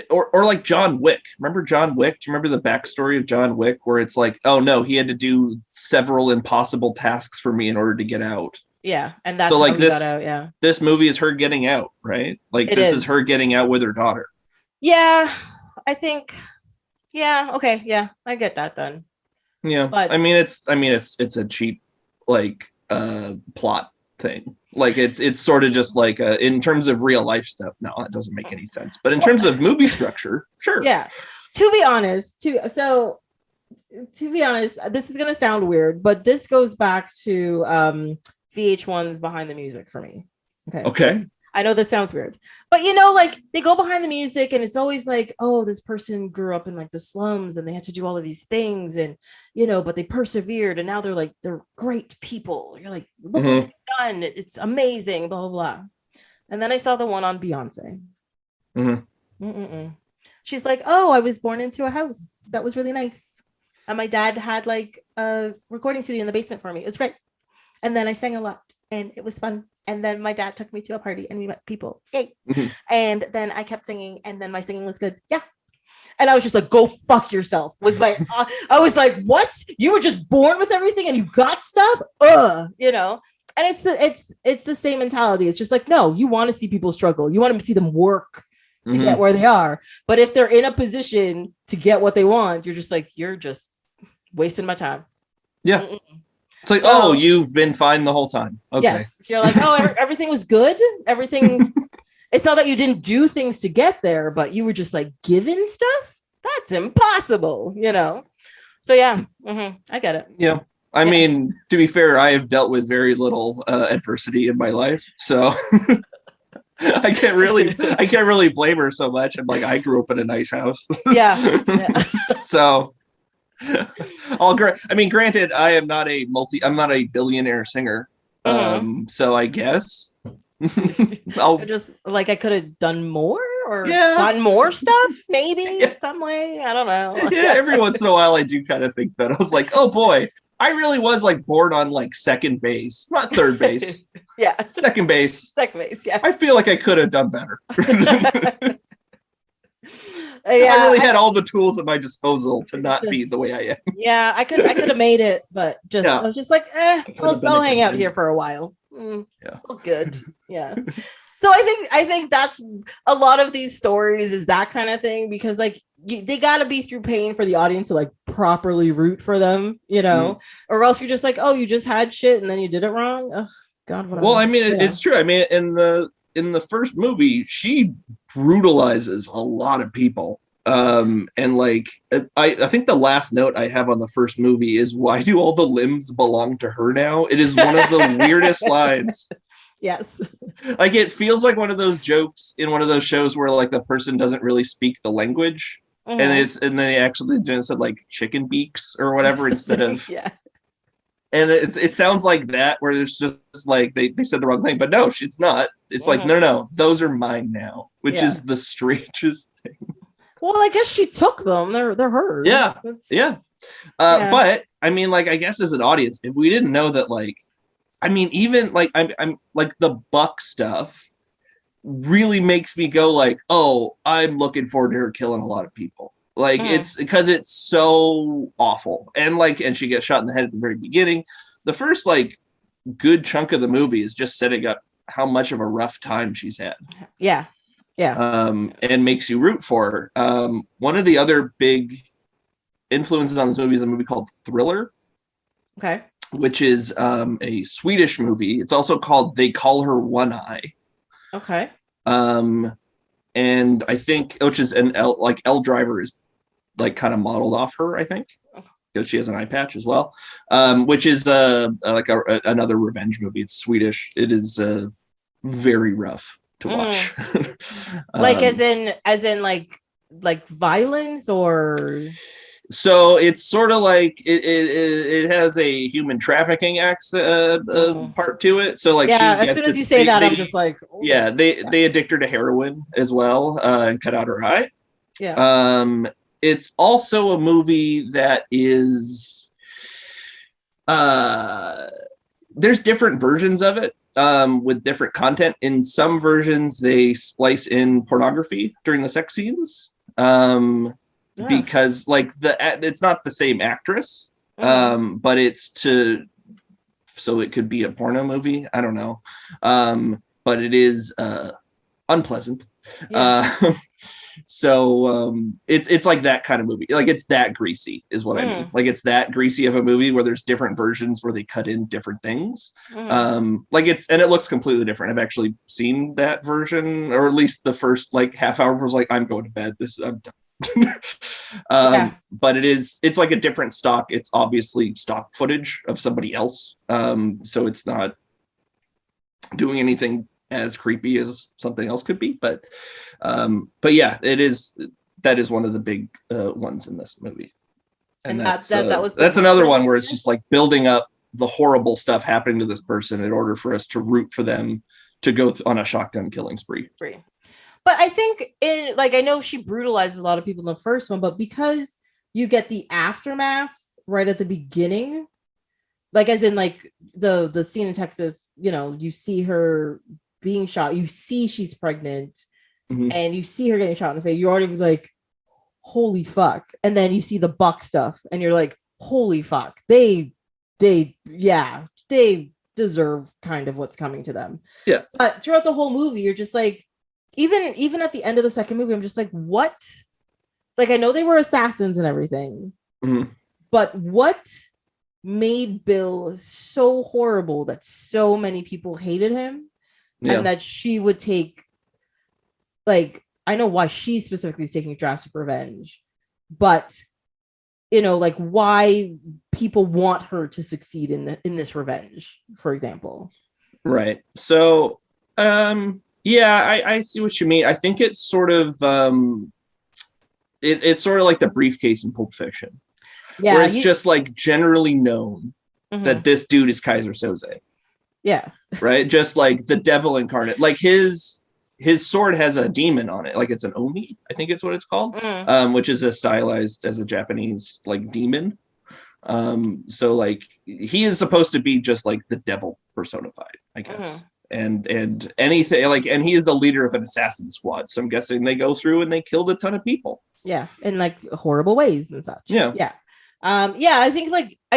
or like John Wick. Remember John Wick? Do you remember the backstory of John Wick, where it's like, oh no, he had to do several impossible tasks for me in order to get out? Yeah, and that's so like how he got out. Yeah, this movie is her getting out, right? Like this is her getting out with her daughter. Yeah, I think. Yeah. Okay. Yeah, I get that then. Yeah, but I mean, it's a cheap like plot thing. Like it's sort of just like in terms of real life stuff, no, it doesn't make any sense. But in terms of movie structure, sure. Yeah. To be honest, to be honest, this is gonna sound weird, but this goes back to VH1's Behind the Music for me. Okay. I know this sounds weird, but like they go behind the music and it's always like, oh, this person grew up in like the slums and they had to do all of these things and, but they persevered and now they're great people. You're like, look what they've done. It's amazing, blah, blah, blah. And then I saw the one on Beyonce. She's like, oh, I was born into a house. That was really nice. And my dad had like a recording studio in the basement for me. It was great. And then I sang a lot and it was fun. And then my dad took me to a party and we met people. Yay. And then I kept singing and then my singing was good. Yeah. And I was just like, go fuck yourself. I was like, what? You were just born with everything and you got stuff? And it's the same mentality. It's just like, no, you want to see people struggle. You want to see them work to get where they are. But if they're in a position to get what they want, you're just like, you're just wasting my time. Yeah. It's like, oh, you've been fine the whole time. Okay. Yes. You're like, oh, everything was good. Everything. It's not that you didn't do things to get there, but you were just like given stuff. That's impossible, So yeah, I get it. Yeah. I mean, to be fair, I have dealt with very little adversity in my life, so I can't really blame her so much. I'm like, I grew up in a nice house. Yeah. So. Granted, I'm not a billionaire singer. So I guess just like I could have done more or gotten more stuff, maybe in some way. I don't know. Yeah, every once in a while I do kind of think that. I was like, oh boy, I really was like born on like second base, not third base. Yeah. Second base. Yeah. I feel like I could have done better. Yeah, I really had all the tools at my disposal to not be the way I am. Yeah, I could have made it, but I was just like, I'll hang out here for a while. Yeah, all good. Yeah. So I think that's a lot of these stories is that kind of thing because like they got to be through pain for the audience to like properly root for them, or else you're just like, oh, you just had shit and then you did it wrong. Ugh, God. Whatever. Well, I mean, it's true. I mean, in the first movie, she brutalizes a lot of people. And like, I think the last note I have on the first movie is, why do all the limbs belong to her now? It is one of the weirdest lines. Yes. Like, it feels like one of those jokes in one of those shows where like the person doesn't really speak the language. And then they actually just said like chicken beaks or whatever instead of. Yeah. And it sounds like that, where it's just like they said the wrong thing, but no, it's not. It's like, no, those are mine now, which is the strangest thing. Well, I guess she took them. They're hers. Yeah. But I mean, like, I guess as an audience, if we didn't know that, like, I mean, even like I'm like the Buck stuff really makes me go like, oh, I'm looking forward to her killing a lot of people. Like it's because it's so awful. And like, and she gets shot in the head at the very beginning. The first like good chunk of the movie is just setting up how much of a rough time she's had. Yeah. Yeah. And makes you root for her. One of the other big influences on this movie is a movie called Thriller. Okay. Which is a Swedish movie. It's also called They Call Her One Eye. Okay. And I think, which is Elle Driver is like kind of modeled off her, I think, because she has an eye patch as well. Which is another revenge movie. It's Swedish. It is very rough to watch. Like as in like like violence or? So it's sort of like it has a human trafficking part to it. So like yeah, she as soon as you it, say that, I'm just like, oh, yeah, they addict her to heroin as well and cut out her eye. Yeah. It's also a movie that is there's different versions of it with different content. In some versions, they splice in pornography during the sex scenes. Because like it's not the same actress, but it's so it could be a porno movie. I don't know, but it is unpleasant. Yeah. So it's like that kind of movie. Like it's that greasy is what I mean. Like it's that greasy of a movie where there's different versions where they cut in different things. Like it looks completely different. I've actually seen that version, or at least the first like half hour was like, I'm going to bed. I'm done. But it's like a different stock. It's obviously stock footage of somebody else, so it's not doing anything as creepy as something else could be, but yeah, that is one of the big ones in this movie, and that's another one where it's just like building up the horrible stuff happening to this person in order for us to root for them to go on a shotgun killing spree. But I think I know she brutalized a lot of people in the first one, but because you get the aftermath right at the beginning, like as in like the scene in Texas, you see her being shot, you see she's pregnant, and you see her getting shot in the face. You're already like, holy fuck. And then you see the Buck stuff, and you're like, holy fuck. They deserve kind of what's coming to them. Yeah. But throughout the whole movie, you're just like, even at the end of the second movie, I'm just like, what? It's like, I know they were assassins and everything, but what made Bill so horrible that so many people hated him, and that she would take, like, I know why she specifically is taking drastic revenge, but like why people want her to succeed in this revenge, for example. Right. So, yeah, I see what you mean. I think it's sort of it's sort of like the briefcase in Pulp Fiction, where it's just like generally known that this dude is Kaiser Soze. Yeah. Right. Just like the devil incarnate. Like his sword has a demon on it. Like it's an Oni, I think it's what it's called, which is a stylized as a Japanese like demon. So like he is supposed to be just like the devil personified, I guess. And anything like, and he is the leader of an assassin squad. So I'm guessing they go through and they killed a ton of people. Yeah, in like horrible ways and such. Yeah. I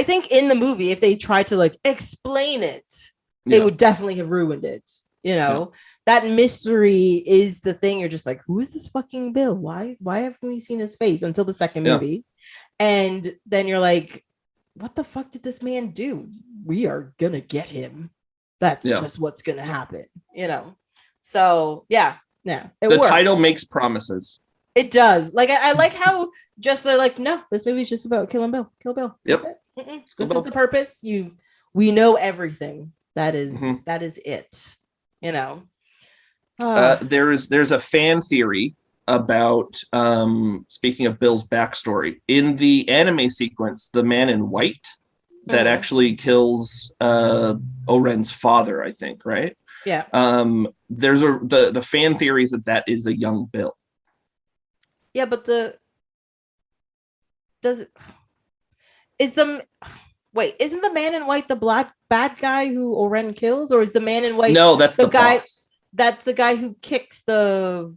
think in the movie, if they tried to like explain it, they would definitely have ruined it. That mystery is the thing. You're just like, who is this fucking Bill? Why haven't we seen his face until the second movie? And then you're like, what the fuck did this man do? We are gonna get him. That's just what's gonna happen, So the works. Title makes promises. It does. Like I like how just they're like, no, this movie's just about killing Bill. Kill Bill. Yep. This is the purpose. We know everything. That is it. There's a fan theory about speaking of Bill's backstory in the anime sequence, the man in white that actually kills Oren's father, I think, right? Yeah. There's the fan theories that is a young Bill. Yeah, but isn't the man in white the black bad guy who Oren kills, or is the man in white? No, that's the guy. Boss. That's the guy who kicks the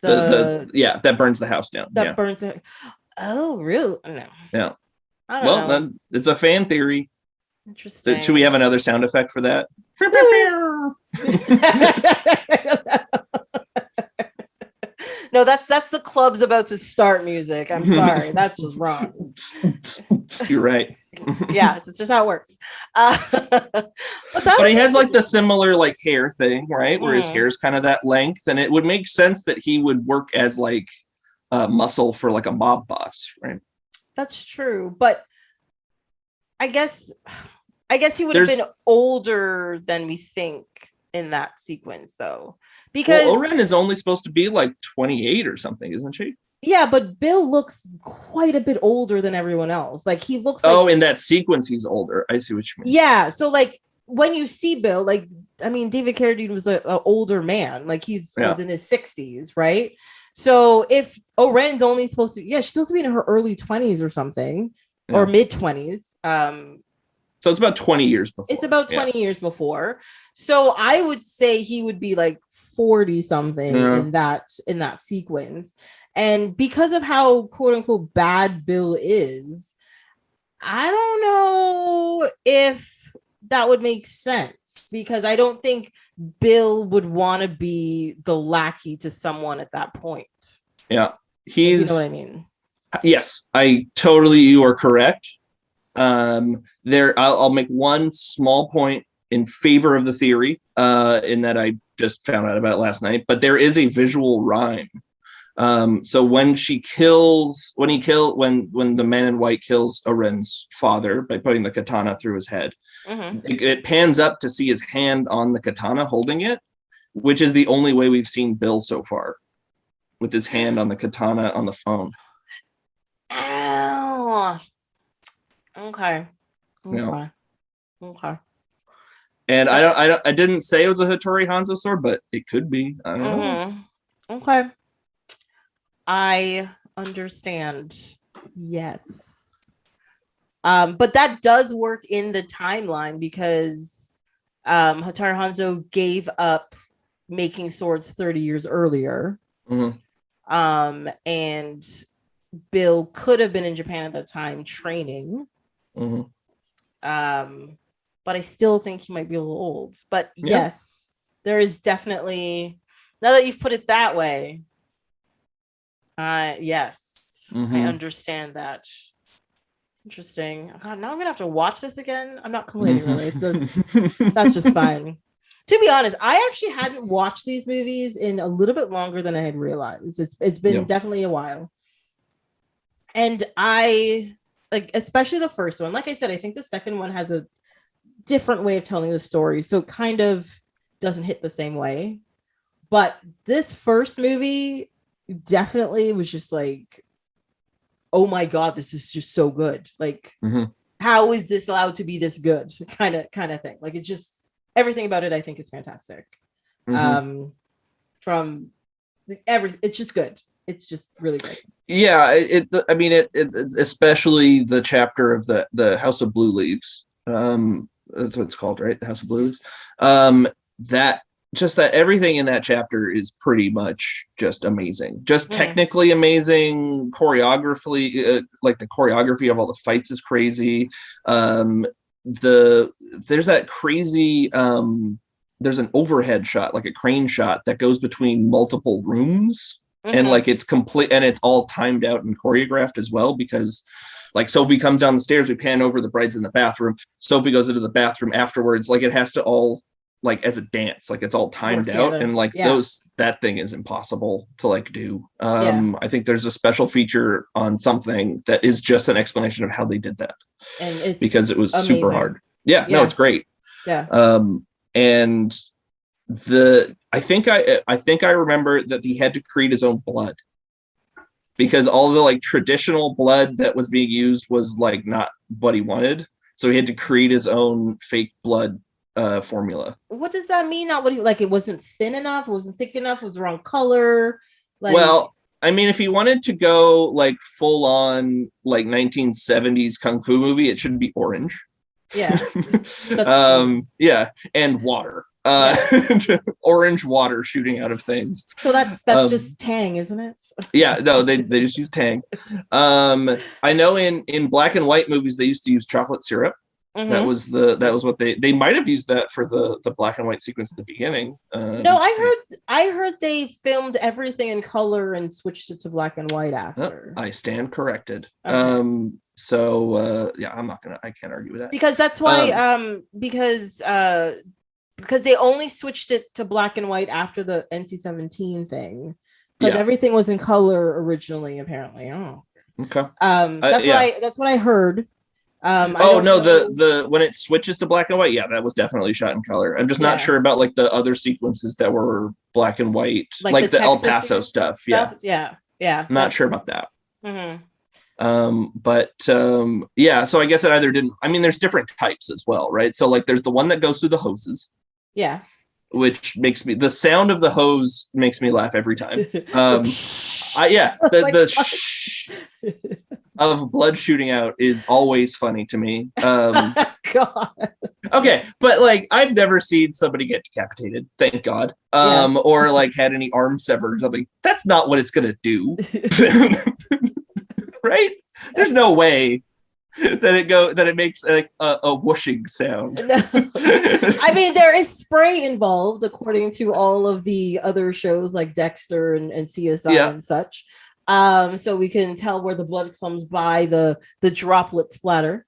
that burns the house down. Burns the. Oh, really? No. Yeah. I don't know. It's a fan theory. Interesting. Should we have another sound effect for that? No, that's the club's about to start music. I'm sorry. That's just wrong. You're right. Yeah, it's just how it works. But he has like the similar like hair thing, right? Where his hair is kind of that length, and it would make sense that he would work as like muscle for like a mob boss, right? That's true, but I guess he would have been older than we think in that sequence, though, because Oren is only supposed to be like 28 or something, isn't she? Yeah, but Bill looks quite a bit older than everyone else. Like he looks like, in that sequence he's older. I see what you mean. Yeah, so like when you see Bill, like I mean, David Carradine was an older man, like was in his 60s, right? So if Oren's only supposed to, she's supposed to be in her early 20s or something, or mid 20s. So it's about 20 years before. It's about 20 years before. So I would say he would be like 40 something in that sequence. And because of how quote unquote bad Bill is, I don't know if that would make sense, because I don't think Bill would want to be the lackey to someone at that point. Yeah. You know what I mean? Yes, you are correct. I'll make one small point in favor of the theory, in that I just found out about it last night, but there is a visual rhyme. So when the man in white kills Oren's father by putting the katana through his head, it pans up to see his hand on the katana holding it, which is the only way we've seen Bill so far, with his hand on the katana on the phone. Ow. Okay. And I didn't say it was a Hattori Hanzo sword, but it could be. I don't know. Okay. I understand. Yes. But that does work in the timeline, because Hattori Hanzo gave up making swords 30 years earlier. And Bill could have been in Japan at that time training. But I still think he might be a little old. But yes, there is definitely, now that you've put it that way, yes, I understand that. Interesting. God, now I'm gonna have to watch this again. I'm not complaining, really. That's just fine. To be honest, I actually hadn't watched these movies in a little bit longer than I had realized. It's been definitely a while. And I like, especially the first one. Like I said, I think the second one has a different way of telling the story, so it kind of doesn't hit the same way. But this first movie definitely was just like, oh my God, this is just so good. Like, how is this allowed to be this good? Kind of thing. Like, it's just, everything about it I think is fantastic. It's just good. It's just really good. Yeah, it especially the chapter of the House of Blue Leaves. That's what it's called, right? The House of Blue Leaves. That everything in that chapter is pretty much just amazing. Just technically amazing, choreographically, like the choreography of all the fights is crazy. There's that crazy there's an overhead shot, like a crane shot that goes between multiple rooms. And like it's complete, and it's all timed out and choreographed as well, because like Sofie comes down the stairs, we pan over, the bride's in the bathroom, Sofie goes into the bathroom afterwards, like it has to all like as a dance, like it's all timed out, and like that thing is impossible to like do. I think there's a special feature on something that is just an explanation of how they did that, and it's because it was amazing. Super hard. No, it's great. And I think I remember that he had to create his own blood, because all the like traditional blood that was being used was like not what he wanted, so he had to create his own fake blood formula. What does that mean? Not what he, like, it wasn't thin enough, it wasn't thick enough, it was the wrong color. Like, well, I mean, if he wanted to go like full on like 1970s kung fu movie, it should be orange. Yeah. And water. Orange water shooting out of things. So that's just Tang, isn't it? No, they just use Tang. I know in black and white movies they used to use chocolate syrup. That was what they might have used that for the black and white sequence at the beginning. No, I heard they filmed everything in color and switched it to black and white after. I stand corrected. Okay. I can't argue with that, because that's why because they only switched it to black and white after the NC-17 thing, because everything was in color originally, apparently. Okay. That's what I heard. The when it switches to black and white, that was definitely shot in color. I'm just not sure about like the other sequences that were black and white, like the El Paso stuff. Yeah. Yeah. I'm not sure about that. Mm-hmm. Yeah, so I guess it either didn't. I mean, there's different types as well, right? So like, there's the one that goes through the hoses. Yeah. Which makes me, the sound of the hose makes me laugh every time. The shh of blood shooting out is always funny to me. God. Okay, but like, I've never seen somebody get decapitated, thank God. Yes. Or like had any arms severed or something. That's not what it's gonna do. Right? There's no way that it makes like a whooshing sound. No. I mean, there is spray involved according to all of the other shows like Dexter and CSI and such. So we can tell where the blood comes by the droplet splatter.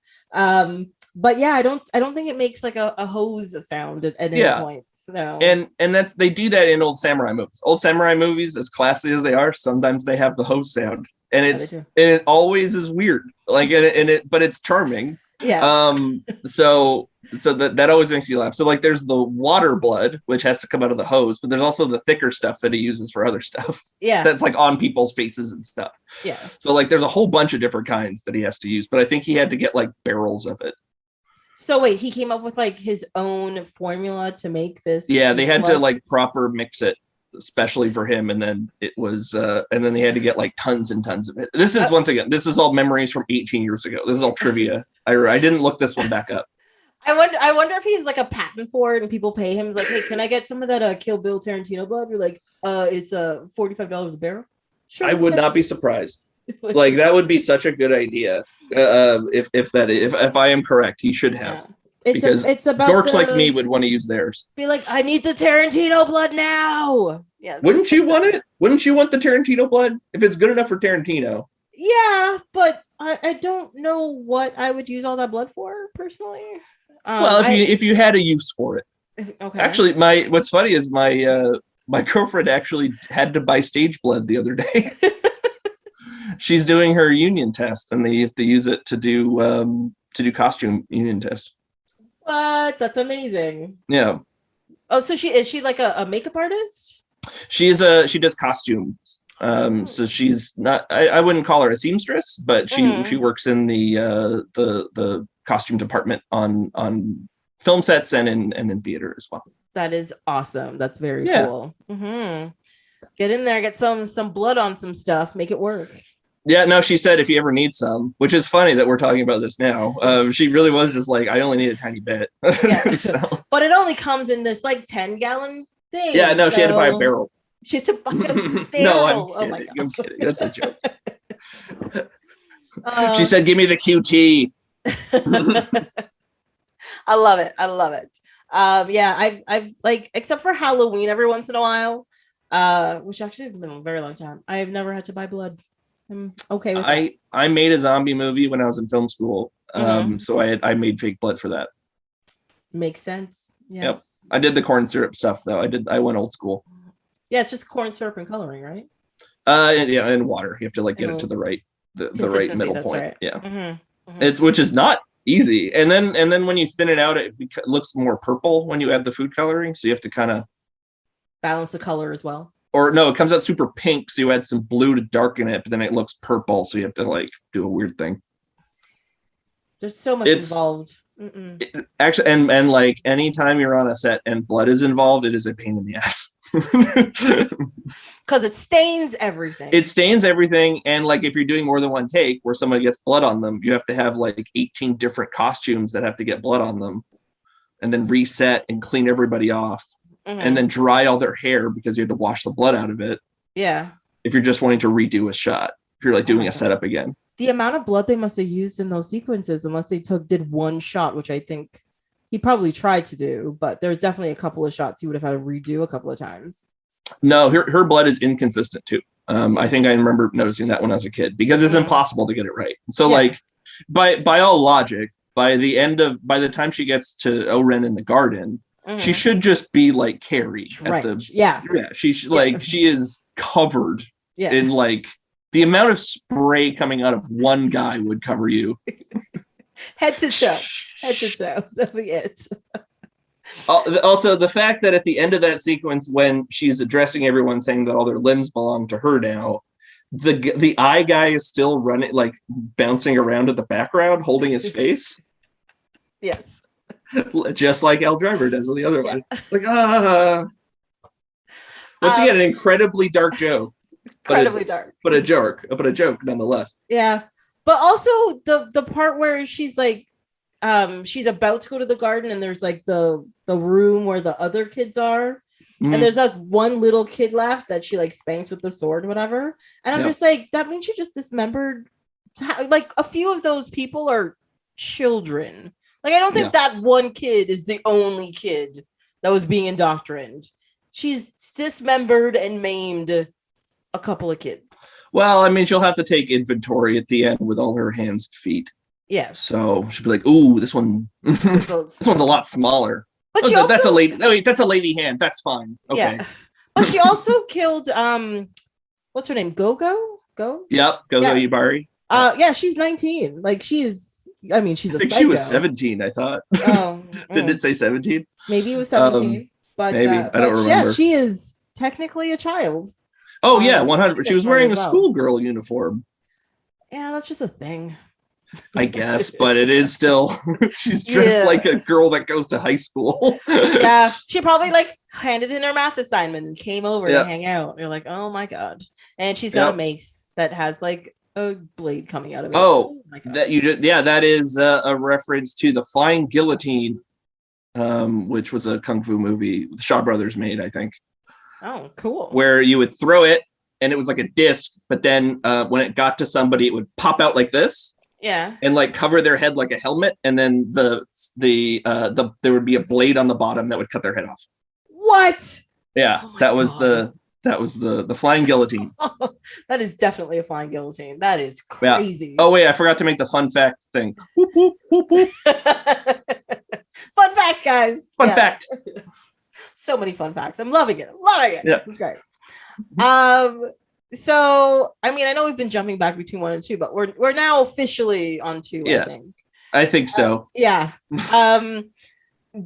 But yeah, I don't think it makes like a hose sound at any points. No. And that's, they do that in old samurai movies. Old samurai movies, as classy as they are, sometimes they have the hose sound. And it always is weird. Like but it's charming. Yeah. So that always makes you laugh. So like, there's the water blood, which has to come out of the hose, but there's also the thicker stuff that he uses for other stuff. Yeah. That's like on people's faces and stuff. Yeah. So like, there's a whole bunch of different kinds that he has to use, but I think he had to get like barrels of it. So wait, he came up with like his own formula to make this. Yeah, they had to like proper mix it, especially for him, and then it was and then they had to get like tons and tons of it. This is once again, this is all memories from 18 years ago. This is all trivia. I didn't look this one back up. I wonder if he's like a patent for it and people pay him like, hey, can I get some of that Kill Bill Tarantino blood? You're like, it's $45 a barrel. Sure. I would not be surprised. Like, that would be such a good idea. If I am correct, he should have. Yeah. It's about dorks like me would want to use theirs. Be like, I need the Tarantino blood now. Yeah. Wouldn't you want it? Wouldn't you want the Tarantino blood if it's good enough for Tarantino? Yeah, but I don't know what I would use all that blood for personally. Well, if you had a use for it. Okay. Actually, what's funny is my girlfriend actually had to buy stage blood the other day. She's doing her union test, and they have to use it to do costume union test. What? That's amazing. Yeah. Oh, so is she like a makeup artist? She does costumes. So she's not. I wouldn't call her a seamstress, but she works in the costume department on film sets and in theater as well. That is awesome. That's very cool. Mm-hmm. Get in there, get some blood on some stuff, make it work. Yeah, no, she said if you ever need some, which is funny that we're talking about this now. She really was just like, I only need a tiny bit. Yeah. So. But it only comes in this like 10-gallon thing. Yeah, no, she had to buy a barrel. She had to buy a barrel. No, I'm kidding. Oh my God. I'm kidding. That's a joke. She said, give me the QT. I love it. Yeah, I've like, except for Halloween every once in a while, which actually has been a very long time, I've never had to buy blood. I'm okay with that. I made a zombie movie when I was in film school. So I made fake blood for that. Makes sense. Yes. Yep. I did the corn syrup stuff though. I went old school. Yeah, it's just corn syrup and coloring, right? Yeah, and water. You have to like get it to the right right middle point. Right. Yeah. It's which is not easy. And then when you thin it out, it looks more purple when you add the food coloring. So you have to kind of balance the color as well. Or no, it comes out super pink, so you add some blue to darken it, but then it looks purple, so you have to like do a weird thing. There's so much involved. Actually, and like anytime you're on a set and blood is involved, it is a pain in the ass. Because it stains everything. It stains everything, and like if you're doing more than one take where somebody gets blood on them, you have to have like 18 different costumes that have to get blood on them, and then reset and clean everybody off. And then dry all their hair because you had to wash the blood out of it. Yeah. If you're just wanting to redo a shot, if you're like doing a setup again. The amount of blood they must have used in those sequences, unless they did one shot, which I think he probably tried to do, but there's definitely a couple of shots he would have had to redo a couple of times. No, her blood is inconsistent too. I think I remember noticing that when I was a kid because it's impossible to get it right. So like by all logic, by the time she gets to Oren in the garden, she should just be like Carrie at the she is covered in like the amount of spray coming out of one guy would cover you head to toe. That'll be it. Also, the fact that at the end of that sequence, when she's addressing everyone saying that all their limbs belong to her now, the eye guy is still running, like bouncing around in the background, holding his face. Yes. Just like El Driver does on the other one. Like, once again, an incredibly dark joke. Dark. But a joke nonetheless. Yeah. But also the part where she's like, she's about to go to the garden and there's like the room where the other kids are. And there's that one little kid left that she like spanks with the sword or whatever. And I'm just like, that means you just dismembered. Like a few of those people are children. Like, I don't think that one kid is the only kid that was being indoctrinated. She's dismembered and maimed a couple of kids. Well, I mean, she'll have to take inventory at the end with all her hands and feet. Yeah. So she'll be like, "Ooh, this one, this one's a lot smaller." But that's a lady. No, that's a lady hand. That's fine. Okay. Yeah. But she also killed what's her name? Go? Yep, Gogo Yubari. Yeah, she's 19. Like she's a psycho. She was 17, I thought. Oh. Didn't it say 17? Maybe it was 17. But maybe. I don't remember. Yeah, she is technically a child. Oh yeah, 100. She was wearing a schoolgirl uniform. Yeah, that's just a thing. I guess, but it is still, she's dressed like a girl that goes to high school. Yeah, she probably like handed in her math assignment and came over to hang out. You're like, oh my god. And she's got a mace that has like a blade coming out of it. Oh that is a reference to the Flying Guillotine, which was a kung fu movie the Shaw Brothers made, I think. Oh, cool. Where you would throw it and it was like a disc, but then when it got to somebody, it would pop out like this. Yeah. And like cover their head like a helmet, and then there would be a blade on the bottom that would cut their head off. What? Yeah, that was the Flying Guillotine. That is definitely a flying guillotine. That is crazy. Yeah. Oh wait, I forgot to make the fun fact thing. Whoop, whoop, whoop, whoop. Fun fact, guys. Fun fact. So many fun facts. I'm loving it. Yeah. This is great. So, I mean, I know we've been jumping back between 1 and 2, but we're now officially on 2, yeah, I think so. Yeah. The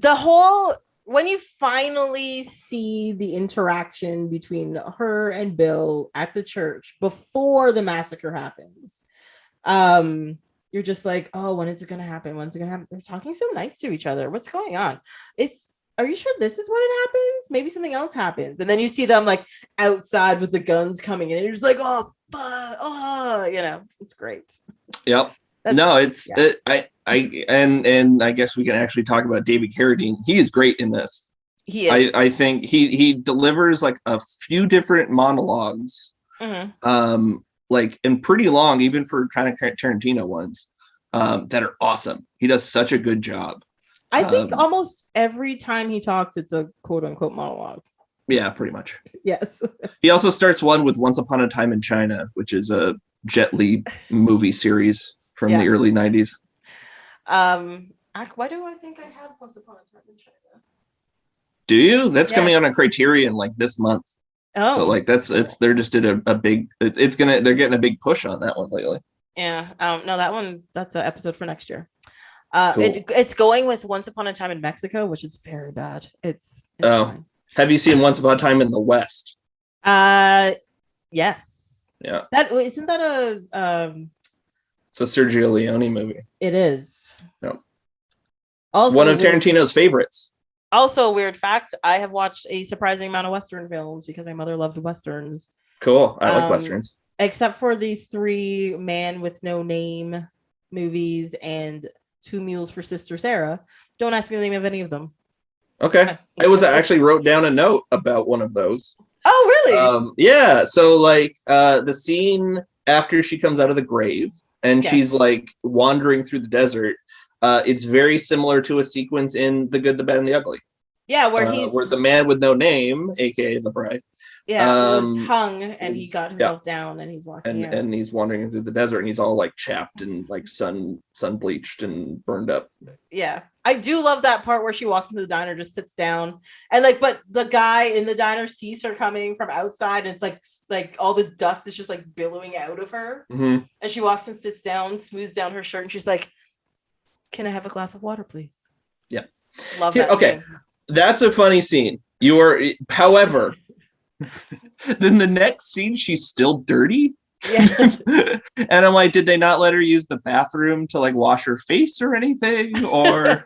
whole, when you finally see the interaction between her and Bill at the church before the massacre happens, you're just like, oh, when is it going to happen? When's it going to happen? They're talking so nice to each other. What's going on? Are you sure this is when it happens? Maybe something else happens. And then you see them like outside with the guns coming in and you're just like, oh, fuck, oh, it's great. Yep. I guess we can actually talk about David Carradine. He is great in this. He is. I think he delivers like a few different monologues, like and pretty long, even for kind of Tarantino ones, that are awesome. He does such a good job. I think almost every time he talks, it's a quote unquote monologue. Yeah, pretty much. Yes. He also starts one with Once Upon a Time in China, which is a Jet Li movie series from the early 90s. Why do I think I have Once Upon a Time in China? Do you? That's coming out on Criterion like this month. Oh. So like they're just did a big, they're getting a big push on that one lately. Yeah. No, that one, that's an episode for next year. Cool. It's going with Once Upon a Time in Mexico, which is very bad. It's fine. Have you seen Once Upon a Time in the West? Yes. Yeah. Isn't that a it's a Sergio Leone movie. It is. Yep. Also one of Tarantino's favorites. Also a weird fact, I have watched a surprising amount of Western films because my mother loved Westerns. Cool. I like Westerns. Except for the 3 Man with No Name movies and 2 Mules for Sister Sarah. Don't ask me the name of any of them. Okay. I actually wrote down a note about one of those. Oh, really? Yeah. So like the scene after she comes out of the grave and she's like wandering through the desert, it's very similar to a sequence in The Good, the Bad, and the Ugly. Yeah, where the man with no name, aka the bride, was hung and he got himself down and he's walking out. And he's wandering through the desert and he's all like chapped and like sun bleached and burned up. Yeah, I do love that part where she walks into the diner, just sits down, and like, but the guy in the diner sees her coming from outside, and it's like all the dust is just like billowing out of her, and she walks and sits down, smooths down her shirt, and she's like, "Can I have a glass of water, please?" Yeah, love that. Okay, scene. That's a funny scene. However, then the next scene, she's still dirty. Yeah. And I'm like, did they not let her use the bathroom to like wash her face or anything? Or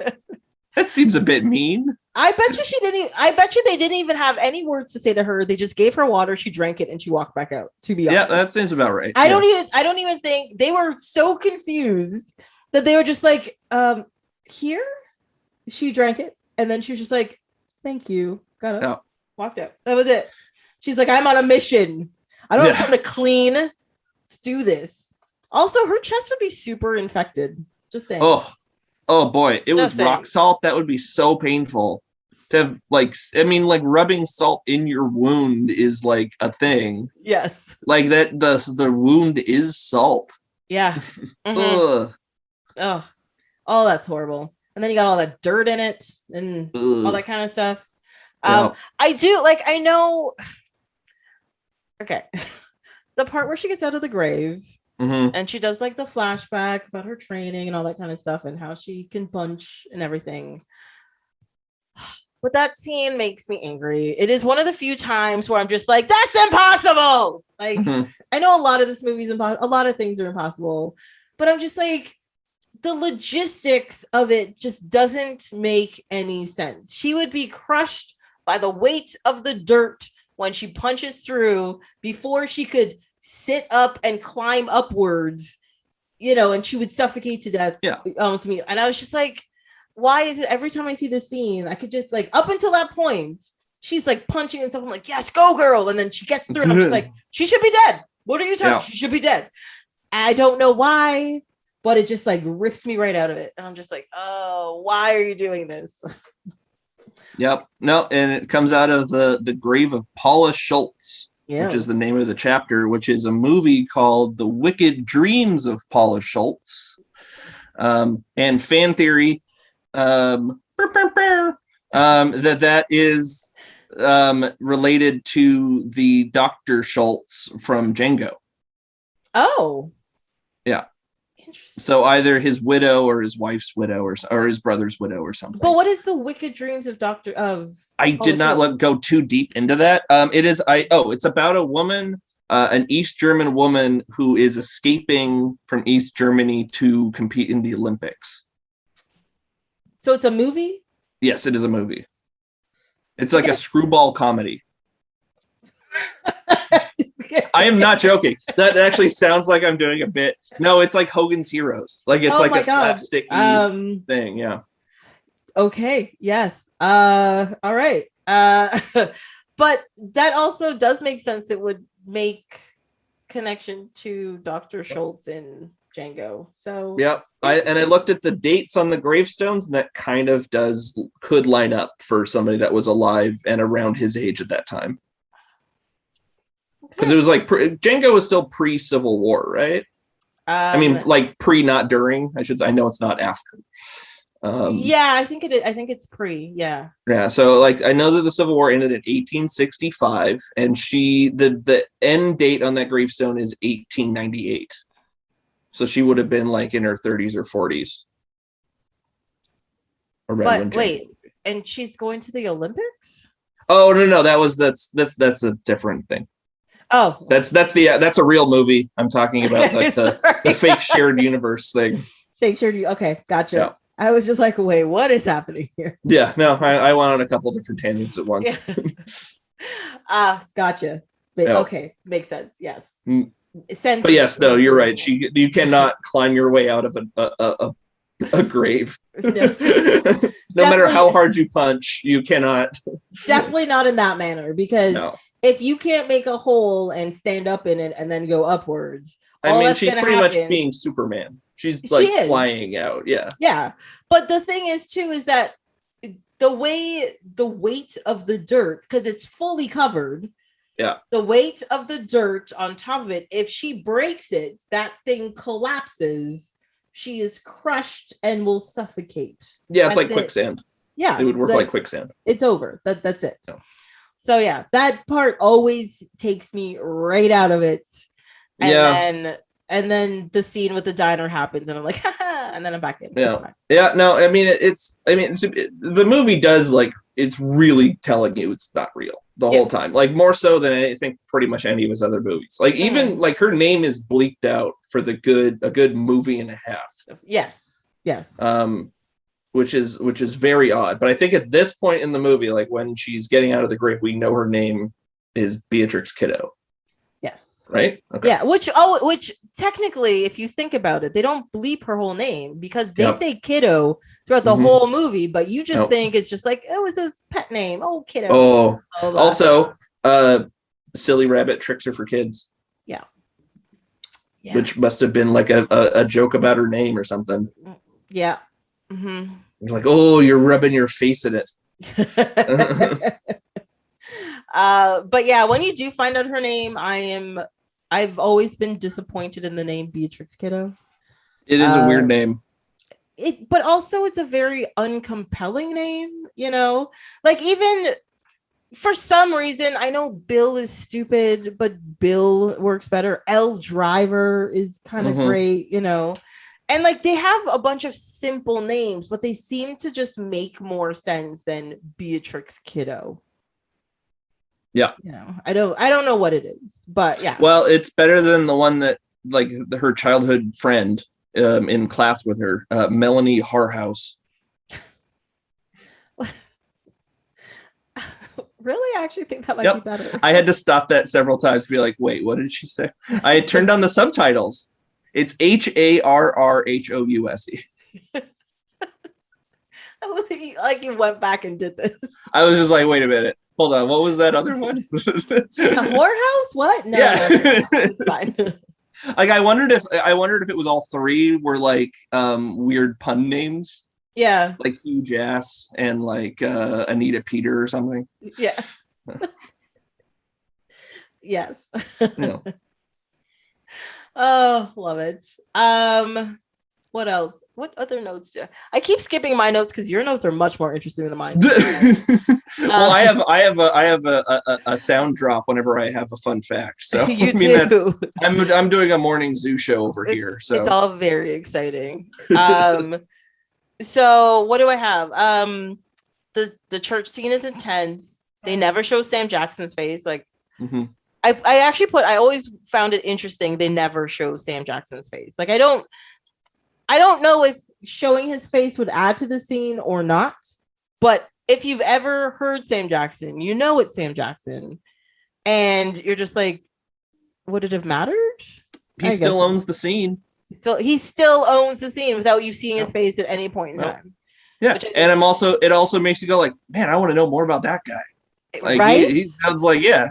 that seems a bit mean. I bet you she didn't. I bet you they didn't even have any words to say to her. They just gave her water. She drank it and she walked back out. To be honest, yeah, that seems about right. I don't even think they were so confused that they were just like, here. She drank it and then she was just like, "Thank you." Got up, walked out. That was it. She's like, "I'm on a mission. I don't have time to clean. Let's do this." Also, her chest would be super infected. Just saying. Oh boy, it was rock salt. That would be so painful. To have, like, I mean, like rubbing salt in your wound is like a thing. Yes. Like that, the wound is salt. Yeah. Mm-hmm. Oh, that's horrible. And then you got all that dirt in it and all that kind of stuff. I do like. I know. Okay, the part where she gets out of the grave. Mm-hmm. And she does like the flashback about her training and all that kind of stuff and how she can punch and everything. But that scene makes me angry. It is one of the few times where I'm just like, that's impossible. Like, I know a lot of this movie's impossible. A lot of things are impossible. But I'm just like, the logistics of it just doesn't make any sense. She would be crushed by the weight of the dirt when she punches through before she could sit up and climb upwards, and she would suffocate to death. Yeah. Almost me. And I was just like, why is it every time I see this scene, I could just like up until that point, she's like punching and stuff. I'm like, yes, go girl. And then she gets through and I'm just like, she should be dead. What are you talking? Yeah. She should be dead. I don't know why, but it just like rips me right out of it. And I'm just like, oh, why are you doing this? Yep. No, and it comes out of the grave of Paula Schultz. Yes. Which is the name of the chapter, which is a movie called The Wicked Dreams of Paula Schultz. And fan theory, that is related to the Dr. Schultz from Django. Oh. Yeah. So either his widow or his wife's widow or his brother's widow or something. But what is the Wicked Dreams of I did not go too deep into that. It's about a woman, an East German woman who is escaping from East Germany to compete in the Olympics. So it's a movie? Yes, it is a movie. It's like a screwball comedy. I am not joking. That actually sounds like I'm doing a bit. No, it's like Hogan's Heroes. Like it's like a slapsticky thing. Yeah. Okay. Yes. All right. But that also does make sense. It would make connection to Dr. Schultz in Django. So yep. I looked at the dates on the gravestones, and that kind of could line up for somebody that was alive and around his age at that time. Because it was like Django was still pre-Civil War, right? I mean, like pre, not during. I know it's not after. Yeah, I think it is. I think it's pre. Yeah. Yeah. So, like, I know that the Civil War ended in 1865, and the end date on that gravestone is 1898. So she would have been like in her 30s or 40s. But wait, and she's going to the Olympics? Oh no, that's a different thing. Oh, that's a real movie. I'm talking about like the fake shared universe thing. Fake shared. Okay, gotcha. Yeah. I was just like, wait, what is happening here? Yeah, no, I went on a couple different tangents at once. Gotcha. But, yeah. Okay, makes sense. Yes. But yes, no, you're right. You cannot climb your way out of a grave. No. No matter how hard you punch, you cannot. Definitely not in that manner, because if you can't make a hole and stand up in it and then go upwards, she's pretty much being Superman. She's like flying out. Yeah. Yeah. But the thing is too, is that the weight of the dirt, because it's fully covered. Yeah. The weight of the dirt on top of it, if she breaks it, that thing collapses. She is crushed and will suffocate. Yeah, it's like quicksand. Yeah. It would work like quicksand. It's over. That's it. Yeah. So yeah, that part always takes me right out of it. And then the scene with the diner happens and I'm like, haha, and then I'm back in. Yeah. Yeah, no, I mean the movie does, like, it's really telling you it's not real. the whole time, like more so than I think pretty much any of his other movies. Like even like her name is bleeped out for a good movie and a half. Yes. Which is very odd. But I think at this point in the movie, like when she's getting out of the grave, we know her name is Beatrix Kiddo. Yes. Right? Okay. Yeah, which technically, if you think about it, they don't bleep her whole name because they say Kiddo throughout the whole movie, but you just think it's just like, it was his pet name. Oh, Kiddo. Oh, also, Silly Rabbit Tricks Her for Kids. Yeah. Which must have been like a joke about her name or something. Yeah. Mm-hmm. You're like, oh, you're rubbing your face in it. But yeah, when you do find out her name, I've always been disappointed in the name Beatrix Kiddo. It is a weird name. But also it's a very uncompelling name, you know? Like even for some reason, I know Bill is stupid, but Bill works better. L Driver is kind of great, you know? And like they have a bunch of simple names, but they seem to just make more sense than Beatrix Kiddo. Yeah. You know, I don't know what it is, but yeah. Well, it's better than the one that like her childhood friend in class with her, Melanie Harhouse. Really? I actually think that might be better. I had to stop that several times to be like, wait, what did she say? I had turned on the subtitles. It's Harrhouse. Like you went back and did this. I was just like, wait a minute. Hold on. What was that other one? A whorehouse? What? No, yeah. It's fine. Like I wondered if it was all three were like weird pun names. Yeah. Like Huge Ass and like Anita Peter or something. Yeah. Yes. Yeah. Oh, love it. What else? What other notes do I keep skipping my notes because your notes are much more interesting than mine. Well, I have a sound drop whenever I have a fun fact. So you do. I'm doing a morning zoo show over here. So it's all very exciting. So what do I have? The church scene is intense. They never show Sam Jackson's face. Like I actually I always found it interesting. They never show Sam Jackson's face. Like I don't know if showing his face would add to the scene or not, but if you've ever heard Sam Jackson, you know it's Sam Jackson, and you're just like, would it have mattered? He still owns the scene. He still owns the scene without you seeing his face at any point in time. Yeah, and it also makes you go like, man, I want to know more about that guy. Like, right? He sounds like, yeah.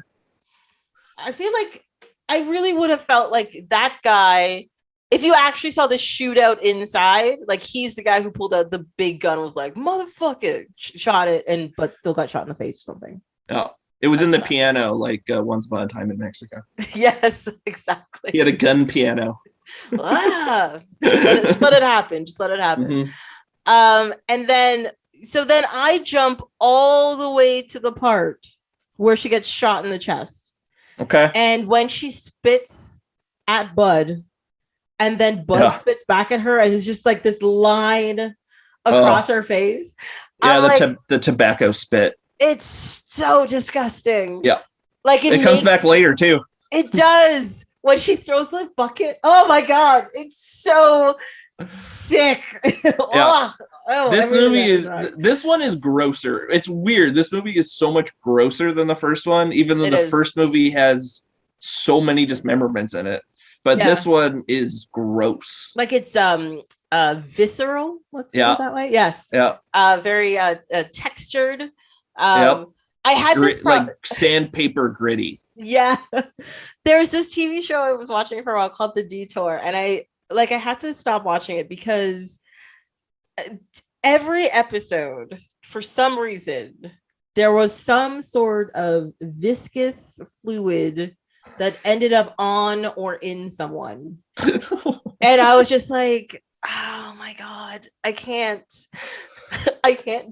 I feel like I really would have felt like that guy. If you actually saw the shootout inside, like he's the guy who pulled out the big gun, was like, motherfucker, shot it, but still got shot in the face or something. Oh, it was in the piano, like Once Upon a Time in Mexico. Yes, exactly. He had a gun piano. Just let it happen. Just let it happen. And then I jump all the way to the part where she gets shot in the chest. Okay. And when she spits at Bud, and then Bud spits back at her, and it's just like this line across her face. Yeah, the tobacco spit. It's so disgusting. Yeah. Like it comes back later too. It does. When she throws the bucket. Oh my God. It's so sick. Yeah. This one is grosser. It's weird. This movie is so much grosser than the first one, even though the first movie has so many dismemberments in it. But this one is gross. Like it's visceral. Let's go that way. Yes. Yeah. Very textured. I had this like sandpaper gritty. Yeah. There's this TV show I was watching for a while called The Detour, and I had to stop watching it because every episode, for some reason, there was some sort of viscous fluid that ended up on or in someone. And I was just like, oh my God, I can't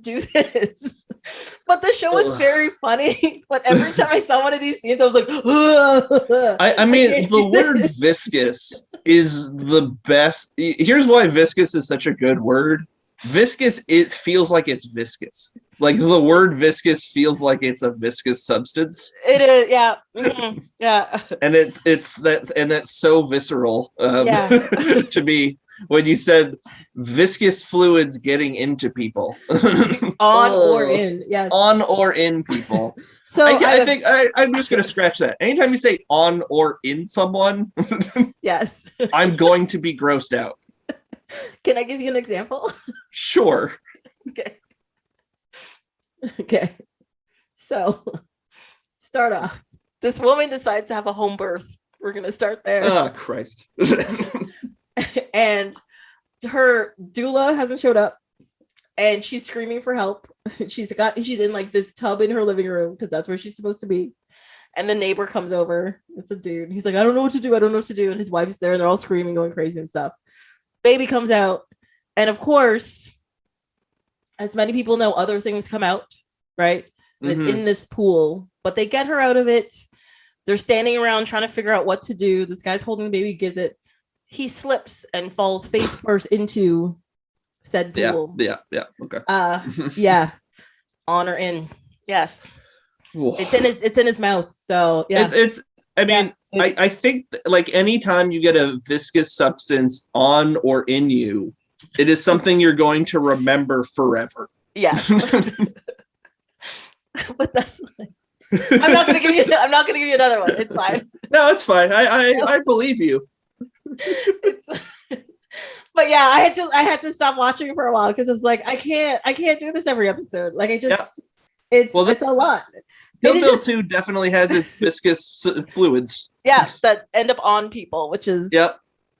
do this. But the show was very funny. But every time I saw one of these scenes, I was like, I mean, the word viscous is the best. Here's why viscous is such a good word. Viscous, it feels like it's viscous. Like the word viscous feels like it's a viscous substance. It is, yeah. Mm-hmm. Yeah. And that's so visceral Yeah. to me when you said viscous fluids getting into people. On or in, yes. On or in people. So I think I'm just going to scratch that. Anytime you say on or in someone, yes, I'm going to be grossed out. Can I give you an example? Sure. Okay. So, start off. This woman decides to have a home birth. We're going to start there. Oh, Christ. And her doula hasn't showed up. And she's screaming for help. She's in like this tub in her living room because that's where she's supposed to be. And the neighbor comes over. It's a dude. He's like, I don't know what to do. I don't know what to do. And his wife's there and they're all screaming, going crazy and stuff. Baby comes out. And of course, as many people know, other things come out, right? It's in this pool, but they get her out of it. They're standing around trying to figure out what to do. This guy's holding the baby, gives it. He slips and falls face first into said pool. Yeah. Okay. Yeah. On or in. Yes. Whoa. It's in his mouth. So yeah. I think like anytime you get a viscous substance on or in you, it is something you're going to remember forever. Yes. But that's I'm not gonna give you another one. It's fine. No, it's fine. I believe you. But yeah, I had to stop watching for a while because it's like I can't do this every episode. Like it's a lot. Kill Bill 2 definitely has its viscous fluids. Yeah, that end up on people, which is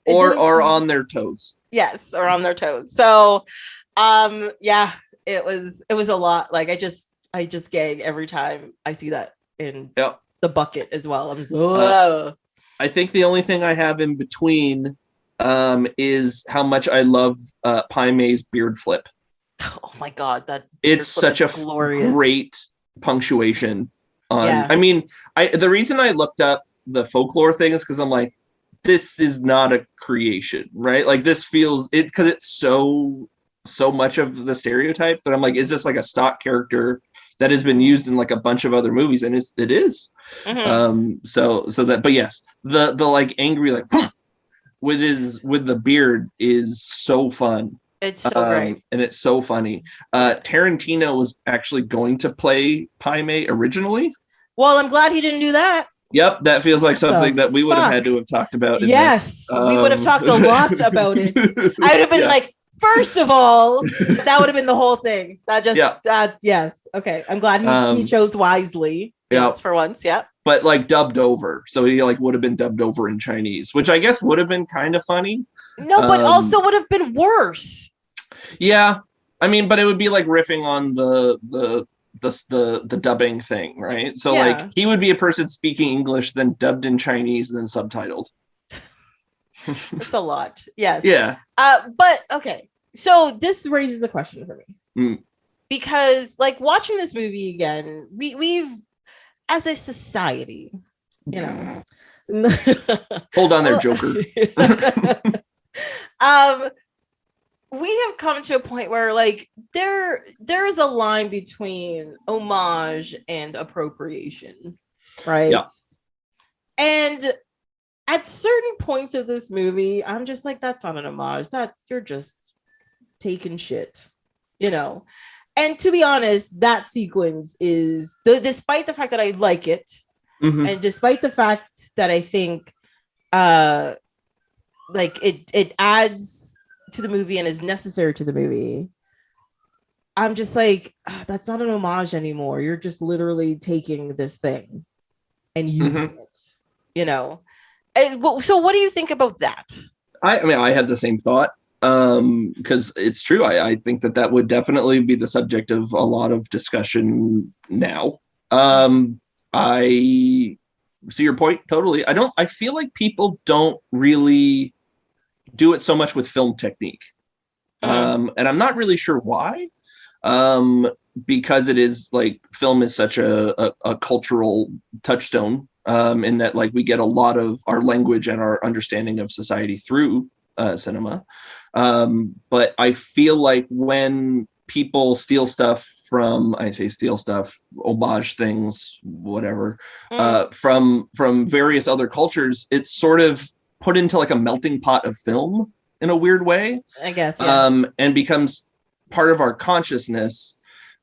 or are on their toes. Yes, or on their toes. So yeah, it was a lot. Like I just gag every time I see that in the bucket as well. I'm just I think the only thing I have in between is how much I love Pai Mei's beard flip. Oh my god, that it's such a glorious, great punctuation. I mean, the reason I looked up the folklore thing is because I'm like, this is not a creation, right? Like this feels it because it's so much of the stereotype that I'm like, is this like a stock character that has been used in like a bunch of other movies? And it is. Mm-hmm. So that, but yes, the like angry like with the beard is so fun. It's so great. And it's so funny. Tarantino was actually going to play Pai Mei originally. Well, I'm glad he didn't do that. Yep, that feels like something that we would have had to have talked about. Yes, we would have talked a lot about it. I would have been like, first of all, that would have been the whole thing. Yes. Okay, I'm glad he chose wisely. Yes, for once. Yeah. But like dubbed over, so he like would have been dubbed over in Chinese, which I guess would have been kind of funny. No, but also would have been worse. Yeah, I mean, but it would be like riffing on the dubbing thing, right? So like he would be a person speaking English, then dubbed in Chinese, and then subtitled. It's a lot. Yes. Yeah. But okay, so this raises a question for me because like watching this movie again, we've as a society, you know. Hold on there, Joker. We have come to a point where like there is a line between homage and appropriation, right? Yeah. And at certain points of this movie, I'm just like, that's not an homage. That you're just taking shit, you know. And to be honest, that sequence is, despite the fact that I like it, and despite the fact that I think, like it adds to the movie and is necessary to the movie, I'm just like, that's not an homage anymore. You're just literally taking this thing and using it, you know. And, so what do you think about that? I mean, I had the same thought because it's true. I think that would definitely be the subject of a lot of discussion now. I see your point totally. I feel like people don't really do it so much with film technique. And I'm not really sure why. Because it is like film is such a cultural touchstone in that like we get a lot of our language and our understanding of society through cinema. But I feel like when people steal stuff from, I say steal stuff, homage things, whatever, from various other cultures, it's sort of put into like a melting pot of film in a weird way, I guess, yeah. And becomes part of our consciousness.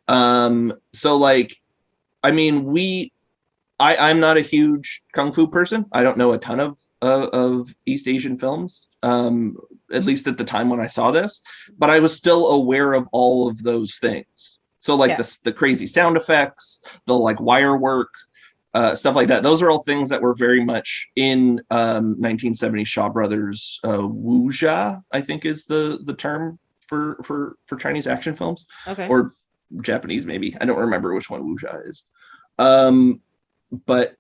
So like, I mean, I'm not a huge kung fu person. I don't know a ton of East Asian films, at least at the time when I saw this, but I was still aware of all of those things. So like the crazy sound effects, the like wire work, stuff like that. Those are all things that were very much in 1970 Shaw Brothers wuxia, I think is the term for Chinese action films, or Japanese maybe. I don't remember which one wuxia is. But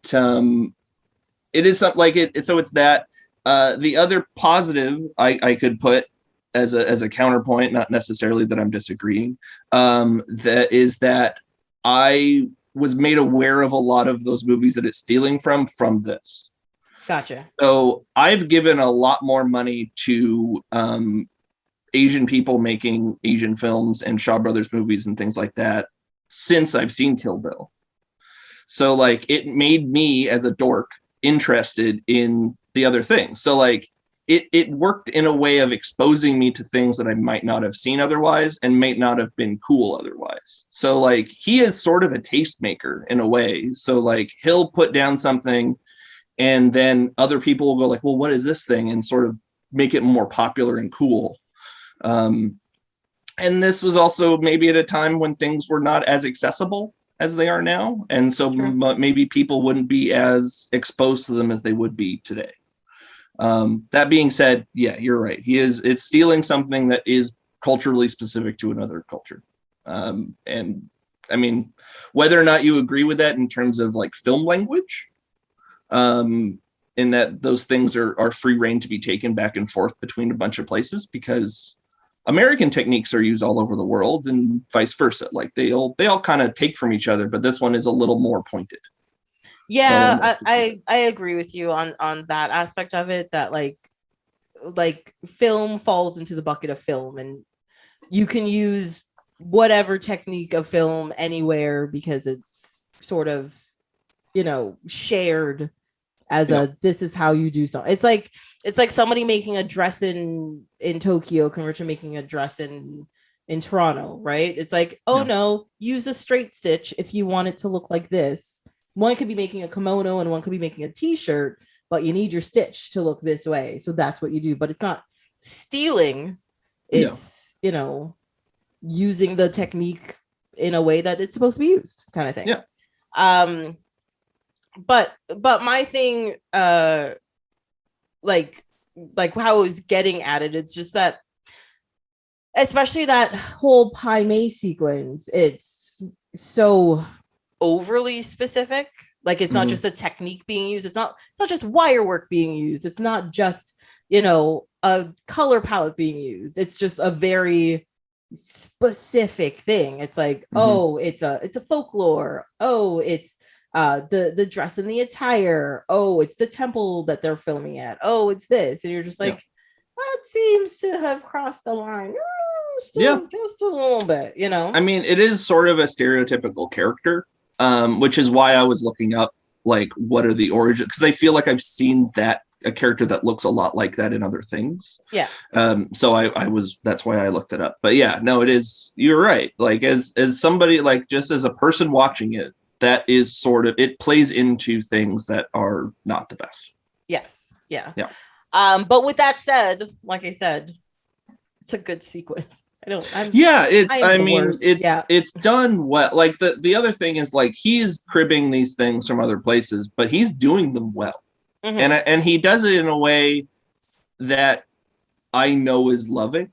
it is something like it. So it's that. The other positive I could put as a counterpoint, not necessarily that I'm disagreeing, that is that I was made aware of a lot of those movies that it's stealing from this. Gotcha. So I've given a lot more money to Asian people making Asian films and Shaw Brothers movies and things like that since I've seen Kill Bill. So like it made me as a dork interested in the other things. So like it worked in a way of exposing me to things that I might not have seen otherwise and might not have been cool otherwise. So like he is sort of a tastemaker in a way. So like he'll put down something and then other people will go like, well, what is this thing? And sort of make it more popular and cool. And this was also maybe at a time when things were not as accessible as they are now. And so maybe people wouldn't be as exposed to them as they would be today. That being said, yeah, you're right. It's stealing something that is culturally specific to another culture. And I mean, whether or not you agree with that in terms of like film language, in that those things are free reign to be taken back and forth between a bunch of places, because American techniques are used all over the world and vice versa. Like they all kind of take from each other, but this one is a little more pointed. Yeah, I agree with you on that aspect of it, that like film falls into the bucket of film and you can use whatever technique of film anywhere because it's sort of, shared as this is how you do something. It's like somebody making a dress in Tokyo compared to making a dress in Toronto, right? It's like, no, use a straight stitch if you want it to look like this. One could be making a kimono and one could be making a t-shirt, but you need your stitch to look this way. So that's what you do. But it's not stealing. It's, using the technique in a way that it's supposed to be used, kind of thing. Yeah. But my thing, like how I was getting at it, it's just that, especially that whole Pai Mei sequence, it's so overly specific. Like it's not just a technique being used. It's not just wire work being used. It's not just, a color palette being used. It's just a very specific thing. It's like, it's a folklore. Oh, it's the dress and the attire. Oh, it's the temple that they're filming at. Oh, it's this. And you're just like, that seems to have crossed the line. Just a little bit, I mean, it is sort of a stereotypical character, which is why I was looking up like what are the origins, because I feel like I've seen a character that looks a lot like that in other things. Yeah. So that's why I looked it up. But yeah, no, it is, you're right. Like as somebody, like just as a person watching it, that is sort of, it plays into things that are not the best. Yes. Yeah. Yeah. But with that said, like I said, it's a good sequence. It's done well. Like the other thing is like he's cribbing these things from other places, but he's doing them well. And he does it in a way that I know is loving.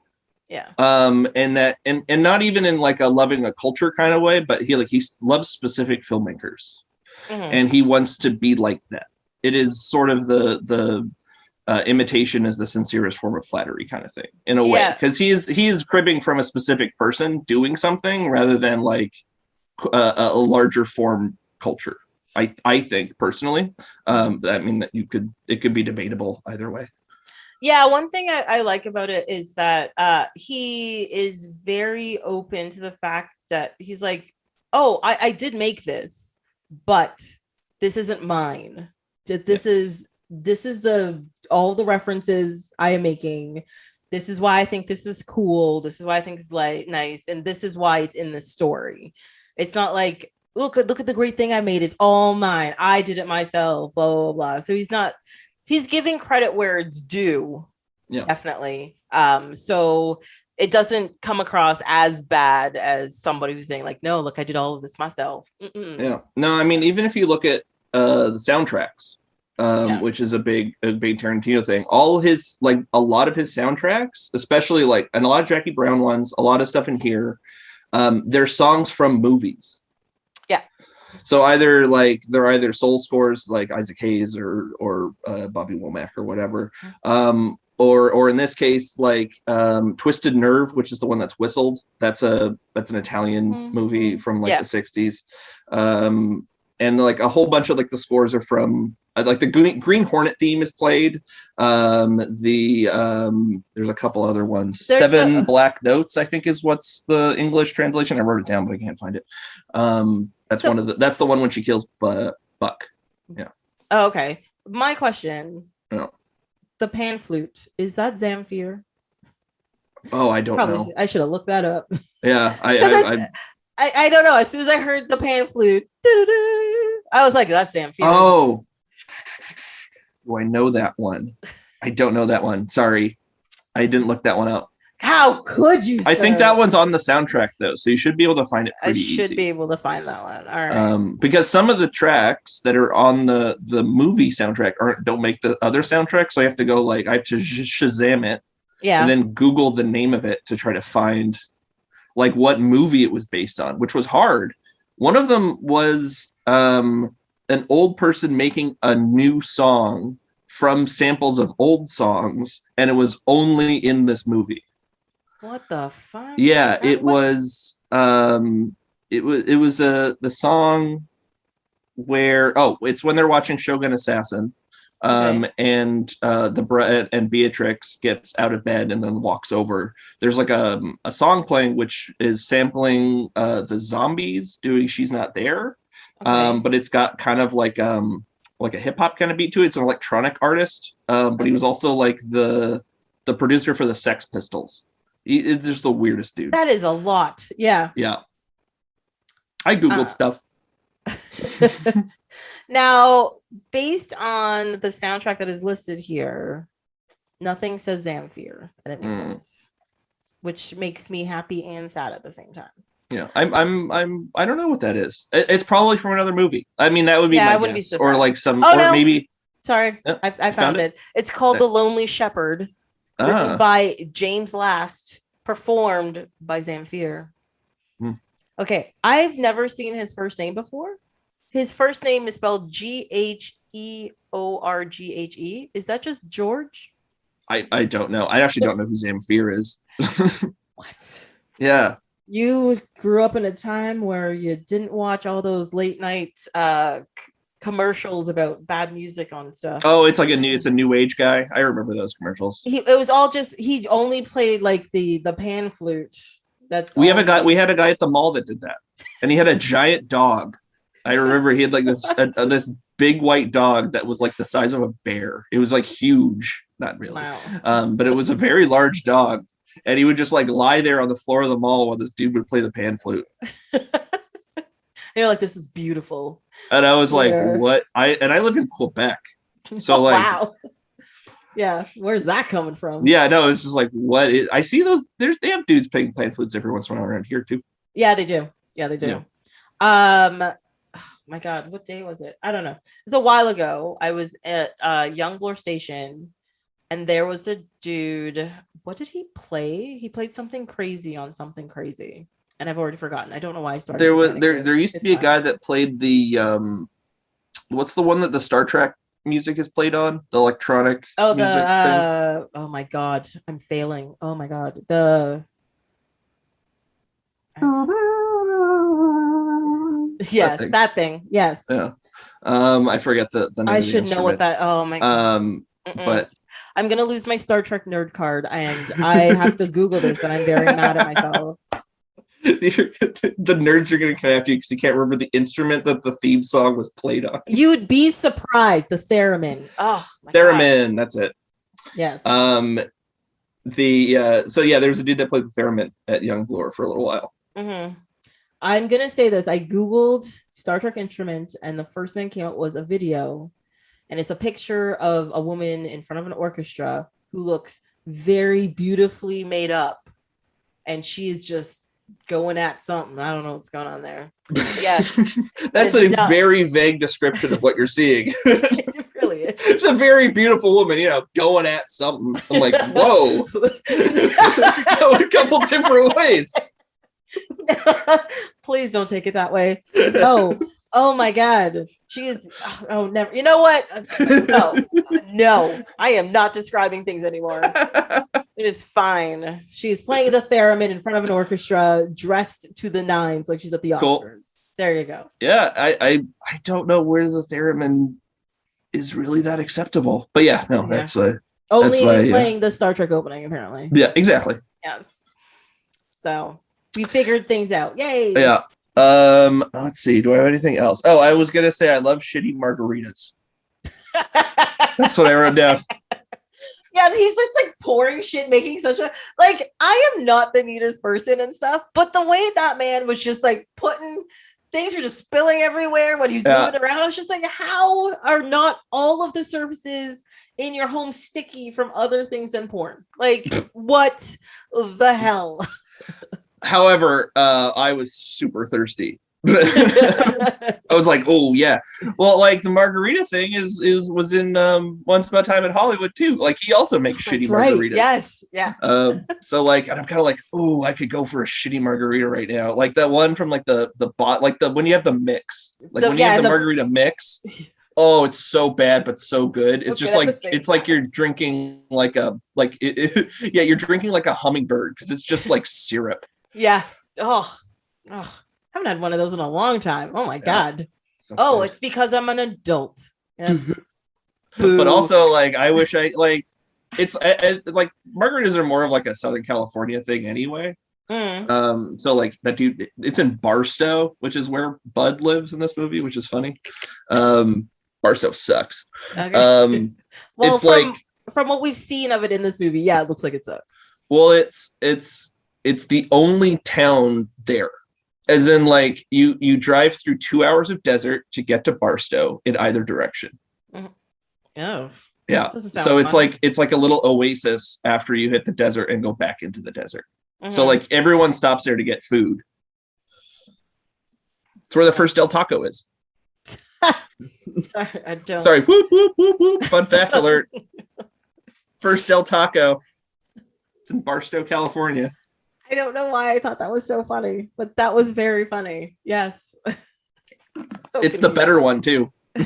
Yeah. And that and not even in like a loving a culture kind of way, but he loves specific filmmakers. And he wants to be like that. It is sort of the imitation is the sincerest form of flattery kind of thing in a way, because he is cribbing from a specific person doing something rather than like a larger form culture. I think personally, I mean that it could be debatable either way. Yeah, one thing I like about it is that he is very open to the fact that he's like, oh, I did make this, but this isn't mine. That this is the all the references I am making. This is why I think this is cool. This is why I think it's like nice, and this is why it's in the story. It's not like look at the great thing I made. It's all mine. I did it myself. Blah blah blah. So he's giving credit where it's due. Yeah, definitely. So it doesn't come across as bad as somebody who's saying like, no, look, I did all of this myself. Mm-mm. Yeah, no, I mean, even if you look at the soundtracks, which is a big Tarantino thing, all his like a lot of his soundtracks, especially like and a lot of Jackie Brown ones, a lot of stuff in here, they're songs from movies. Yeah. So either like they're either soul scores like Isaac Hayes or Bobby Womack or whatever, or in this case like Twisted Nerve, which is the one that's whistled. That's an Italian movie from like the 60s, and like a whole bunch of like the scores are from like the Green Hornet theme is played. There's a couple other ones. Seven Black Notes, I think, is what's the English translation. I wrote it down, but I can't find it. That's the one when she kills Buck. Yeah. Oh, okay. My question. Yeah. The pan flute, is that Zamfir? Oh, I don't know. I should have looked that up. Yeah, I don't know. As soon as I heard the pan flute, I was like, that's Zamfir. Oh, do I know that one? I don't know that one. Sorry, I didn't look that one up. How could you? I think that one's on the soundtrack though, so you should be able to find it pretty easy. I should be able to find that one. All right. Because some of the tracks that are on the movie soundtrack don't make the other soundtrack, so I have to go like I have to Shazam it, and then Google the name of it to try to find like what movie it was based on, which was hard. One of them was an old person making a new song from samples of old songs, and it was only in this movie. What the fuck? Yeah, it was the song where it's when they're watching Shogun Assassin, and Beatrix gets out of bed and then walks over. There's like a song playing which is sampling the Zombies doing She's Not There, but it's got kind of like a hip hop kind of beat to it. It's an electronic artist, but he was also like the producer for the Sex Pistols. It's just the weirdest dude. That is a lot. Yeah. Yeah. I Googled stuff. Now, based on the soundtrack that is listed here, nothing says Zamfir at any point, which makes me happy and sad at the same time. Yeah, I don't know what that is. It's probably from another movie. I mean, that would be my guess. Or like some, maybe. Sorry, I found it. It's called The Lonely Shepherd. Written by James Last, performed by Zamfir. Okay, I've never seen his first name before. His first name is spelled Gheorghe. Is that just George? I don't know. I actually don't know who Zamfir is. What? Yeah. You grew up in a time where you didn't watch all those late night commercials about bad music on stuff. Oh, it's a new age guy. I remember those commercials. He only played like the pan flute. We had a guy at the mall that did that, and he had a giant dog. I remember he had like this this big white dog that was like the size of a bear. It was like huge, not really, but it was a very large dog, and he would just like lie there on the floor of the mall while this dude would play the pan flute. You're like, this is beautiful. And I was like, what? I live in Quebec. So like, wow. Yeah. Where's that coming from? Yeah, no, it's just like, I see those, they have dudes playing pan flutes every once in a while around here too. Yeah, they do. Yeah. Oh my God, what day was it? I don't know. It was a while ago. I was at Young Bloor Station, and there was a dude. What did he play? He played something crazy on something crazy. And I've already forgotten. I don't know why I started. There used to be a guy that played the what's the one that the Star Trek music is played on? The electronic music thing? Oh my God, I'm failing. Oh my God, yes, that thing. Yes. Yeah. I forget the name. I should know what that. Oh my God. But I'm gonna lose my Star Trek nerd card, and I have to Google this, and I'm very mad at myself. The nerds are going to come after you because you can't remember the instrument that the theme song was played on. You'd be surprised. The theremin. Oh, my theremin. God. That's it. Yes. So yeah, there was a dude that played the theremin at Young Bloor for a little while. Mm-hmm. I'm gonna say this. I Googled Star Trek instrument, and the first thing that came up was a video, and it's a picture of a woman in front of an orchestra who looks very beautifully made up, and she is just going at something. I don't know what's going on there. Yes. That's a very vague description of what you're seeing. It really is. It's a very beautiful woman, going at something. I'm like, whoa. Go a couple different ways. Please don't take it that way. No. Oh my God. She is. Oh, never. You know what? No. I am not describing things anymore. It is fine. She's playing the theremin in front of an orchestra, dressed to the nines, like she's at the Oscars. Cool. There you go. Yeah, I don't know where the theremin is really that acceptable, but yeah, no, that's why. Only playing the Star Trek opening, apparently. Yeah, exactly. Yes. So we figured things out. Yay. Yeah. Let's see. Do I have anything else? Oh, I was gonna say I love shitty margaritas. That's what I wrote down. Yeah, he's just like pouring shit, making such a like. I am not the neatest person and stuff, but the way that man was just like putting things were just spilling everywhere when he's moving around. I was just like, how are not all of the surfaces in your home sticky from other things than porn? Like, what the hell? However, I was super thirsty. I was like, oh yeah. Well, like the margarita thing was in Once Upon a Time in Hollywood too. Like he also makes shitty margaritas. Yes, yeah. So like, and I'm kind of like, oh, I could go for a shitty margarita right now. Like that one from like the bot, like the when you have the mix, like when you have the margarita mix. Oh, it's so bad, but so good. It's just like it's like you're drinking like you're drinking like a hummingbird because it's just like syrup. Yeah. Oh. I haven't had one of those in a long time. Oh my God. Oh, it's because I'm an adult. Yeah. But also, like, I wish I like. It's like margaritas are more of like a Southern California thing anyway. So like that dude, it's in Barstow, which is where Bud lives in this movie, which is funny. Barstow sucks. Okay. Well, it's from what we've seen of it in this movie, yeah, it looks like it sucks. Well, it's the only town there. As in, like, you drive through 2 hours of desert to get to Barstow in either direction. Oh. Yeah. So it's fun. it's like a little oasis after you hit the desert and go back into the desert. So like everyone stops there to get food. It's where the first Del Taco is. Sorry, I don't. Sorry. Whoop, whoop, whoop, whoop. Fun fact alert. First Del Taco. It's in Barstow, California. I don't know why I thought that was so funny, but that was very funny. Yes. It's the better one too. You're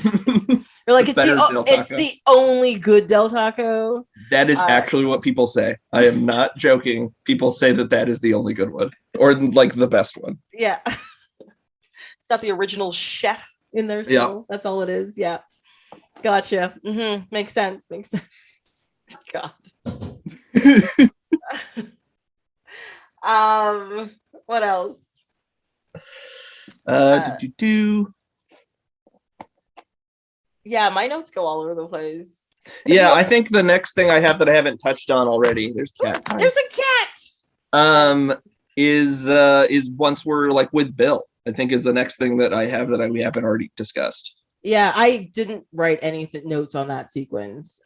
like, it's the only good Del Taco. That is actually what people say. I am not joking. People say that is the only good one, or like the best one. Yeah. It's got the original chef in there. So yeah. That's all it is. Yeah. Gotcha. Makes sense. God. What else? Yeah, my notes go all over the place. Yeah, I think the next thing I have that I haven't touched on already. There's cat. There's a cat. Is once we're like with Bill, I think is the next thing that I have that we haven't already discussed. Yeah, I didn't write any notes on that sequence.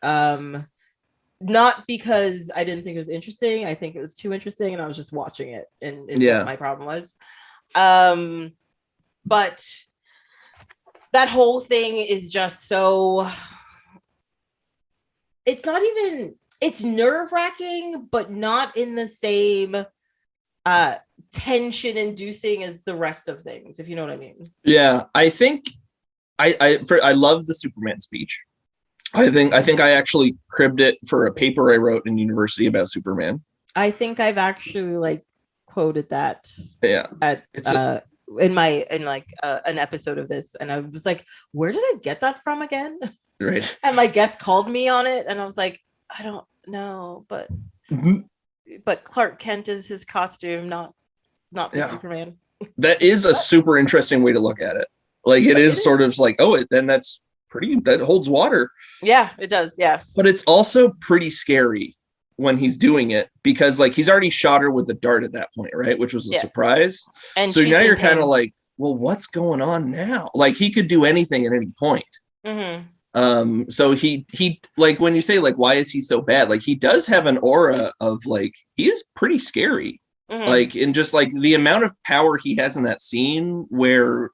Not because I didn't think it was interesting. I think it was too interesting, and I was just watching it, and what my problem was. But that whole thing is just so. It's not even. It's nerve-wracking, but not in the same tension-inducing as the rest of things. If you know what I mean. Yeah, I think I love the Superman speech. I think I actually cribbed it for a paper I wrote in university about Superman. I think I've actually quoted that. Yeah. In an episode of this, and I was like, where did I get that from again? Right. And my guest called me on it, and I was like, I don't know, but Mhm. Clark Kent is his costume, not the Superman. That is a super interesting way to look at it. Like it is sort of like, oh, then that's pretty, that holds water. Yeah, it does. Yes. But it's also pretty scary when he's doing it because like he's already shot her with the dart at that point, right? Which was a surprise. And so now you're kind of like, well, what's going on now? Like he could do anything at any point. So he like when you say like why is he so bad? Like he does have an aura of like he is pretty scary. Like in just like the amount of power he has in that scene where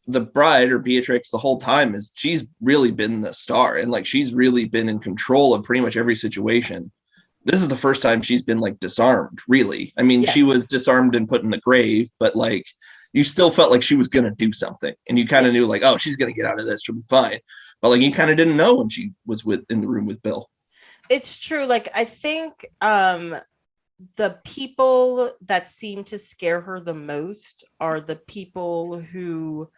the bride or Beatrix the whole time is she's really been the star and like she's really been in control of pretty much every situation. This is the first time she's been like disarmed, really. I mean, she was disarmed and put in the grave, but like you still felt like she was going to do something and you kind of knew like, oh, she's going to get out of this. She'll be fine. But like you kind of didn't know when she was in the room with Bill. It's true. Like I think the people that seem to scare her the most are the people who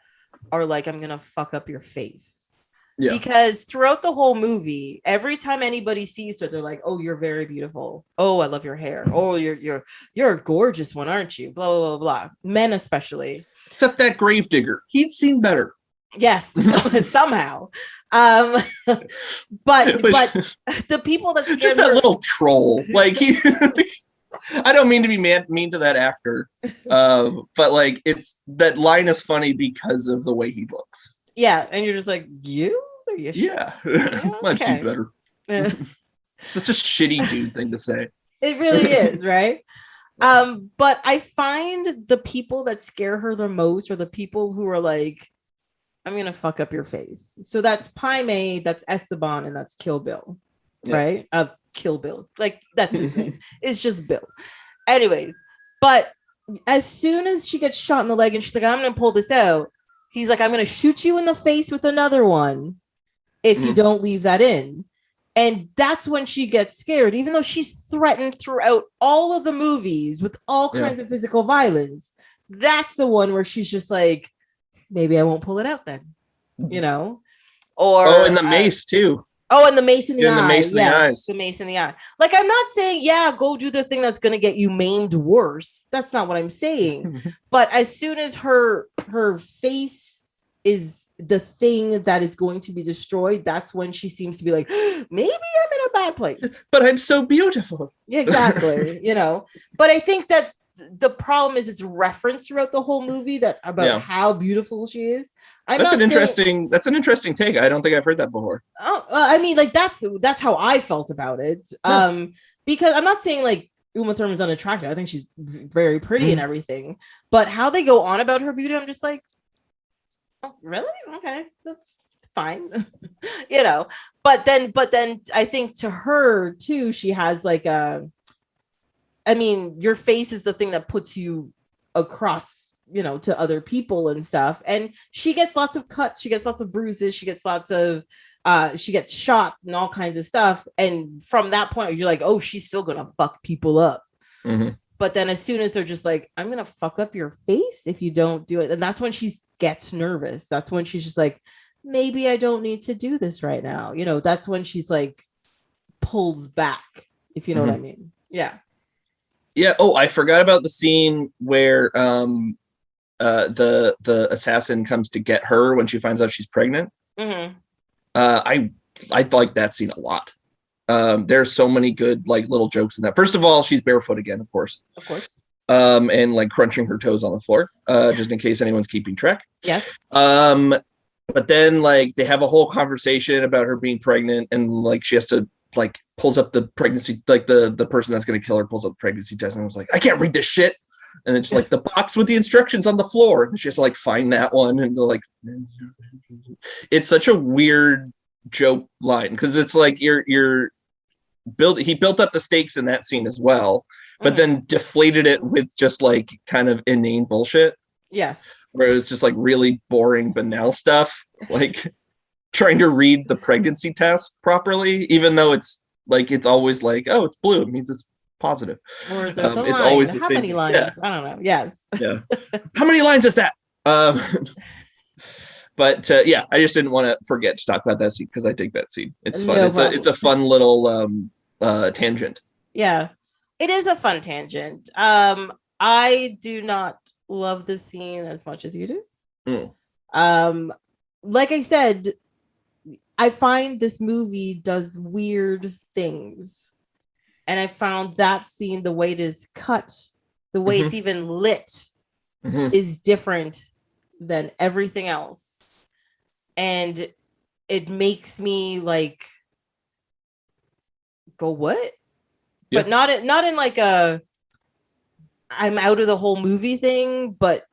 are like, I'm gonna fuck up your face. Yeah. Because throughout the whole movie, every time anybody sees her, they're like, oh, you're very beautiful. Oh, I love your hair. Oh, you're a gorgeous one, aren't you? Blah, blah, blah, blah. Men especially. Except that gravedigger. He'd seen better. Yes, somehow. But the people that just that little troll. Like he I don't mean to be mean to that actor, but like it's that line is funny because of the way he looks. Yeah, and you're just like, you? Yeah, I've seen better. Such a shitty dude thing to say. It really is, right? But I find the people that scare her the most are the people who are like, I'm gonna fuck up your face. So that's Paimei, that's Esteban, and that's Kill Bill, right? Kill Bill, like that's his name. It's just Bill. Anyways, but as soon as she gets shot in the leg and she's like, I'm gonna pull this out, he's like, I'm gonna shoot you in the face with another one if you don't leave that in. And that's when she gets scared, even though she's threatened throughout all of the movies with all kinds of physical violence. That's the one where she's just like, maybe I won't pull it out then, you know? Or and the mace too. Oh, and the mace in the eye. The mace in the eyes. The mace in the eye. Like, I'm not saying, go do the thing that's going to get you maimed worse. That's not what I'm saying. But as soon as her face is the thing that is going to be destroyed, that's when she seems to be like, maybe I'm in a bad place. But I'm so beautiful. Exactly. You know, but I think that the problem is it's referenced throughout the whole movie that about how beautiful she is. That's an interesting take. I don't think I've heard that before. Oh, I mean, like that's how I felt about it. Because I'm not saying like Uma Thurman's unattractive. I think she's very pretty and everything. But how they go on about her beauty, I'm just like, oh, really? Okay, that's fine. You know. But then I think to her too, she has like I mean, your face is the thing that puts you across, you know, to other people and stuff. And she gets lots of cuts. She gets lots of bruises. She gets lots of, she gets shot and all kinds of stuff. And from that point, you're like, oh, she's still going to fuck people up. But then as soon as they're just like, I'm going to fuck up your face if you don't do it. And that's when she gets nervous. That's when she's just like, maybe I don't need to do this right now. You know, that's when she's like, pulls back, if you know what I mean. Yeah. Yeah. Oh, I forgot about the scene where the assassin comes to get her when she finds out she's pregnant. I like that scene a lot. There's so many good like little jokes in that. First of all, she's barefoot again, of course. And like crunching her toes on the floor, just in case anyone's keeping track. Yes. But then like they have a whole conversation about her being pregnant, and like she has to like pulls up the pregnancy, like the person that's going to kill her pulls up the pregnancy test, and I was like, I can't read this shit. And then just like the box with the instructions on the floor, and she has to like find that one, and they're like, it's such a weird joke line because it's like he built up the stakes in that scene as well, but then deflated it with just like kind of inane bullshit. Yes. Where it was just like really boring banal stuff, like trying to read the pregnancy test properly, even though it's always like, oh, it's blue, it means it's positive. Or there's a line. It's always the same. How many lines? Yeah. I don't know. Yes. Yeah. How many lines is that? But yeah, I just didn't want to forget to talk about that scene because I dig that scene. It's fun. No It's a fun little tangent. Yeah, it is a fun tangent. I do not love the scene as much as you do. Like I said, I find this movie does weird things, and I found that scene, the way it is cut, the way it's even lit, is different than everything else, and it makes me like go what? But not in like a I'm out of the whole movie thing, but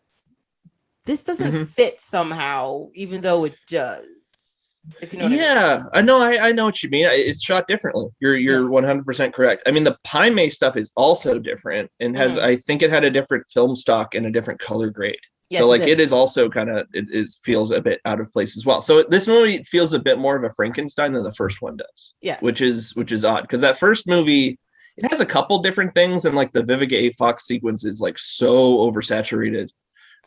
this doesn't fit somehow, even though it does. If you know what I mean. I know what you mean. It's shot differently. You're 100% correct. I mean, the Pai Mei stuff is also different and has I think it had a different film stock and a different color grade. Yes, so like it is also kind of feels a bit out of place as well. So this movie feels a bit more of a Frankenstein than the first one does. Yeah, which is odd because that first movie, it has a couple different things, and like the Vivica A. Fox sequence is like so oversaturated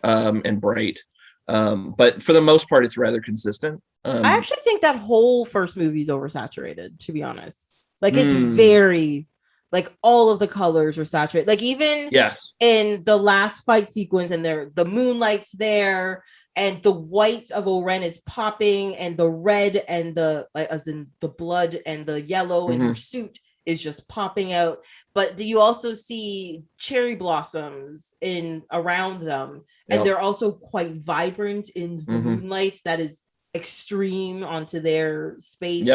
and bright. But for the most part, it's rather consistent. I actually think that whole first movie is oversaturated, to be honest. Like it's very, like all of the colors are saturated. Like even in the last fight sequence, and the moonlight's there, and the white of Oren is popping, and the red and the like, as in the blood and the yellow in her suit is just popping out. But do you also see cherry blossoms in around them, and they're also quite vibrant in the moonlight that is extreme onto their space.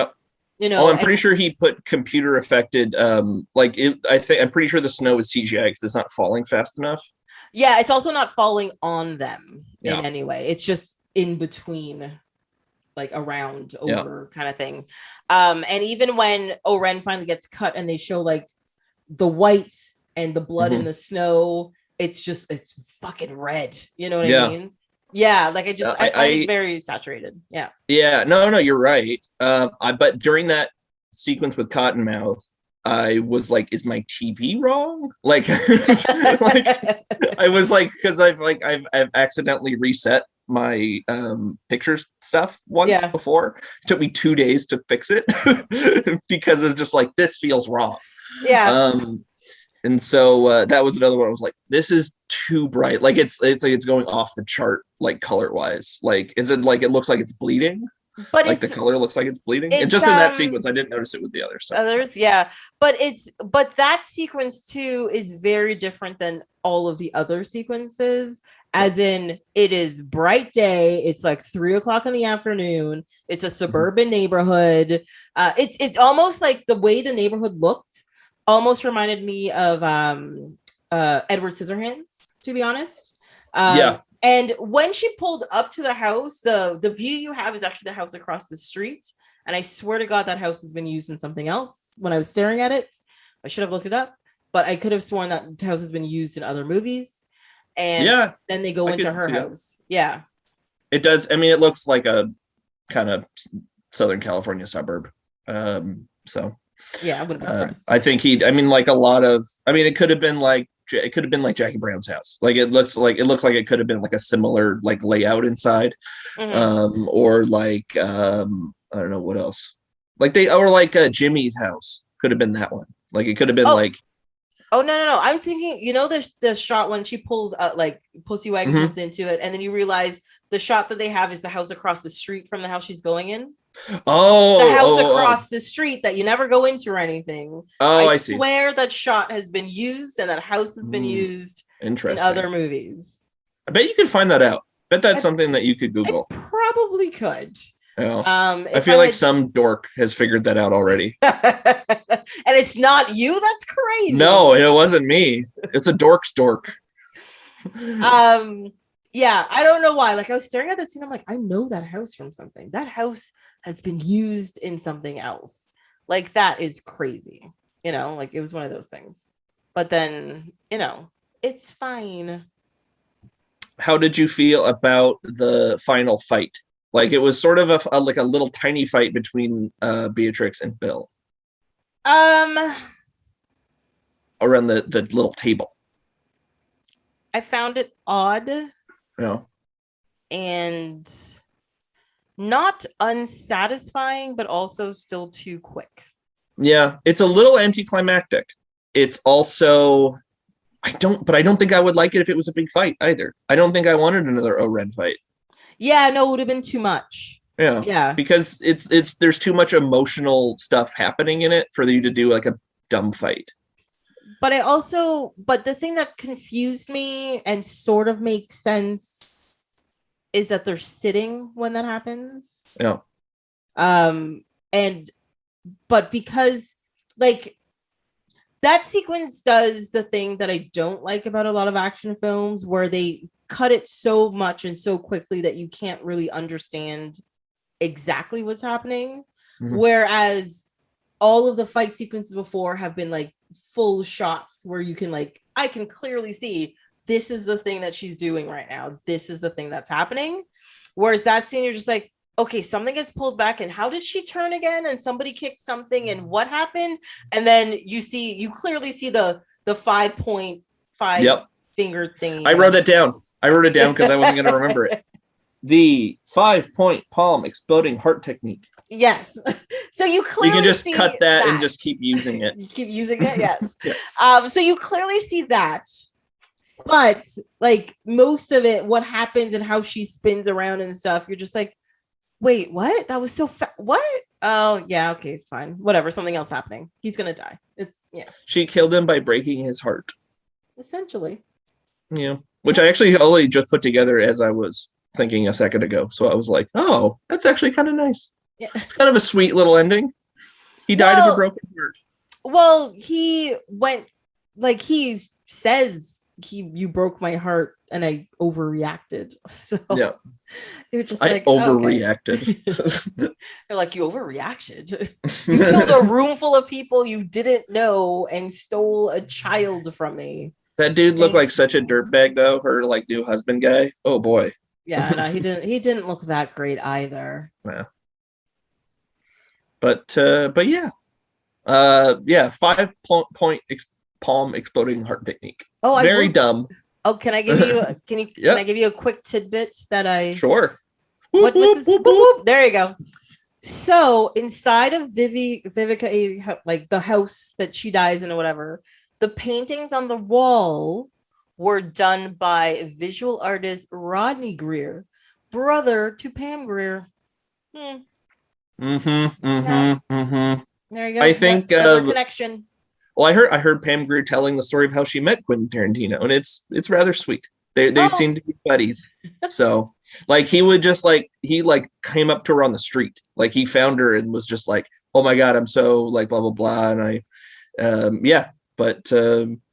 You know, I'm pretty sure he put computer affected I'm pretty sure the snow is CGI because it's not falling fast enough. Yeah, it's also not falling on them in any way. It's just in between, like around, over kind of thing. And even when Oren finally gets cut and they show like the white and the blood in the snow, it's fucking red. You know what I mean? Yeah, like I find it very saturated. Yeah. No, you're right. But during that sequence with Cottonmouth, I was like, is my TV wrong? Like, I was like, because I've accidentally reset my pictures stuff once before. It took me 2 days to fix it because of just like, this feels wrong. Yeah. And so that was another one. I was like, this is too bright. Like it's like it's going off the chart, like color wise. Like, is it like it looks like it's bleeding? But like the color looks like it's bleeding. It's just in that sequence. I didn't notice it with the other stuff. Others, but that sequence too is very different than all of the other sequences. As in, it is bright day. It's like 3:00 in the afternoon. It's a suburban neighborhood. It's almost like the way the neighborhood looked almost reminded me of Edward Scissorhands, to be honest. And when she pulled up to the house, the view you have is actually the house across the street. And I swear to God, that house has been used in something else. When I was staring at it, I should have looked it up, but I could have sworn that house has been used in other movies. And then they go into her house. Yeah. It does. I mean, it looks like a kind of Southern California suburb. So yeah, I wouldn't be surprised. I think it could have been like Jackie Brown's house. Like it looks like it could have been like a similar like layout inside. Or like I don't know what else. Like Jimmy's house could have been that one. Like it could have been like Oh no. I'm thinking, you know, the shot when she pulls like Pussy Wagon comes into it, and then you realize the shot that they have is the house across the street from the house she's going in. The house across the street that you never go into or anything. I swear that shot has been used and that house has been used in other movies. I bet you could find that out. I bet that's something that you could Google. I probably could. Yeah. I feel like some dork has figured that out already. And it's not you? That's crazy. No, it wasn't me. It's a dork's dork. Yeah, I don't know why. Like I was staring at this scene, I'm like, I know that house from something. That house has been used in something else. Like that is crazy. You know, like it was one of those things. But then, you know, it's fine. How did you feel about the final fight? Like it was sort of a little tiny fight between Beatrix and Bill. Around the little table. I found it odd. Yeah. And not unsatisfying, but also still too quick. Yeah, it's a little anticlimactic. It's also I don't think I would like it if it was a big fight either. I don't think I wanted another O-Ren fight. Yeah, no, it would have been too much. Yeah. Because it's there's too much emotional stuff happening in it for you to do like a dumb fight. But the thing that confused me and sort of makes sense is that they're sitting when that happens. Yeah. But because like that sequence does the thing that I don't like about a lot of action films where they cut it so much and so quickly that you can't really understand exactly what's happening. Mm-hmm. Whereas all of the fight sequences before have been like full shots where you can like, I can clearly see this is the thing that she's doing right now. This is the thing that's happening. Whereas that scene, you're just like, okay, something gets pulled back and how did she turn again? And somebody kicked something and what happened? And then you clearly see the 5.5 finger thing. I wrote it down because I wasn't going to remember it. The 5-point palm exploding heart technique. Yes. So you clearly can just cut that and just keep using it. Keep using it, yes. Yeah. So you clearly see that. But like most of it, what happens and how she spins around and stuff, you're just like, wait, what? That was so what? Oh, yeah, okay, it's fine. Whatever, something else happening. He's gonna die. Yeah. She killed him by breaking his heart. Essentially. Yeah. Which I actually only just put together as I was thinking a second ago. So I was like, oh, that's actually kind of nice. Yeah. It's kind of a sweet little ending. He died of a broken heart. Well, he went, like he says, you broke my heart and I overreacted. So yeah, you're just I overreacted. They're like, you overreacted. You killed a room full of people you didn't know and stole a child from me. That dude looked like such a dirtbag, though. Her like new husband guy. Oh boy. Yeah, no, he didn't. He didn't look that great either. Yeah. But yeah, 5-point palm exploding heart technique. Oh, very dumb. Oh, can I give you? Can I give you a quick tidbit that I? Sure. What's this? Boop, boop. There you go. So inside of Vivica, like the house that she dies in or whatever, the paintings on the wall were done by visual artist Rodney Greer, brother to Pam Grier. There you go. I think connection. Well, I heard Pam Grier telling the story of how she met Quentin Tarantino, and it's rather sweet. They seem to be buddies. So like he would just like he like came up to her on the street, like he found her and was just like, oh my god, I'm so like blah blah blah, and I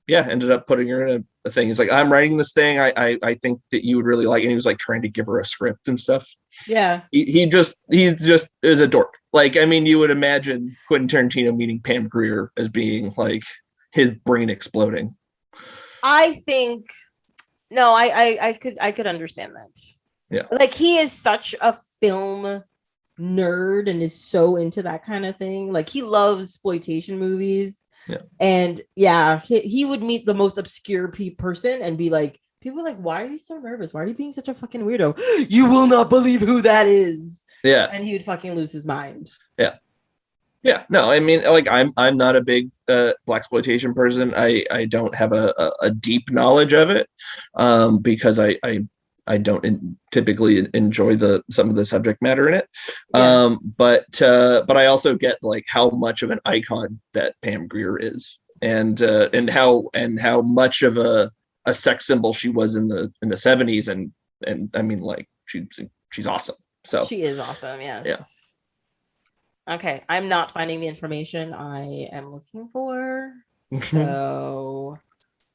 ended up putting her in a thing. It's like, I'm writing this thing. I think that you would really like it. And he was like trying to give her a script and stuff. Yeah. He's just is a dork. Like, I mean, you would imagine Quentin Tarantino meeting Pam Grier as being like his brain exploding. I think I could understand that. Yeah. Like he is such a film nerd and is so into that kind of thing. Like he loves exploitation movies. Yeah. And yeah, he would meet the most obscure person and be like, people are like, why are you so nervous? Why are you being such a fucking weirdo? You will not believe who that is. Yeah. And he would fucking lose his mind. Yeah. Yeah. No, I mean, like I'm not a big blaxploitation person. I don't have a deep knowledge of it because I don't typically enjoy some of the subject matter in it. Yeah. But I also get like how much of an icon that Pam Grier is, and how much of a sex symbol she was in the 70s, and I mean, like she's awesome. So she is awesome. Yes. Yeah. Okay, I'm not finding the information I am looking for, so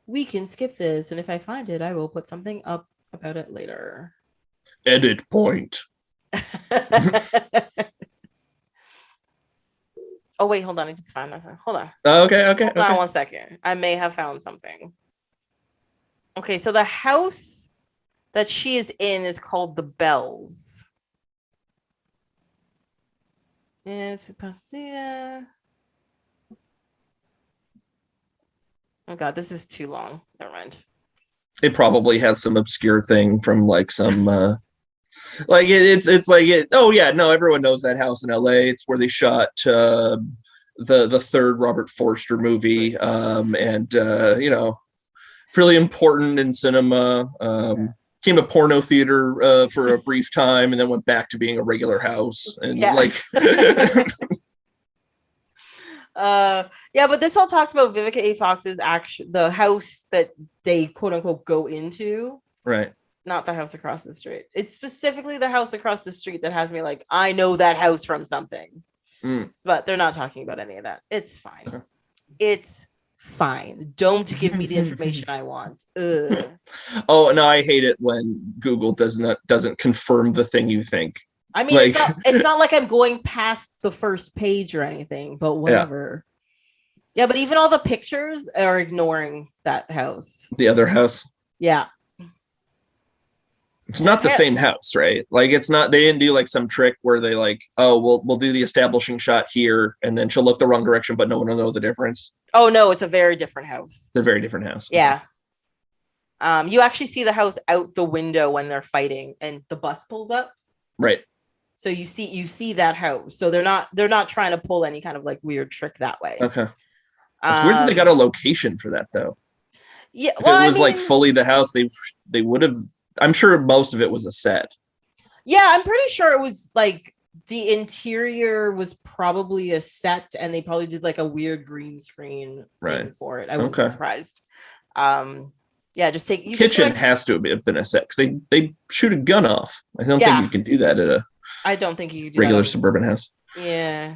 we can skip this, and if I find it, I will put something up about it later. Edit point. Oh wait, hold on. I just found that. Hold on. Okay. Hold on 1 second. I may have found something. Okay, so the house that she is in is called the Bells. Yes, oh god, this is too long. Never mind. It probably has some obscure thing from like some Like it's like it. Oh yeah, no, everyone knows that house in L.A. It's where they shot the third Robert Forster movie, and really important in cinema. Came to porno theater for a brief time, and then went back to being a regular house. And but this all talks about Vivica A. Fox's the house that they quote unquote go into. Right. Not the house across the street. It's specifically the house across the street that has me like, I know that house from something. But they're not talking about any of that. It's fine. Okay. It's fine. Don't give me the information I want. Ugh. Oh no, I hate it when Google doesn't confirm the thing you think. I mean, like, it's not like I'm going past the first page or anything, but whatever. Yeah, but even all the pictures are ignoring that house. The other house? Yeah. It's not the same house, right? Like, it's not, they didn't do like some trick where they like, oh, we'll do the establishing shot here, and then she'll look the wrong direction, but no one will know the difference. Oh no, it's a very different house. It's a very different house. Yeah. You actually see the house out the window when they're fighting and the bus pulls up. Right. So you see that house. So they're not trying to pull any kind of like weird trick that way. Okay. It's weird that they got a location for that though. Yeah. If it was like fully the house, they would have, I'm sure most of it was a set. Yeah, I'm pretty sure it was like the interior was probably a set and they probably did like a weird green screen thing for it. I wouldn't be surprised. Just take kitchen has to have been a set because they shoot a gun off. I don't think you can do that at I don't think you could do regular suburban house. Yeah.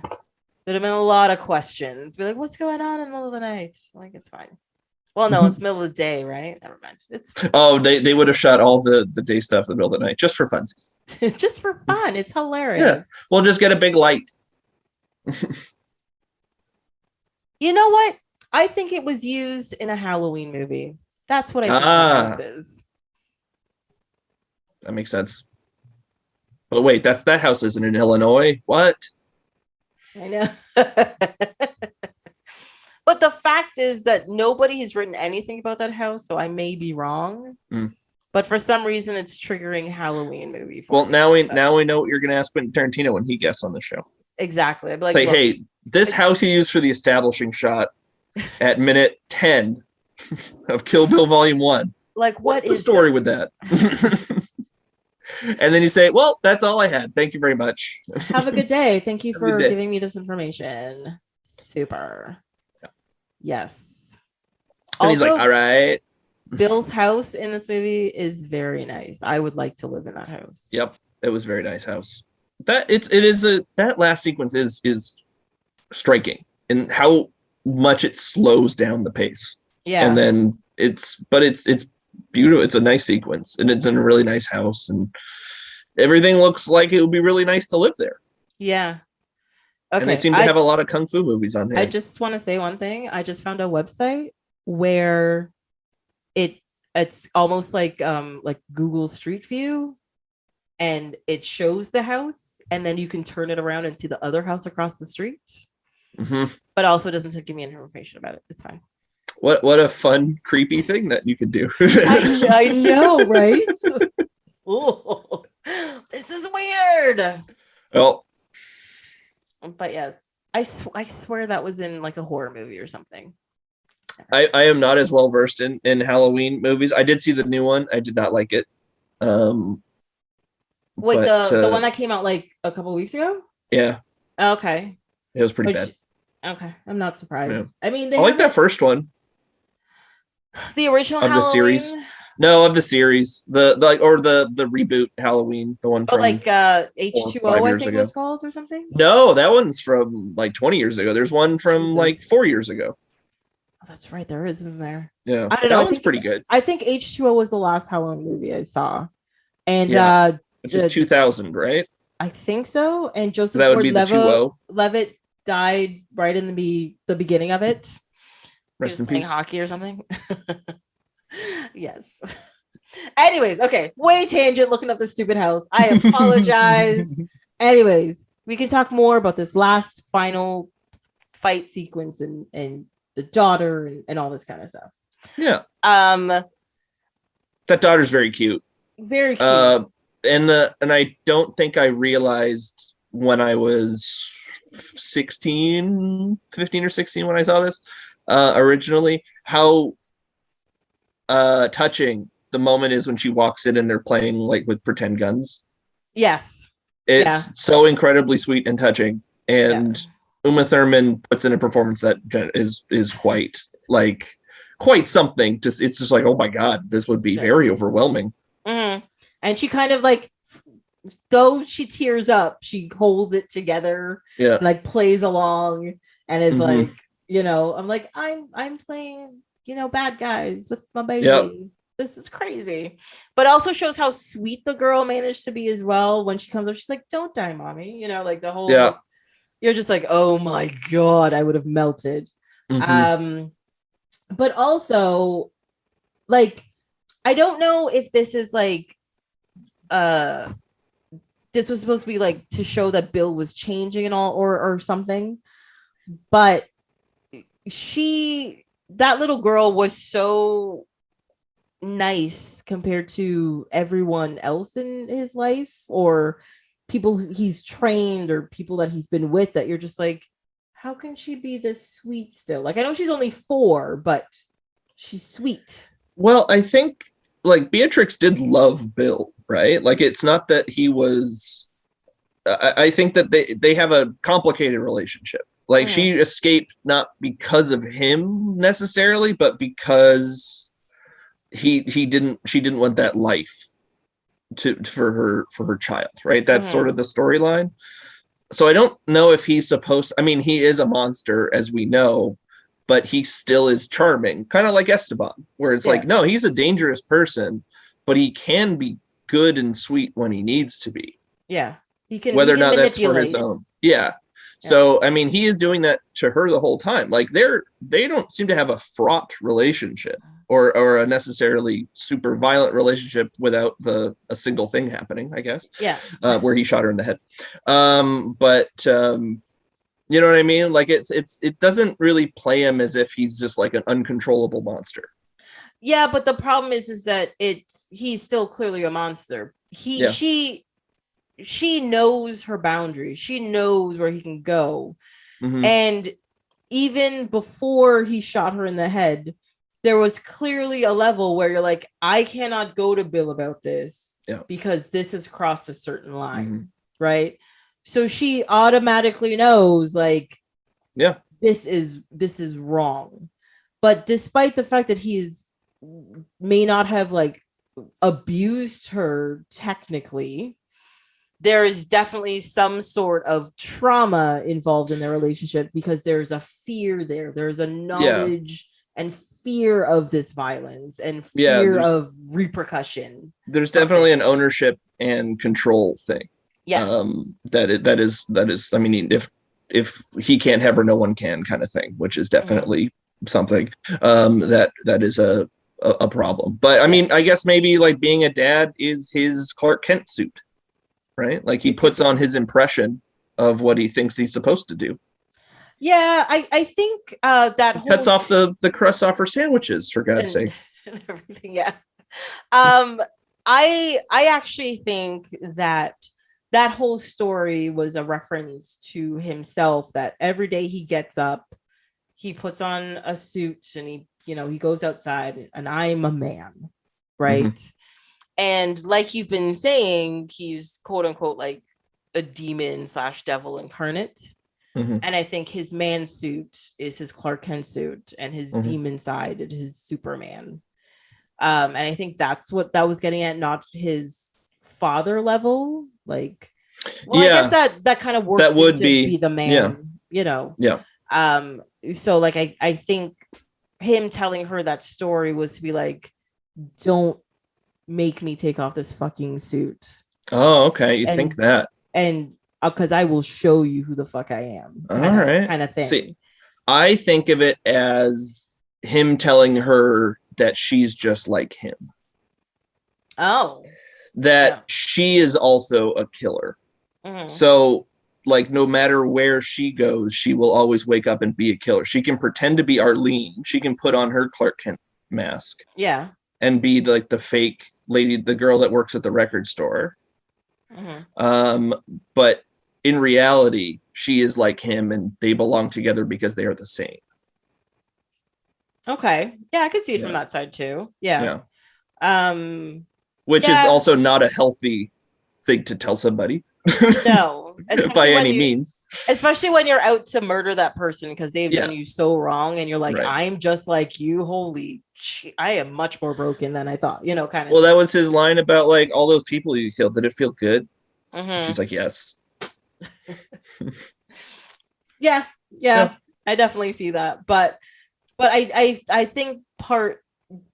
There'd have been a lot of questions. Be like, what's going on in the middle of the night? Like, it's fine. Well, no, it's middle of the day, right? Never mind. It's they would have shot all the day stuff in the middle of the night just for funsies. Just for fun. It's hilarious. Yeah. We'll just get a big light. You know what? I think it was used in a Halloween movie. That's what I think the house is. That makes sense. But wait, that house isn't in Illinois. What? I know. But the fact is that nobody has written anything about that house, so I may be wrong. But for some reason, it's triggering Halloween movie. Now we know what you're going to ask Quentin Tarantino when he guests on the show. Exactly. I'd be like, hey, this house you used for the establishing shot at minute 10 of Kill Bill Volume 1. Like, what's the story with that? And then you say, well, that's all I had. Thank you very much. Have a good day. Thank you for giving me this information. Super. Yeah. Yes. And he's like, all right. Bill's house in this movie is very nice. I would like to live in that house. Yep. It was a very nice house. That last sequence is striking in how much it slows down the pace. Yeah. And then it's beautiful. It's a nice sequence and it's in a really nice house and everything looks like it would be really nice to live there. Yeah. Okay. And they seem to have a lot of kung fu movies on here. I just want to say one thing. I just found a website where it's almost like Google Street View, and it shows the house, and then you can turn it around and see the other house across the street. Mm-hmm. But also doesn't give me any information about it. It's fine. What a fun, creepy thing that you could do. I know, right? Ooh, this is weird. Well, but yes, I swear that was in like a horror movie or something. I am not as well versed in Halloween movies. I did see the new one. I did not like it. Wait, the one that came out like a couple weeks ago? Yeah. Okay. It was pretty bad. Okay, I'm not surprised. Yeah. I mean, I like that first one. The original of Halloween? The series. No, of the series. The reboot Halloween, the one from like H2O, I think it was called or something. No, that one's from like 20 years ago. There's one from like 4 years ago. Oh, that's right, there is, isn't there? Yeah, I don't know. That one's pretty good. I think H2O was the last Halloween movie I saw, and which is 2000, right? I think so. And Joseph that would be the 2-0. Levitt died right in the beginning of it. Rest in playing peace. Hockey or something. Yes. Anyways, okay. Way tangent looking up the stupid house. I apologize. Anyways, we can talk more about this last final fight sequence and the daughter and all this kind of stuff. Yeah. That daughter's very cute. Very cute. and I don't think I realized when I was 15 or 16 when I saw this originally how touching the moment is when she walks in and they're playing like with pretend guns. Yes. It's so incredibly sweet and touching, and Uma Thurman puts in a performance that is quite something. It's just like, oh my god, this would be very overwhelming. Mm-hmm. And she kind of like, though she tears up, she holds it together, and like plays along, and is like, I'm like, I'm playing, bad guys with my baby. Yep. This is crazy, but also shows how sweet the girl managed to be as well. When she comes up, she's like, "Don't die, mommy." Like the whole. Yeah. You're just like, oh my god, I would have melted. Mm-hmm. But also, like, I don't know if this is like, this was supposed to be like to show that Bill was changing and all, or something, but that little girl was so nice compared to everyone else in his life, or people he's trained, or people that he's been with, that you're just like, how can she be this sweet still? Like, I know she's only 4, but she's sweet. Well, I think like Beatrix did love Bill, right? Like, it's not that he was I think that they have a complicated relationship. Like, she escaped not because of him necessarily, but because she didn't want that life for her child, right? That's sort of the storyline. So I don't know if he's supposed, I mean, he is a monster, as we know, but he still is charming, kind of like Esteban, where it's like, no, he's a dangerous person, but he can be good and sweet when he needs to be. Yeah. Whether or not that's for his own. Yeah. So, I mean, he is doing that to her the whole time. Like, they don't seem to have a fraught relationship or a necessarily super violent relationship without a single thing happening, I guess. Yeah. Where he shot her in the head. But you know what I mean? Like, it doesn't really play him as if he's just like an uncontrollable monster. Yeah, but the problem is that he's still clearly a monster. She knows her boundaries. She knows where he can go. Mm-hmm. And even before he shot her in the head, there was clearly a level where you're like, I cannot go to Bill about this because this has crossed a certain line, right? So she automatically knows, like, this is wrong. But despite the fact that may not have like abused her technically, there is definitely some sort of trauma involved in their relationship, because there's a fear there. There's a knowledge and fear of this violence and fear of repercussion. There's definitely an ownership and control thing. Yes. That is, I mean, if he can't have her, no one can, kind of thing, which is definitely something that is a problem. But I mean, I guess maybe like being a dad is his Clark Kent suit. Right? Like, he puts on his impression of what he thinks he's supposed to do. Yeah, I think that he cuts off the crust off her sandwiches, for God's sake. And everything, yeah. I actually think that whole story was a reference to himself, that every day he gets up, he puts on a suit, and he goes outside, and I'm a man, right? Mm-hmm. And like you've been saying, he's quote unquote like a demon / devil incarnate. Mm-hmm. And I think his man suit is his Clark Kent suit, and his demon side is his Superman. And I think that's what that was getting at, not his father level. Like, I guess that kind of works. That would be the man, Yeah. So like, I think him telling her that story was to be like, don't make me take off this fucking suit. Oh, okay. You think that? And because I will show you who the fuck I am. All right. Kind of thing. See, I think of it as him telling her that she's just like him. Oh. That she is also a killer. Mm-hmm. So, like, no matter where she goes, she will always wake up and be a killer. She can pretend to be Arlene. She can put on her Clark Kent mask. Yeah. And be like the fake lady, the girl that works at the record store. But in reality, she is like him, and they belong together because they are the same. Okay. Yeah, I could see it from that side too. Yeah. Which is also not a healthy thing to tell somebody. No, by any means. Especially when you're out to murder that person because they've done you so wrong, and you're like, I'm just like you. Holy shit, I am much more broken than I thought. You know, kind of. Well, that was his line about like all those people you killed. Did it feel good? She's like, yes. Yeah, I definitely see that, but I think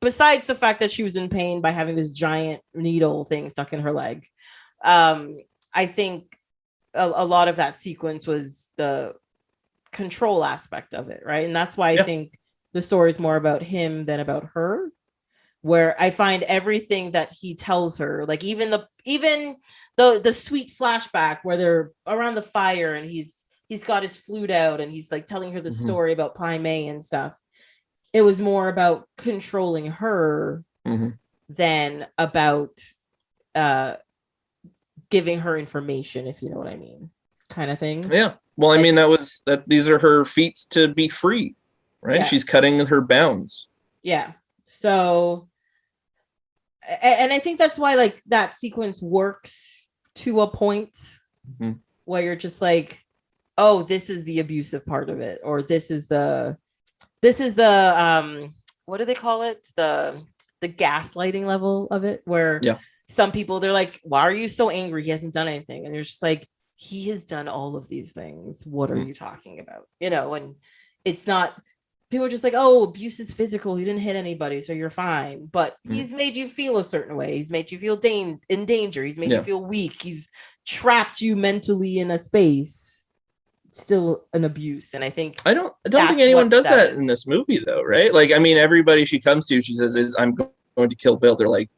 besides the fact that she was in pain by having this giant needle thing stuck in her leg, I think a lot of that sequence was the control aspect of it, right? And that's why I think the story is more about him than about her, where I find everything that he tells her, like even the sweet flashback where they're around the fire and he's got his flute out and he's like telling her the story about Pai Mei and stuff. It was more about controlling her than about giving her information, if you know what I mean, kind of thing. Yeah. Well, I mean, these are her feats to be free, right? Yeah. She's cutting her bounds. Yeah. So, and I think that's why like that sequence works to a point where you're just like, oh, this is the abusive part of it, or this is the what do they call it? The gaslighting level of it, where some people, they're like, why are you so angry? He hasn't done anything. And you're just like, he has done all of these things. What are you talking about? You know, and it's not, people are just like, oh, abuse is physical. He didn't hit anybody, so you're fine. But he's made you feel a certain way. He's made you feel in danger. He's made you feel weak. He's trapped you mentally in a space. Still an abuse. And I don't think anyone does that in this movie though, right? Like, I mean, everybody she comes to, she says, I'm going to kill Bill. They're like,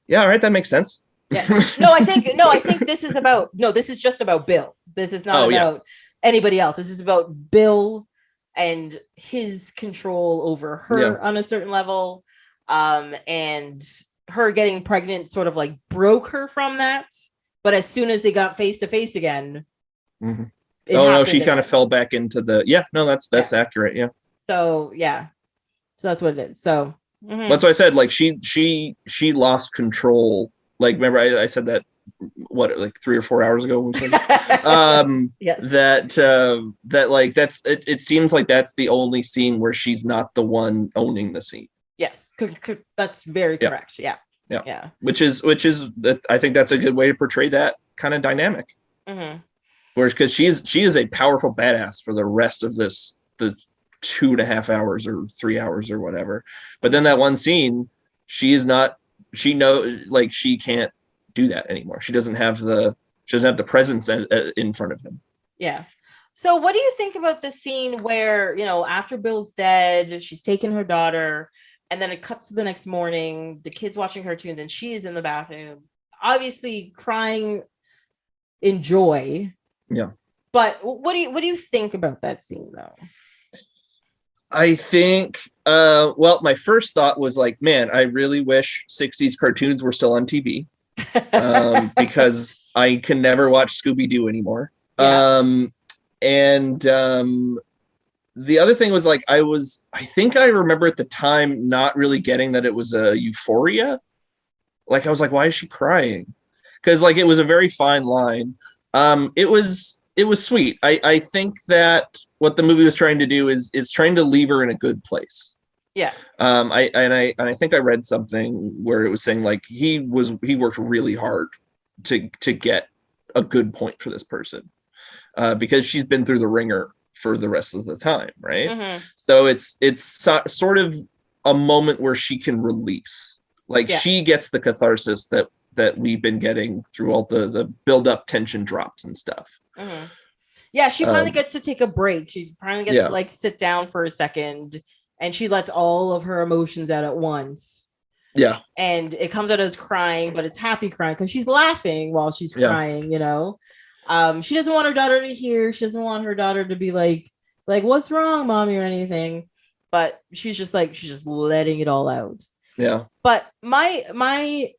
yeah, all right, that makes sense. Yeah. I think this is just about Bill. This is not about anybody else. This is about Bill and his control over her on a certain level. And her getting pregnant sort of like broke her from that. But as soon as they got face to face again, she kind of fell back into the that's accurate. Yeah. So that's what it is. So that's why I said like she lost control. Like, remember I said that like 3 or 4 hours ago when we said yes. that like that's it seems like that's the only scene where she's not the one owning the scene. Yes, that's very correct. Yeah. Which is I think that's a good way to portray that kind of dynamic. Whereas, because she is a powerful badass for the rest of the 2.5 hours or 3 hours or whatever. But then that one scene, she knows like she can't do that anymore. She doesn't have the presence in front of him. Yeah. So what do you think about the scene where, you know, after Bill's dead, she's taken her daughter, and then it cuts to the next morning, the kid's watching cartoons and she is in the bathroom, obviously crying in joy. Yeah. But what do you think about that scene though? I think my first thought was like, man, I really wish 60s cartoons were still on TV. Because I can never watch Scooby-Doo anymore. Yeah. The other thing was like, I think I remember at the time not really getting that it was a euphoria. Like, I was like, why is she crying? Because like, it was a very fine line. It was sweet. I think that what the movie was trying to do is trying to leave her in a good place. Yeah. I think I read something where it was saying like he worked really hard to get a good point for this person, because she's been through the ringer for the rest of the time, right? So it's sort of a moment where she can release, like she gets the catharsis that we've been getting through all the build up tension drops and stuff. Yeah, she finally gets to take a break. She finally gets to like sit down for a second. And she lets all of her emotions out at once. Yeah. And it comes out as crying, but it's happy crying because she's laughing while she's crying, you know. She doesn't want her daughter to hear. She doesn't want her daughter to be like, what's wrong, mommy, or anything. But she's just letting it all out. Yeah. But my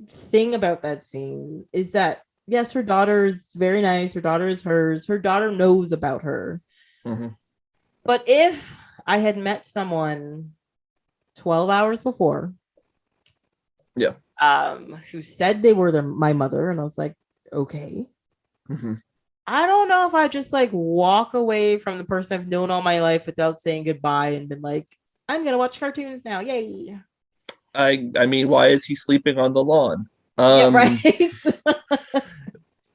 thing about that scene is that yes, her daughter is very nice. Her daughter is hers. Her daughter knows about her. Mm-hmm. But if I had met someone 12 hours before, yeah, who said they were my mother, and I was like, okay. Mm-hmm. I don't know if I just like walk away from the person I've known all my life without saying goodbye and been like, I'm gonna watch cartoons now. Yay. I mean, why is he sleeping on the lawn? Yeah, right.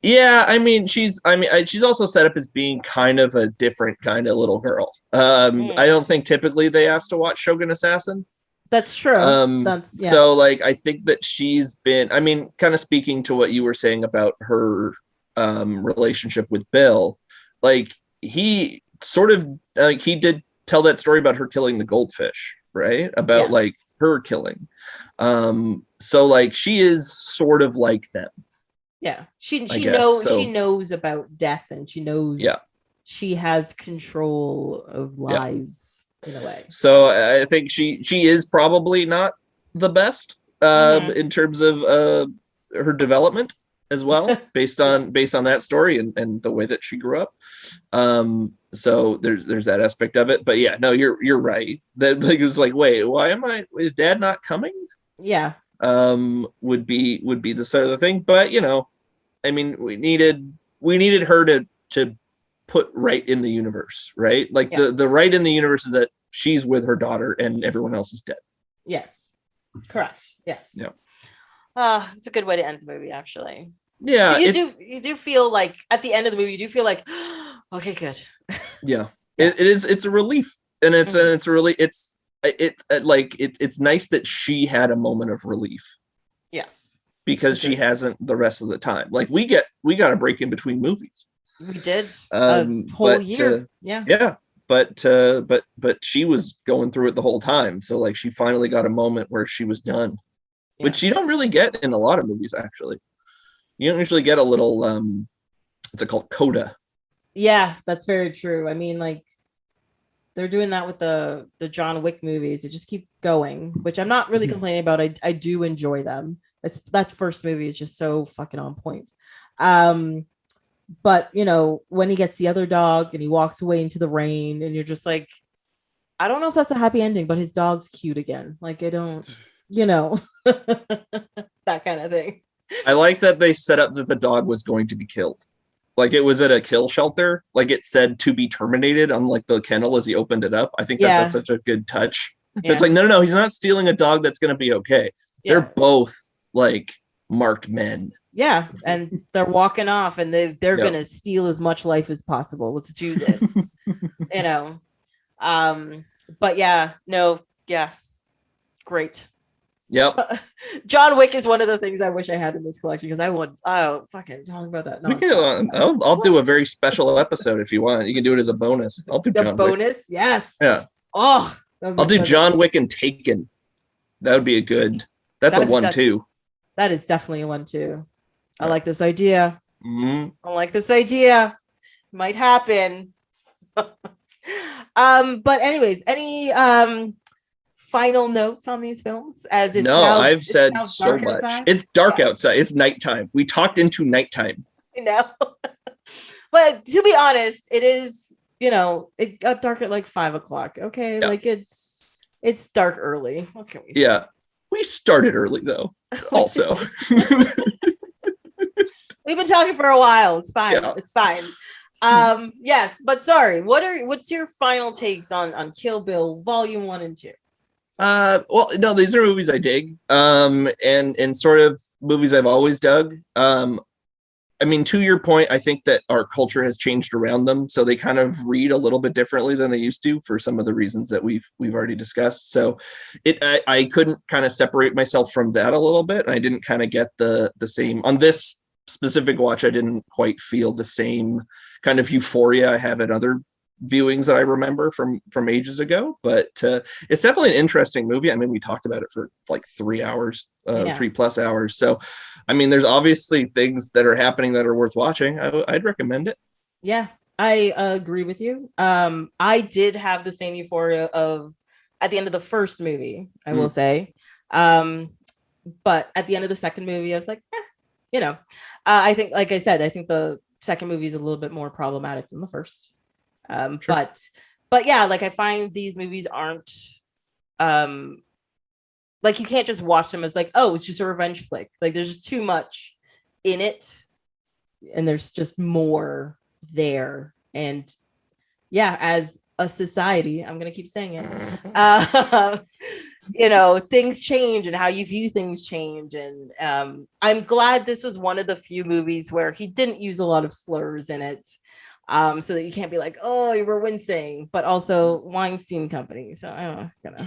Yeah, I mean, she's also set up as being kind of a different kind of little girl. I don't think typically they ask to watch Shogun Assassin. That's true. So like, I think that she's been, I mean, kind of speaking to what you were saying about her relationship with Bill, like he sort of like he did tell that story about her killing the goldfish, right? About like her killing. So like she is sort of like them. Yeah, she knows about death, and she knows she has control of lives in a way. So I think she is probably not the best in terms of her development as well, based on that story and the way that she grew up. So there's that aspect of it. But yeah, no, you're right. That like it was like, wait, is Dad not coming? Yeah. Would be the sort of the thing. But you know, I mean, we needed her to put right in the universe, right? Like the right in the universe is that she's with her daughter and everyone else is dead. Yes. Correct. Yes. Yeah. It's a good way to end the movie, actually. Yeah. But you do feel like at the end of the movie, you do feel like, okay, good. Yeah. It's a relief. And it's nice that she had a moment of relief. Yes. Because she hasn't the rest of the time. Like we got a break in between movies. We did a whole year. Yeah. But she was going through it the whole time. So like she finally got a moment where she was done, which you don't really get in a lot of movies. Actually, you don't usually get a little what's it called, coda. Yeah, that's very true. I mean, like they're doing that with the John Wick movies. They just keep going, which I'm not really complaining about. I do enjoy them. That first movie is just so fucking on point. But you know, when he gets the other dog and he walks away into the rain, and you're just like, I don't know if that's a happy ending, but his dog's cute again. Like I don't, you know, that kind of thing. I like that they set up that the dog was going to be killed. Like it was at a kill shelter. Like it said to be terminated on like the kennel as he opened it up. I think that's such a good touch. Yeah. It's like, no, he's not stealing a dog that's going to be okay. Yeah. They're both like marked men. Yeah, and they're walking off, and they're gonna steal as much life as possible. Let's do this. You know. But great. Yep. John Wick is one of the things I wish I had in this collection, because I would fucking talk about that. I'll do a very special episode if you want. You can do it as a bonus. I'll do the John bonus. Wick. Yes. Yeah. Oh, I'll do John Wick and Taken. That would be a good. That's a 1-2. That is definitely a 1-2. I like this idea. Mm-hmm. I like this idea. Might happen. But anyways, any final notes on these films? As it's I've said so much. Outside? It's dark outside. It's nighttime. We talked into nighttime. I know. But to be honest, it is, you know, it got dark at like 5:00. Okay. Yeah. Like it's dark early. What can we say? Yeah. We started early though. Also. We've been talking for a while. It's fine. Yeah. It's fine. Yes, but sorry. What's your final takes on Kill Bill Volume 1 and 2? Well, no, these are movies I dig. And sort of movies I've always dug. I mean, to your point, I think that our culture has changed around them, so they kind of read a little bit differently than they used to for some of the reasons that we've already discussed. So I couldn't kind of separate myself from that a little bit. And I didn't kind of get the same on this specific watch. I didn't quite feel the same kind of euphoria I have at other viewings that I remember from ages ago, but it's definitely an interesting movie. I mean, we talked about it for like 3 hours, 3+ hours. So, I mean, there's obviously things that are happening that are worth watching. I'd recommend it. Yeah, I agree with you. I did have the same euphoria of at the end of the first movie, I will say. But at the end of the second movie, I was like, you know, I think, like I said, I think the second movie is a little bit more problematic than the first. Sure. But yeah, like I find these movies aren't like you can't just watch them as like, oh, it's just a revenge flick. Like there's just too much in it, and there's just more there. And yeah, as a society, I'm gonna keep saying it. You know, things change and how you view things change. And I'm glad this was one of the few movies where he didn't use a lot of slurs in it. So that you can't be like, oh, you were wincing, but also Weinstein Company. So I don't know,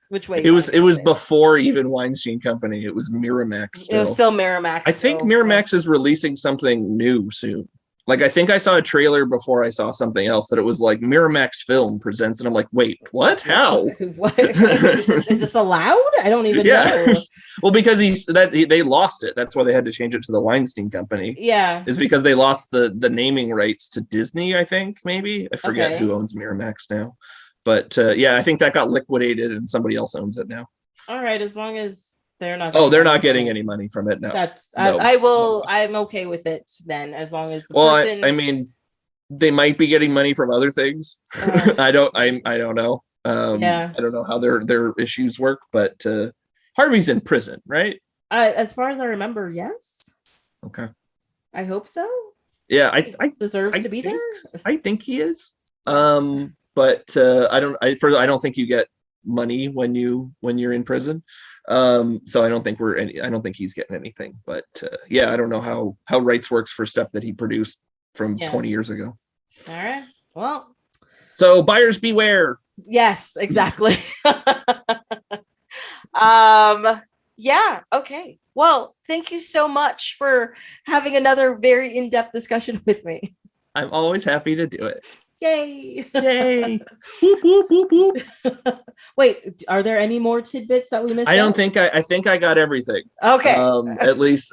which way. It was before even Weinstein Company. It was Miramax. Still. It was still Miramax. I think Miramax is releasing something new soon. Like, I think I saw a trailer before I saw something else that it was like Miramax Film presents. And I'm like, wait, what? How? What? Is this allowed? I don't even know. Well, because they lost it. That's why they had to change it to the Weinstein Company. Yeah. Is because they lost the naming rights to Disney, I think, maybe. I forget who owns Miramax now. But yeah, I think that got liquidated and somebody else owns it now. All right, as long as they're not. They're not getting any money from it. No, I'm okay with it then, as long as. I mean, they might be getting money from other things. I don't know. I don't know how their issues work, but Harvey's in prison, right? As far as I remember, yes. Okay. I hope so. Yeah, I deserves to be there. I think he is. But I don't think you get money when you're in prison. So I don't think he's getting anything. But yeah, I don't know how rights works for stuff that he produced from 20 years ago. All right. Well. So buyers beware. Yes, exactly. Yeah. Okay. Well, thank you so much for having another very in-depth discussion with me. I'm always happy to do it. Yay! Yay! Whoop, whoop, whoop, whoop. Wait, are there any more tidbits that we missed? I think I got everything. Okay. At least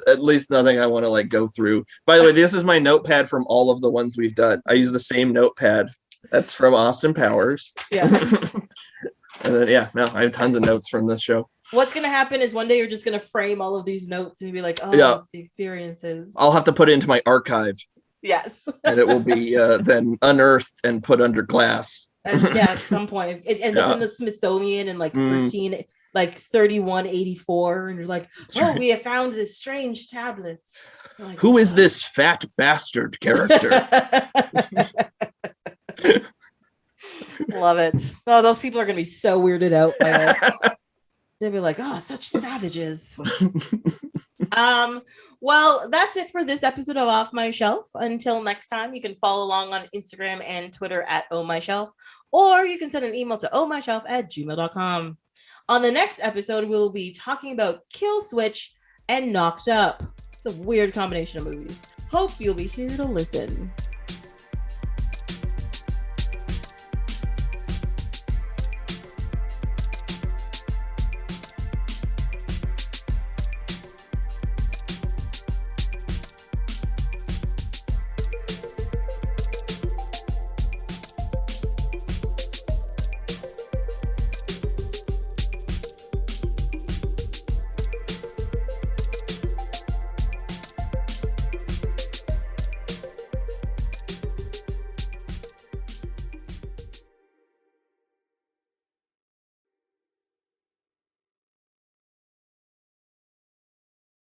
nothing I want to like go through. By the way, this is my notepad from all of the ones we've done. I use the same notepad. That's from Austin Powers. Yeah. And then I have tons of notes from this show. What's gonna happen is one day you're just gonna frame all of these notes and be like, it's the experiences. I'll have to put it into my archive. Yes. And it will be then unearthed and put under glass. At some point. It ends up in the Smithsonian in like 3184. And you're like, we have found this strange tablets. Like, who is this fat bastard character? Love it. Oh, those people are gonna be so weirded out by us. They'll be like, oh, such savages. Well, that's it for this episode of Off My Shelf. Until next time, you can follow along on Instagram and Twitter at ohmyshelf, or you can send an email to ohmyshelf@gmail.com. On the next episode, we'll be talking about Kill Switch and Knocked Up. It's a weird combination of movies. Hope you'll be here to listen.